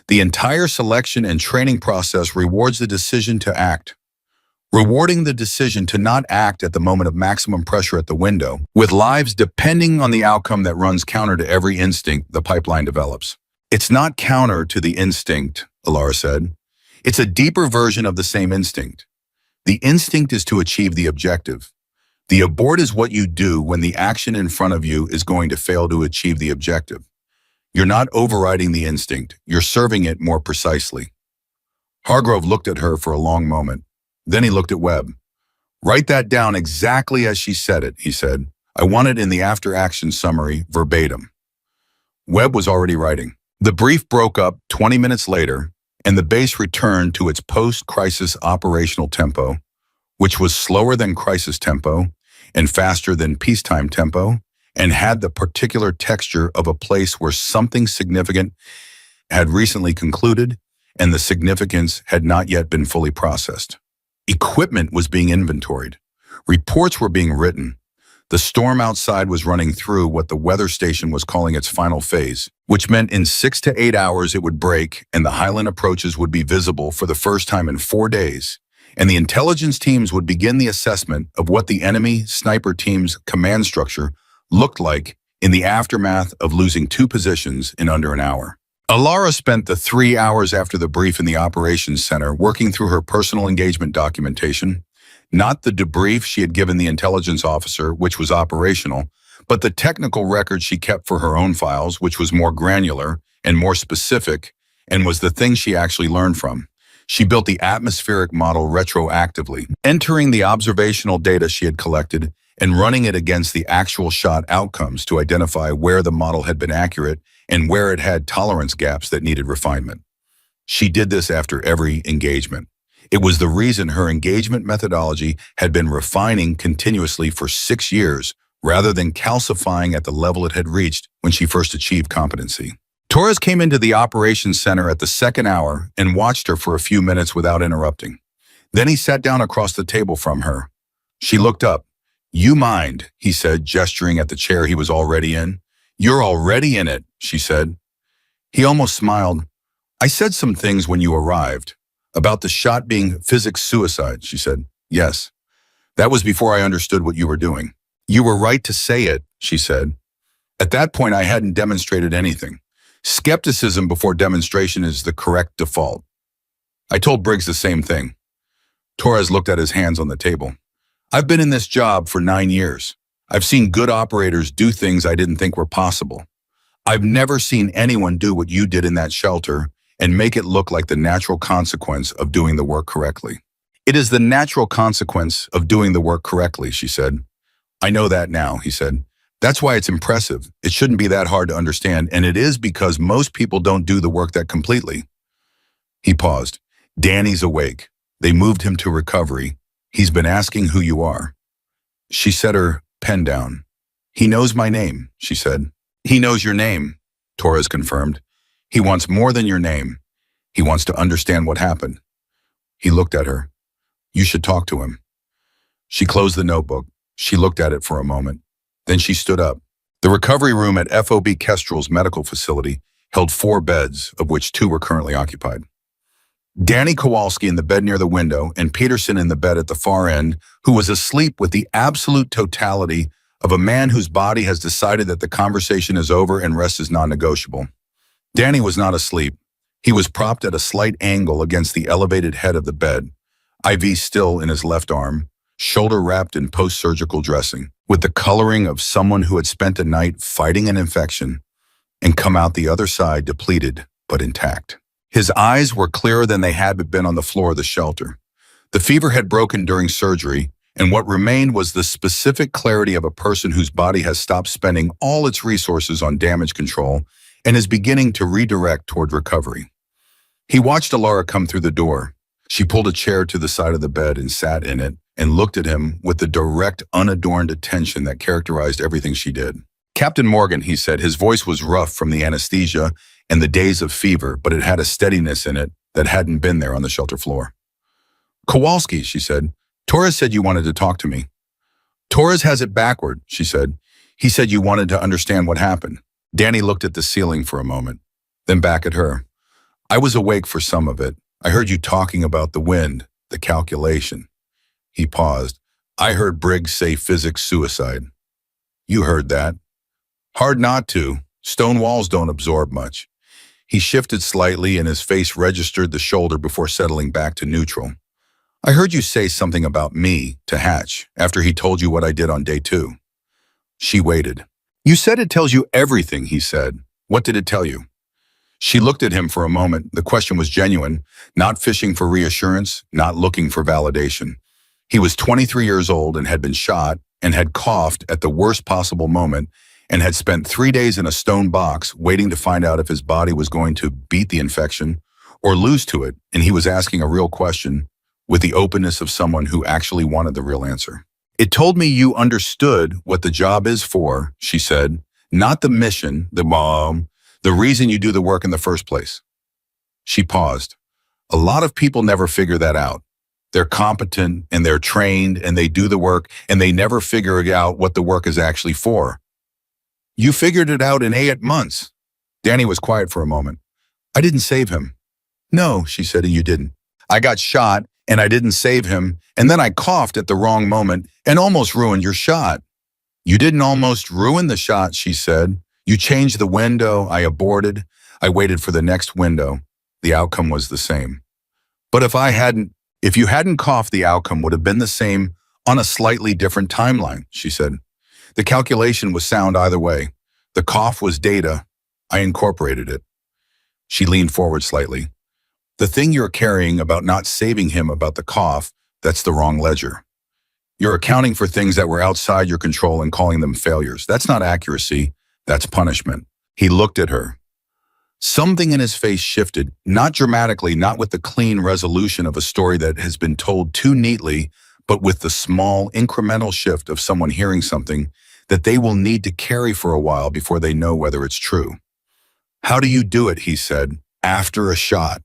Speaker 1: The entire selection and training process rewards the decision to act. Rewarding the decision to not act at the moment of maximum pressure at the window, with lives depending on the outcome that runs counter to every instinct the pipeline develops. It's not counter to the instinct, Ilara said. It's a deeper version of the same instinct. The instinct is to achieve the objective. The abort is what you do when the action in front of you is going to fail to achieve the objective. You're not overriding the instinct, you're serving it more precisely. Hargrove looked at her for a long moment. Then he looked at Webb. Write that down exactly as she said it, he said. I want it in the after-action summary, verbatim. Webb was already writing. The brief broke up 20 minutes later, and the base returned to its post-crisis operational tempo, which was slower than crisis tempo and faster than peacetime tempo, and had the particular texture of a place where something significant had recently concluded and the significance had not yet been fully processed. Equipment was being inventoried. Reports were being written. The storm outside was running through what the weather station was calling its final phase, which meant in 6 to 8 hours it would break and the Highland approaches would be visible for the first time in 4 days, and the intelligence teams would begin the assessment of what the enemy sniper team's command structure looked like in the aftermath of losing 2 positions in under an hour. Ilara spent the 3 hours after the brief in the operations center working through her personal engagement documentation, not the debrief she had given the intelligence officer, which was operational, but the technical record she kept for her own files, which was more granular and more specific, and was the thing she actually learned from. She built the atmospheric model retroactively, entering the observational data she had collected and running it against the actual shot outcomes to identify where the model had been accurate and where it had tolerance gaps that needed refinement. She did this after every engagement. It was the reason her engagement methodology had been refining continuously for 6 years rather than calcifying at the level it had reached when she first achieved competency. Torres came into the operations center at the second hour and watched her for a few minutes without interrupting. Then he sat down across the table from her. She looked up. You mind, he said, gesturing at the chair he was already in. You're already in it, she said. He almost smiled. I said some things when you arrived. About the shot being physics suicide, she said. Yes. That was before I understood what you were doing. You were right to say it, she said. At that point, I hadn't demonstrated anything. Skepticism before demonstration is the correct default. I told Briggs the same thing. Torres looked at his hands on the table. I've been in this job for 9 years. I've seen good operators do things I didn't think were possible. I've never seen anyone do what you did in that shelter and make it look like the natural consequence of doing the work correctly. It is the natural consequence of doing the work correctly, she said. I know that now, he said. That's why it's impressive. It shouldn't be that hard to understand, and it is because most people don't do the work that completely. He paused. Danny's awake. They moved him to recovery. He's been asking who you are. She set her pen down. He knows my name, she said. He knows your name, Torres confirmed. He wants more than your name. He wants to understand what happened. He looked at her. You should talk to him. She closed the notebook. She looked at it for a moment. Then she stood up. The recovery room at FOB Kestrel's medical facility held 4 beds, of which 2 were currently occupied. Danny Kowalski in the bed near the window and Peterson in the bed at the far end, who was asleep with the absolute totality of a man whose body has decided that the conversation is over and rest is non-negotiable. Danny was not asleep. He was propped at a slight angle against the elevated head of the bed, IV still in his left arm, shoulder wrapped in post-surgical dressing, with the coloring of someone who had spent a night fighting an infection and come out the other side depleted but intact. His eyes were clearer than they had been on the floor of the shelter. The fever had broken during surgery, and what remained was the specific clarity of a person whose body has stopped spending all its resources on damage control and is beginning to redirect toward recovery. He watched Alara come through the door. She pulled a chair to the side of the bed and sat in it and looked at him with the direct, unadorned attention that characterized everything she did. Captain Morgan, he said, his voice was rough from the anesthesia and the days of fever, but it had a steadiness in it that hadn't been there on the shelter floor. Kowalski, she said, Torres said you wanted to talk to me. Torres has it backward, she said. He said you wanted to understand what happened. Danny looked at the ceiling for a moment, then back at her. I was awake for some of it. I heard you talking about the wind, the calculation. He paused. I heard Briggs say physics suicide. You heard that. Hard not to. Stone walls don't absorb much. He shifted slightly and his face registered the shoulder before settling back to neutral. I heard you say something about me to Hatch after he told you what I did on day 2. She waited. You said it tells you everything, he said. What did it tell you? She looked at him for a moment. The question was genuine, not fishing for reassurance, not looking for validation. He was 23 years old and had been shot and had coughed at the worst possible moment and had spent 3 days in a stone box waiting to find out if his body was going to beat the infection or lose to it, and he was asking a real question with the openness of someone who actually wanted the real answer. It told me you understood what the job is for, she said, not the mission, the reason you do the work in the first place. She paused. A lot of people never figure that out. They're competent and they're trained and they do the work and they never figure out what the work is actually for. You figured it out in 8 months. Danny was quiet for a moment. I didn't save him. No, she said, and you didn't. I got shot and I didn't save him, and then I coughed at the wrong moment and almost ruined your shot. You didn't almost ruin the shot, she said. You changed the window, I aborted. I waited for the next window. The outcome was the same. But if you hadn't coughed, the outcome would have been the same on a slightly different timeline, she said. The calculation was sound either way. The cough was data. I incorporated it. She leaned forward slightly. The thing you're carrying about not saving him about the cough, that's the wrong ledger. You're accounting for things that were outside your control and calling them failures. That's not accuracy. That's punishment. He looked at her. Something in his face shifted, not dramatically, not with the clean resolution of a story that has been told too neatly, but with the small, incremental shift of someone hearing something that they will need to carry for a while before they know whether it's true. How do you do it, he said, after a shot?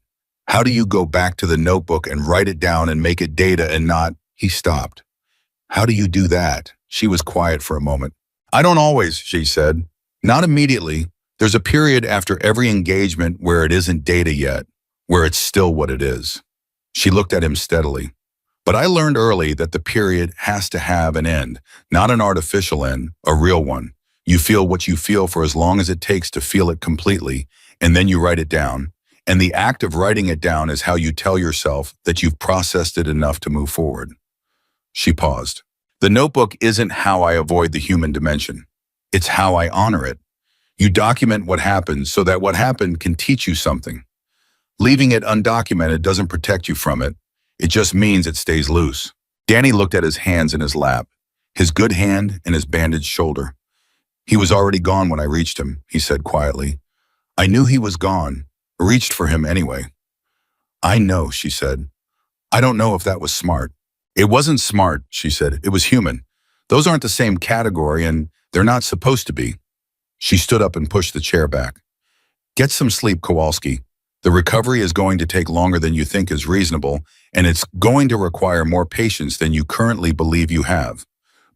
Speaker 1: How do you go back to the notebook and write it down and make it data and not, he stopped. How do you do that? She was quiet for a moment. I don't always, she said. Not immediately. There's a period after every engagement where it isn't data yet, where it's still what it is. She looked at him steadily. But I learned early that the period has to have an end, not an artificial end, a real one. You feel what you feel for as long as it takes to feel it completely, and then you write it down. And the act of writing it down is how you tell yourself that you've processed it enough to move forward. She paused. The notebook isn't how I avoid the human dimension. It's how I honor it. You document what happened so that what happened can teach you something. Leaving it undocumented doesn't protect you from it. It just means it stays loose. Danny looked at his hands in his lap. his good hand and his bandaged shoulder. He was already gone when I reached him, he said quietly. I knew he was gone, reached for him anyway. I know, she said. I don't know if that was smart. It wasn't smart, she said. It was human. Those aren't the same category, and they're not supposed to be. She stood up and pushed the chair back. Get some sleep, Kowalski. The recovery is going to take longer than you think is reasonable, and it's going to require more patience than you currently believe you have.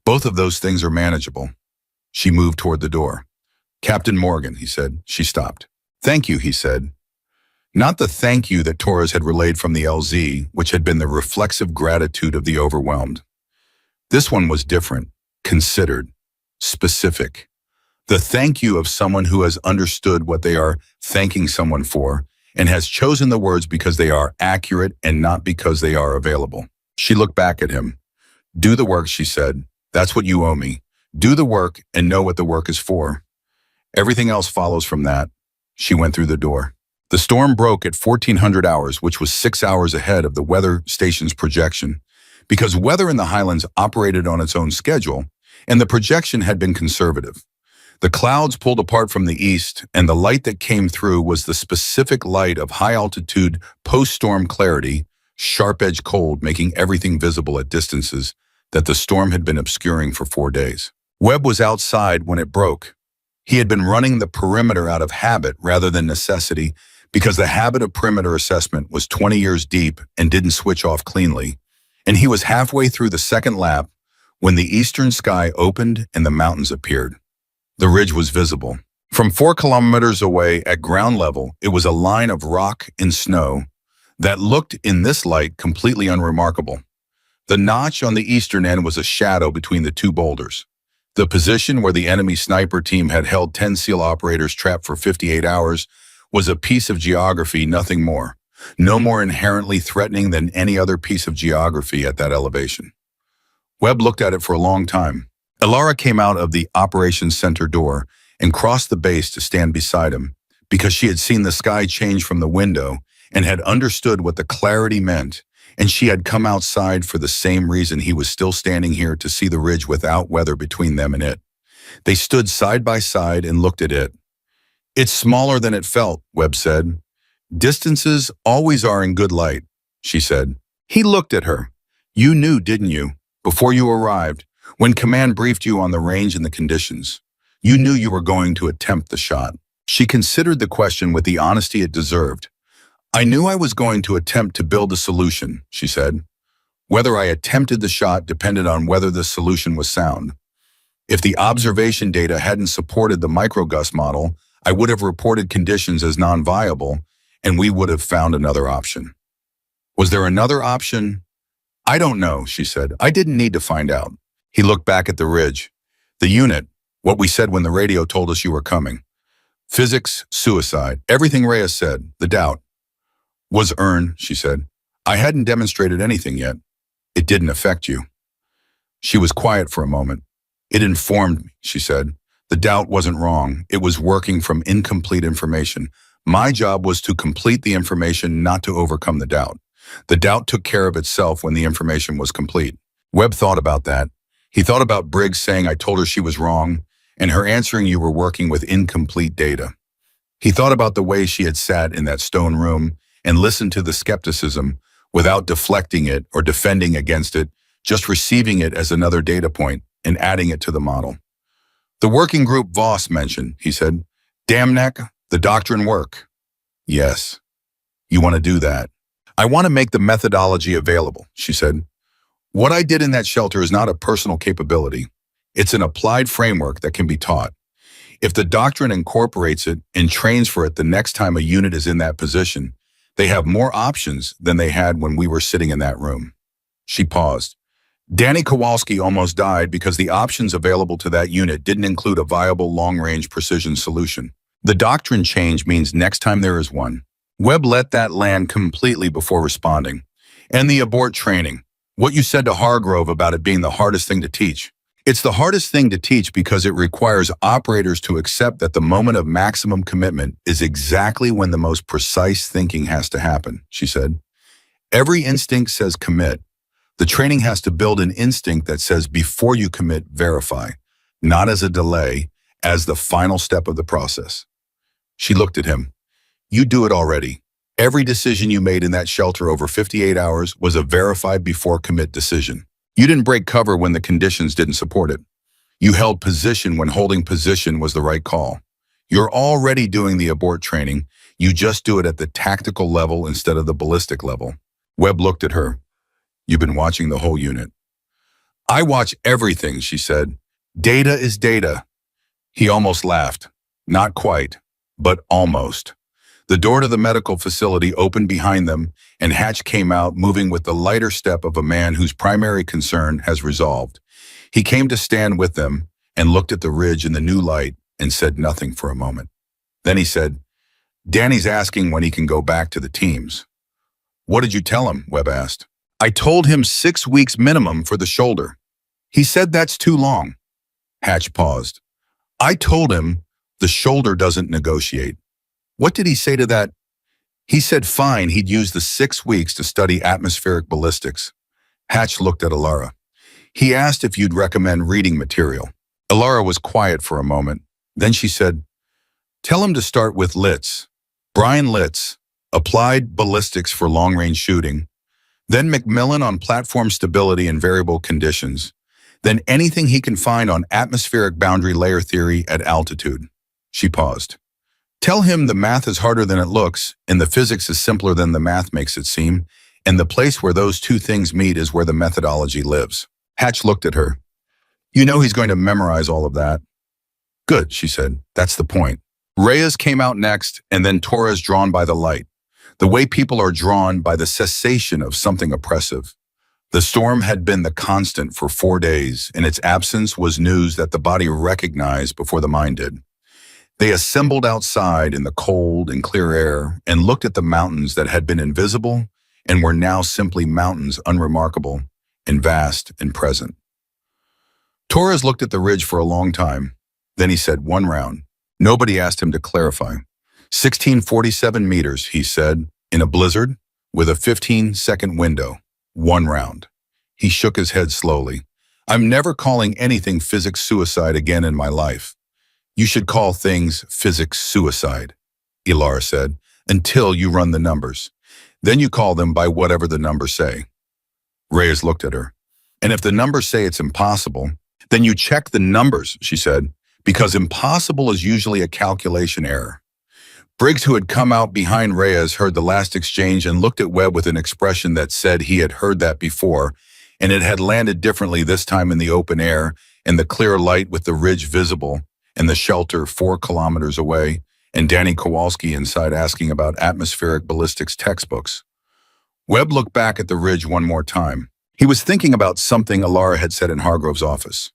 Speaker 1: Both of those things are manageable. She moved toward the door. Captain Morgan, he said. She stopped. Thank you, he said. Not the thank you that Torres had relayed from the LZ, which had been the reflexive gratitude of the overwhelmed. This one was different, considered, specific. The thank you of someone who has understood what they are thanking someone for and has chosen the words because they are accurate and not because they are available. She looked back at him. Do the work, she said. That's what you owe me. Do the work and know what the work is for. Everything else follows from that. She went through the door. The storm broke at 1400 hours, which was 6 hours ahead of the weather station's projection, because weather in the Highlands operated on its own schedule, and the projection had been conservative. The clouds pulled apart from the east, and the light that came through was the specific light of high-altitude post-storm clarity, sharp-edged cold making everything visible at distances that the storm had been obscuring for 4 days. Webb was outside when it broke. He had been running the perimeter out of habit rather than necessity because the habit of perimeter assessment was 20 years deep and didn't switch off cleanly, and he was halfway through the second lap when the eastern sky opened and the mountains appeared. The ridge was visible. From 4 kilometers away at ground level, it was a line of rock and snow that looked in this light completely unremarkable. The notch on the eastern end was a shadow between the two boulders. The position where the enemy sniper team had held 10 SEAL operators trapped for 58 hours was a piece of geography, nothing more. No more inherently threatening than any other piece of geography at that elevation. Webb looked at it for a long time. Elara came out of the operations center door and crossed the base to stand beside him because she had seen the sky change from the window and had understood what the clarity meant, and she had come outside for the same reason he was still standing here to see the ridge without weather between them and it. They stood side by side and looked at it. It's smaller than it felt, Webb said. Distances always are in good light, she said. He looked at her. You knew, didn't you, before you arrived, when command briefed you on the range and the conditions. You knew you were going to attempt the shot. She considered the question with the honesty it deserved. I knew I was going to attempt to build a solution, she said. Whether I attempted the shot depended on whether the solution was sound. If the observation data hadn't supported the microgust model, I would have reported conditions as non-viable, and we would have found another option. Was there another option? I don't know, she said. I didn't need to find out. He looked back at the ridge. The unit, what we said when the radio told us you were coming. Physics, suicide, everything Reyes said, the doubt. Was earned, she said. I hadn't demonstrated anything yet. It didn't affect you. She was quiet for a moment. It informed me, she said. The doubt wasn't wrong. It was working from incomplete information. My job was to complete the information, not to overcome the doubt. The doubt took care of itself when the information was complete. Webb thought about that. He thought about Briggs saying I told her she was wrong, and her answering you were working with incomplete data. He thought about the way she had sat in that stone room and listened to the skepticism without deflecting it or defending against it, just receiving it as another data point and adding it to the model. The working group Voss mentioned, he said. Damneck, the doctrine work. Yes. You want to do that. I want to make the methodology available, she said. What I did in that shelter is not a personal capability. It's an applied framework that can be taught. If the doctrine incorporates it and trains for it the next time a unit is in that position, they have more options than they had when we were sitting in that room. She paused. Danny Kowalski almost died because the options available to that unit didn't include a viable long-range precision solution. The doctrine change means next time there is one. Webb let that land completely before responding. And the abort training. What you said to Hargrove about it being the hardest thing to teach. It's the hardest thing to teach because it requires operators to accept that the moment of maximum commitment is exactly when the most precise thinking has to happen, she said. Every instinct says commit, The training has to build an instinct that says before you commit, verify, not as a delay, as the final step of the process. She looked at him. You do it already. Every decision you made in that shelter over 58 hours was a verified before commit decision. You didn't break cover when the conditions didn't support it. You held position when holding position was the right call. You're already doing the abort training. You just do it at the tactical level instead of the ballistic level. Webb looked at her. You've been watching the whole unit. I watch everything, she said. Data is data. He almost laughed. Not quite, but almost. The door to the medical facility opened behind them, and Hatch came out moving with the lighter step of a man whose primary concern has resolved. He came to stand with them and looked at the ridge in the new light and said nothing for a moment. Then he said, Danny's asking when he can go back to the teams. What did you tell him? Webb asked. I told him 6 weeks minimum for the shoulder. He said that's too long. Hatch paused. I told him the shoulder doesn't negotiate. What did he say to that? He said fine, he'd use the 6 weeks to study atmospheric ballistics. Hatch looked at Alara. He asked if you'd recommend reading material. Alara was quiet for a moment. Then she said, tell him to start with Litz. Brian Litz, Applied Ballistics for Long-Range Shooting. Then Macmillan on Platform Stability and Variable Conditions. Then anything he can find on atmospheric boundary layer theory at altitude. She paused. Tell him the math is harder than it looks, and the physics is simpler than the math makes it seem, and the place where those two things meet is where the methodology lives. Hatch looked at her. You know he's going to memorize all of that. Good, she said. That's the point. Reyes came out next, and then Torres drawn by the light. The way people are drawn by the cessation of something oppressive. The storm had been the constant for 4 days, and its absence was news that the body recognized before the mind did. They assembled outside in the cold and clear air and looked at the mountains that had been invisible and were now simply mountains unremarkable and vast and present. Torres looked at the ridge for a long time. Then he said 1 round. Nobody asked him to clarify. 1647 meters, he said, in a blizzard with a 15-second window. 1 round. He shook his head slowly. I'm never calling anything physics suicide again in my life. You should call things physics suicide, Alara said, until you run the numbers. Then you call them by whatever the numbers say. Reyes looked at her. And if the numbers say it's impossible, then you check the numbers, she said, because impossible is usually a calculation error. Briggs, who had come out behind Reyes, heard the last exchange and looked at Webb with an expression that said he had heard that before, and it had landed differently this time in the open air and the clear light with the ridge visible and the shelter 4 kilometers away, and Danny Kowalski inside asking about atmospheric ballistics textbooks. Webb looked back at the ridge one more time. He was thinking about something Alara had said in Hargrove's office.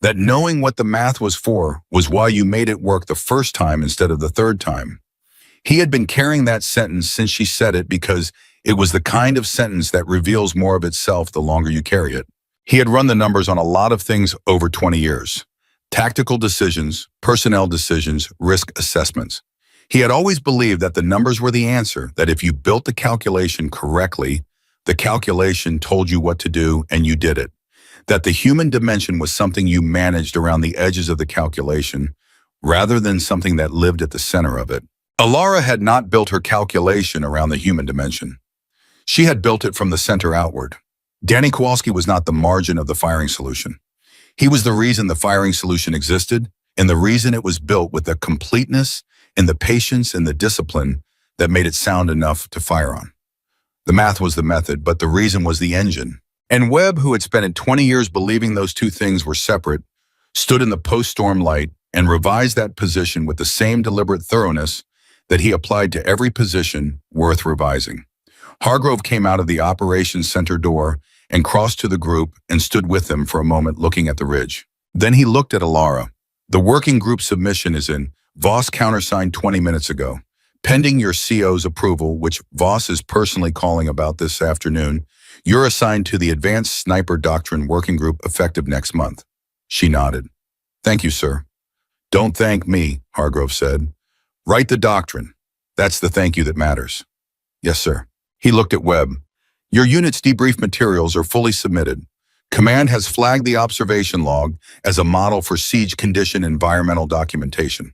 Speaker 1: That knowing what the math was for was why you made it work the first time instead of the third time. He had been carrying that sentence since she said it because it was the kind of sentence that reveals more of itself the longer you carry it. He had run the numbers on a lot of things over 20 years. Tactical decisions, personnel decisions, risk assessments. He had always believed that the numbers were the answer, that if you built the calculation correctly, the calculation told you what to do and you did it. That the human dimension was something you managed around the edges of the calculation, rather than something that lived at the center of it. Alara had not built her calculation around the human dimension. She had built it from the center outward. Danny Kowalski was not the margin of the firing solution. He was the reason the firing solution existed, and the reason it was built with the completeness and the patience and the discipline that made it sound enough to fire on. The math was the method, but the reason was the engine. And Webb, who had spent 20 years believing those two things were separate, stood in the post-storm light and revised that position with the same deliberate thoroughness that he applied to every position worth revising. Hargrove came out of the operations center door and crossed to the group and stood with them for a moment looking at the ridge. Then he looked at Alara. The working group submission is in. Voss countersigned 20 minutes ago. Pending your CO's approval, which Voss is personally calling about this afternoon, you're assigned to the Advanced Sniper Doctrine Working Group effective next month. She nodded. Thank you, sir. Don't thank me, Hargrove said. Write the doctrine. That's the thank you that matters. Yes, sir. He looked at Webb. Your unit's debrief materials are fully submitted. Command has flagged the observation log as a model for siege condition environmental documentation.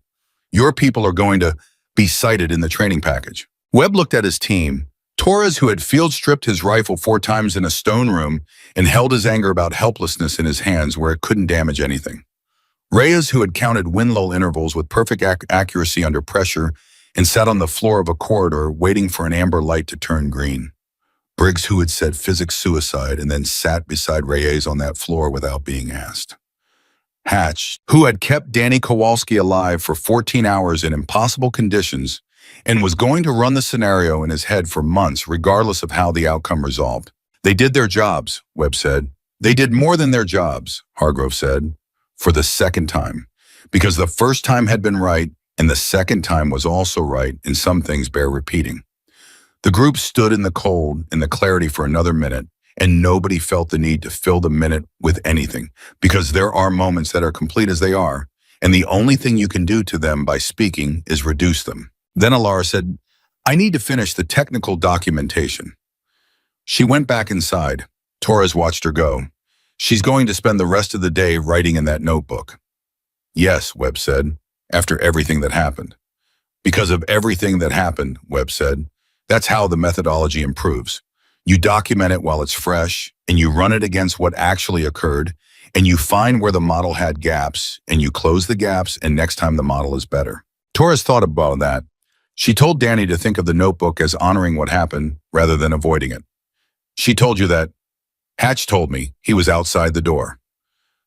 Speaker 1: Your people are going to be cited in the training package. Webb looked at his team. Torres, who had field-stripped his rifle 4 times in a stone room and held his anger about helplessness in his hands where it couldn't damage anything. Reyes, who had counted wind lull intervals with perfect accuracy under pressure and sat on the floor of a corridor waiting for an amber light to turn green. Briggs, who had said physics suicide and then sat beside Reyes on that floor without being asked. Hatch, who had kept Danny Kowalski alive for 14 hours in impossible conditions and was going to run the scenario in his head for months regardless of how the outcome resolved. They did their jobs, Webb said. They did more than their jobs, Hargrove said, for the second time, because the first time had been right and the second time was also right, and some things bear repeating. The group stood in the cold and the clarity for another minute, and nobody felt the need to fill the minute with anything, because there are moments that are complete as they are, and the only thing you can do to them by speaking is reduce them. Then Alara said, "I need to finish the technical documentation." She went back inside. Torres watched her go. "She's going to spend the rest of the day writing in that notebook." "Yes," Webb said, "after everything that happened." "Because of everything that happened," Webb said. "That's how the methodology improves. You document it while it's fresh, and you run it against what actually occurred, and you find where the model had gaps, and you close the gaps, and next time the model is better." Torres thought about that. She told Danny to think of the notebook as honoring what happened rather than avoiding it. "She told you that?" "Hatch told me." He was outside the door.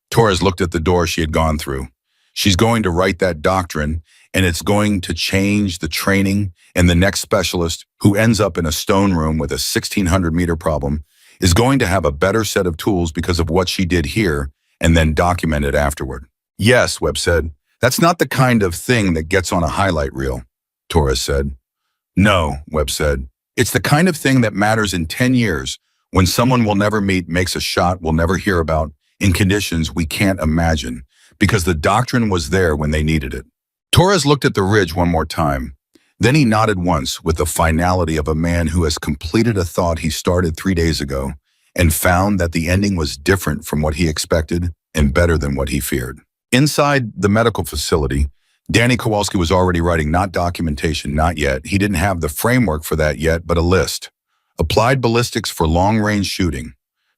Speaker 1: Torres looked at the door she had gone through. "She's going to write that doctrine, and it's going to change the training, and the next specialist who ends up in a stone room with a 1,600-meter problem is going to have a better set of tools because of what she did here and then document it afterward." "Yes," Webb said. "That's not the kind of thing that gets on a highlight reel," Torres said. "No," Webb said. "It's the kind of thing that matters in 10 years when someone we'll never meet makes a shot we'll never hear about in conditions we can't imagine, because the doctrine was there when they needed it." Torres looked at the ridge one more time. Then he nodded once with the finality of a man who has completed a thought he started 3 days ago and found that the ending was different from what he expected and better than what he feared. Inside the medical facility, Danny Kowalski was already writing not documentation, not yet. He didn't have the framework for that yet, but a list. Applied ballistics for long-range shooting.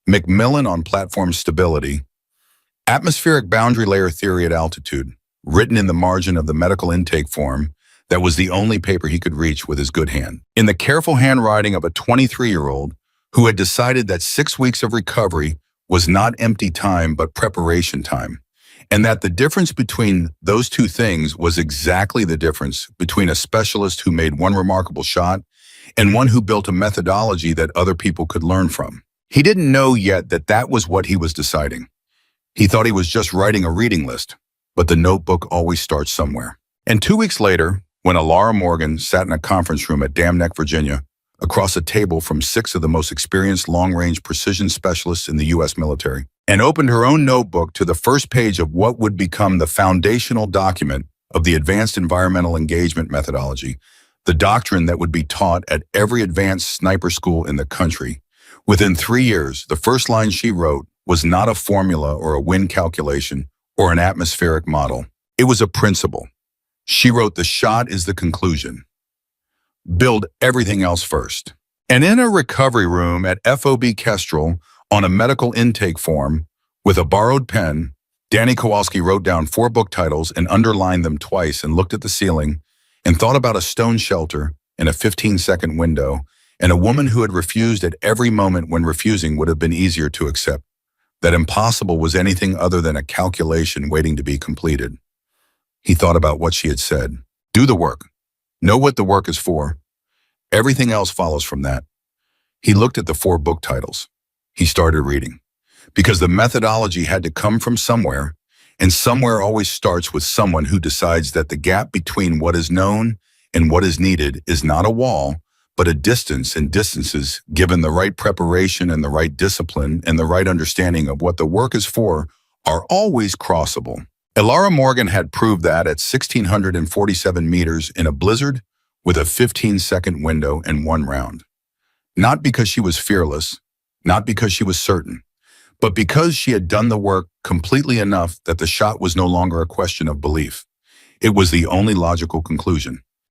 Speaker 1: Macmillan on platform stability. Atmospheric boundary layer theory at altitude, written in the margin of the medical intake form that was the only paper he could reach with his good hand. In the careful handwriting of a 23-year-old who had decided that 6 weeks of recovery was not empty time but preparation time, and that the difference between those two things was exactly the difference between a specialist who made one remarkable shot and one who built a methodology that other people could learn from. He didn't know yet that that was what he was deciding. He thought he was just writing a reading list, but the notebook always starts somewhere. And 2 weeks later, when Alara Morgan sat in a conference room at Dam Neck, Virginia, across a table from 6 of the most experienced long-range precision specialists in the U.S. military, and opened her own notebook to the first page of what would become the foundational document of the advanced environmental engagement methodology, the doctrine that would be taught at every advanced sniper school in the country. Within 3 years, the first line she wrote was not a formula or a wind calculation or an atmospheric model. It was a principle. She wrote, "The shot is the conclusion. Build everything else first." And in a recovery room at FOB Kestrel, on a medical intake form, with a borrowed pen, Danny Kowalski wrote down 4 book titles and underlined them twice and looked at the ceiling and thought about a stone shelter and a 15-second window and a woman who had refused at every moment when refusing would have been easier to accept. That impossible was anything other than a calculation waiting to be completed. He thought about what she had said. Do the work. Know what the work is for. Everything else follows from that. He looked at the 4 book titles. He started reading. Because the methodology had to come from somewhere, and somewhere always starts with someone who decides that the gap between what is known and what is needed is not a wall, but a distance, and distances, given the right preparation and the right discipline and the right understanding of what the work is for, are always crossable. Alara Morgan had proved that at 1,647 meters in a blizzard with a 15-second window and 1 round. Not because she was fearless, not because she was certain, but because she had done the work completely enough that the shot was no longer a question of belief. It was the only logical conclusion.